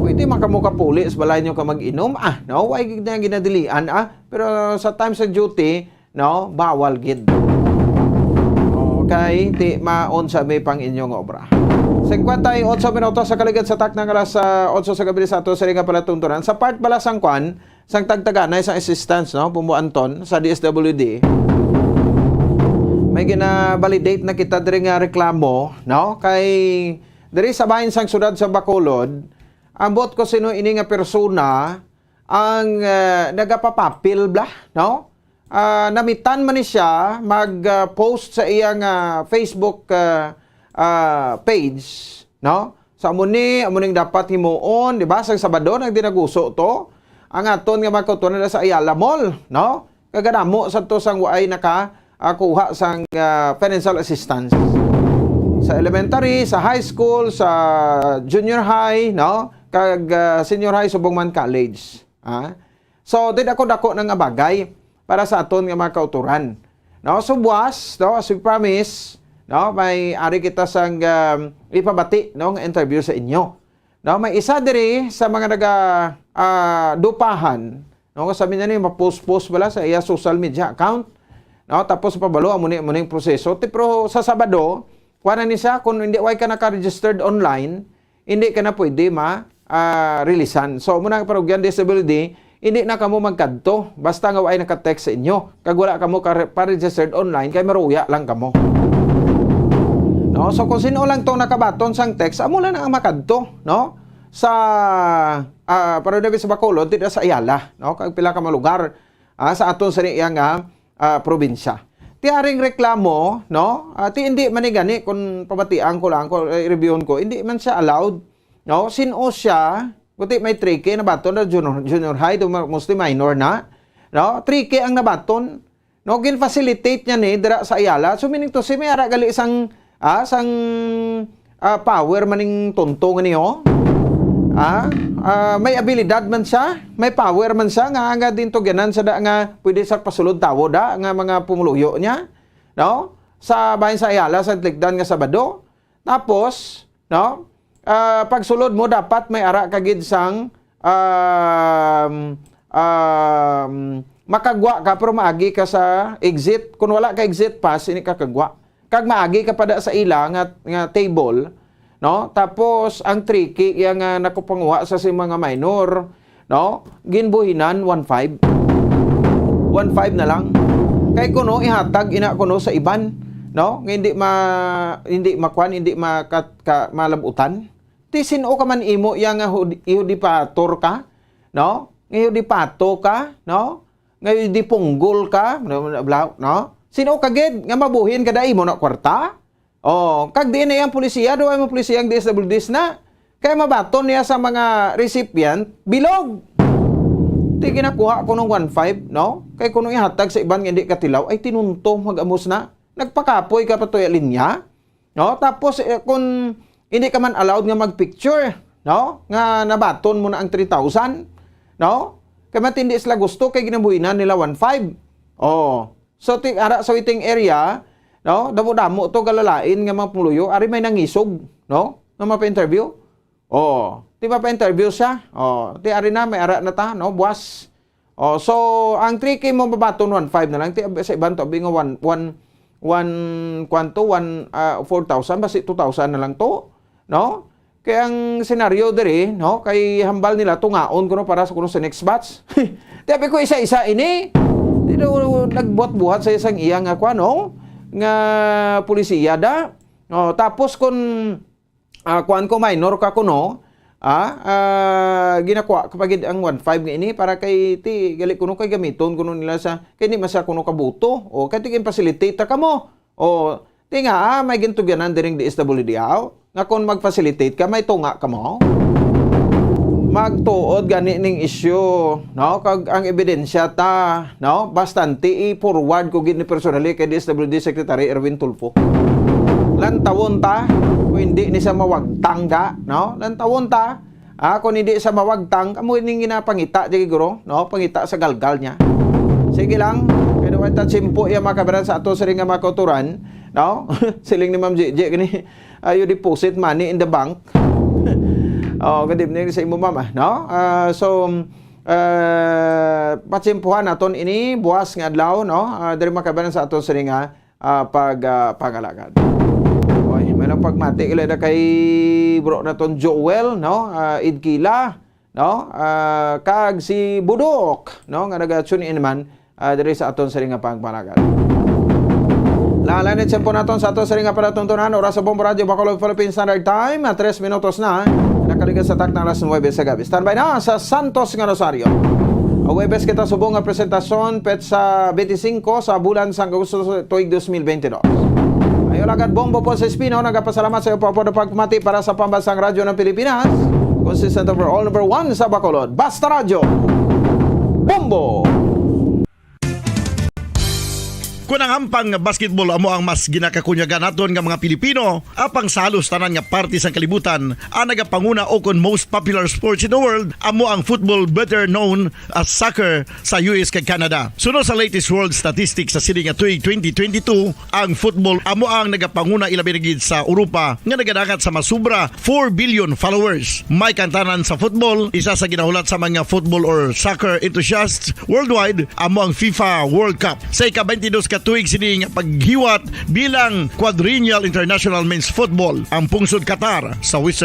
Pwede makamukapuli sa balay nyo ka mag-inom. No? Huwag na ginadilian, Pero sa times of duty, no? Bawal gid. Okay? Ti maon sa may pang inyong obra. 58 minutos sa kaligid sa tak ng alas 8 sa gabi sa ato sa ringa palatuntunan. Sa part bala sang kwan, sang tagtaganay sa assistance, no? Pumuanton sa DSWD. May gina-validate na kita diri nga reklamo, no? Kay diri sa bahin sang syudad sa Bacolod, ambot ko sino ini nga persona ang nagapapapil blah, no? Namitan man ni siya mag-post sa iyang Facebook page, no? Sa amuning dapat himuon, di ba? Sa Sabado nagdinaguso to. Ang aton nga magkutunan sa Ayala Mall, no? Kaganamo sa to sang waay kuha sang financial assistance. Sa elementary, sa high school, sa junior high, no? Kag senior high subong man college. So did ako dako ng bagay para sa aton nga mga kauturan. No, so buwas, no, as we promise, no, may ari kita sang ipabati no nga interview sa inyo. No, may isa diri sa mga dupahan, no, sabi niya ni ma-post bala sa iya social media account. No, tapos pabalo amuning proseso. Pero sa Sabado, kuha ni siya kung hindi way ka naka-registered online, hindi ka na pwede releasan. So, muna parugyan disability, hindi na kamo magkadto. Basta nga ay naka-text sa inyo. Kag wala kamo pa-registered online, kay maruya lang kamo. No? So, kung sino lang itong nakabaton sang text, amo lang ang makadto. No? Sa, parudagi sa Bacolod, dito sa Ayala. No? Kag pila ka malugar sa aton sa niyang probinsya. Ti aring reklamo, no? Ti hindi manigani kung pabatian ko lang, reviewon ko, hindi man siya allowed. No, sino siya, buti may tricky na baton na junior high, mostly minor na. No, tricky ang nabaton. No, gin-facilitate niya ni dira sa Ayala. So meaning to, si may ara gali isang power maning tuntong niyo. May abilidad man siya, may power man siya, nga din to ganan sa nga pwede sa pasulod tawo nga mga pumuluyo niya. No, sa bahin sa Ayala, sa Tligdan nga Sabado. Tapos, no, pagsulod mo dapat may ara kagid sang makagwa ka pero maagi ka sa exit. Kung wala ka exit pass, ini ka kagwa. Kag maagi ka pada sa ila nga table, no? Tapos ang tricky yang nakupanguha sa mga minor, no? Ginbuhinan 1.5. 1.5 na lang. Kay kuno ihatag ina kuno sa iban, no? Hindi malabutan. Ti sino ka man imo yang ihudipator ka, no? Ihudipato ka, no? Ngayon di punggol ka, no? Sino ka gid nga mabuhin kada imo na kwarta? Kag di na yang polisiya, do ay mo polisiya ang DSWDs na. Kaya mabaton niya sa mga recipient bilog. Ti ginakuha ko ng 1.5, no? Kay kuno ihatag sa iban nga hindi katilaw ay tinunto mag-amos na. Nagpakapoy ka pa to linya, no? Tapos kung hindi ka man allowed nga mag-picture, no? Nga nabaton mo na ang 3,000, no? Kaya matindi sila gusto, kay ginabuhinan nila 1.5. So, ara sa waiting area, no? Damo-damo to galalain nga mga puluyo, ari may nangisog, no? Nga mapa-interview. Di ba pa-interview siya? Ti ari na, may ara na ta, no? Buwas. So, ang 3K mo babaton 1.5 na lang. Ti sa iban to, bingo 4,000, basi 2,000 na lang to. No? Kaya ang senaryo diri, no, kay hambal nila tungaon kuno para sa kuno sa next batch. Tapi ko isa-isa ini. Dito nagbuhat-buhat sa isang iya nga kuano nga pulisiya da. Tapos kun kuan ko minor ka kuno, ginakuha kapag ang 1.5 nga ini para kay ti gali kuno kay gamiton kuno nila sa kay ni masa kuno kabuto o kay tigin facilitate ka mo. Tinga, may gintugyanan diring DSWD nga kung mag-facilitate ka, may tunga ka mo. Magtuod gani ning issue, no? Kag ang ebidensya ta, no? Bastante i-forward ko gid ni personally kay DSWD Secretary Erwin Tulfo. Lantawon ta, kung hindi ni sa mawagtang ka, no? Lantawon ta, kung hindi sa mawagtang, amo ning ginapangita di guro, no? Pangita sa galgal niya. Sige lang, kaya naman tatsimpo iya makabaran sa ato sa ring nga makuturan, no? Siling ni Ma'am JJ gani, you deposit money in the bank. Good evening sa imo mama, no? Patsimpuhan naton ini buwas nga adlaw, no? Diri makabaran sa ato sa ring nga pagalagad. Oy, may lang pagmati ila kay bro naton Joel, no? Idkila, no? Kag si Budok, no? Nga naga-tune in man diri sa aton sa ring nga pagbalagad. Lalanit po naton sa ato sa ring nga panatuntunan oras sa Bombo Radio Bacolod Philippine Standard Time 3 minutos na nakaligas sa tak na alas 9 sa gabi. Standby na sa Santos nga Rosario. Webes kita subong nga presentasyon pet sa 25 sa bulan sa Agosto tuig 2022. Ayo lagad Bombo po sa Espino, nagapasalamat sa iyo po na pagmati para sa pambansang radyo ng Pilipinas. Consistent overall number 1 sa Bacolod. Basta Radio. Bombo! Kung ang hampang basketball amo ang mas ginakakunyagan naton nga mga Pilipino, apang salos tanan nga parte sang kalibutan, ang nagapanguna o kon most popular sports in the world, amo ang football better known as soccer sa US kag Canada. Sunod sa latest world statistics sa sini nga tuig 2022, ang football amo ang nagapanguna ilabi gid sa Europa nga nagadakat sa masubra 4 billion followers. May kantanan sa football, isa sa ginahulat sa mga football or soccer enthusiasts worldwide, amo ang FIFA World Cup. Sa ika-22 tuig sini nga paghiwat bilang quadrennial international men's football ang pungsod Qatar sa Western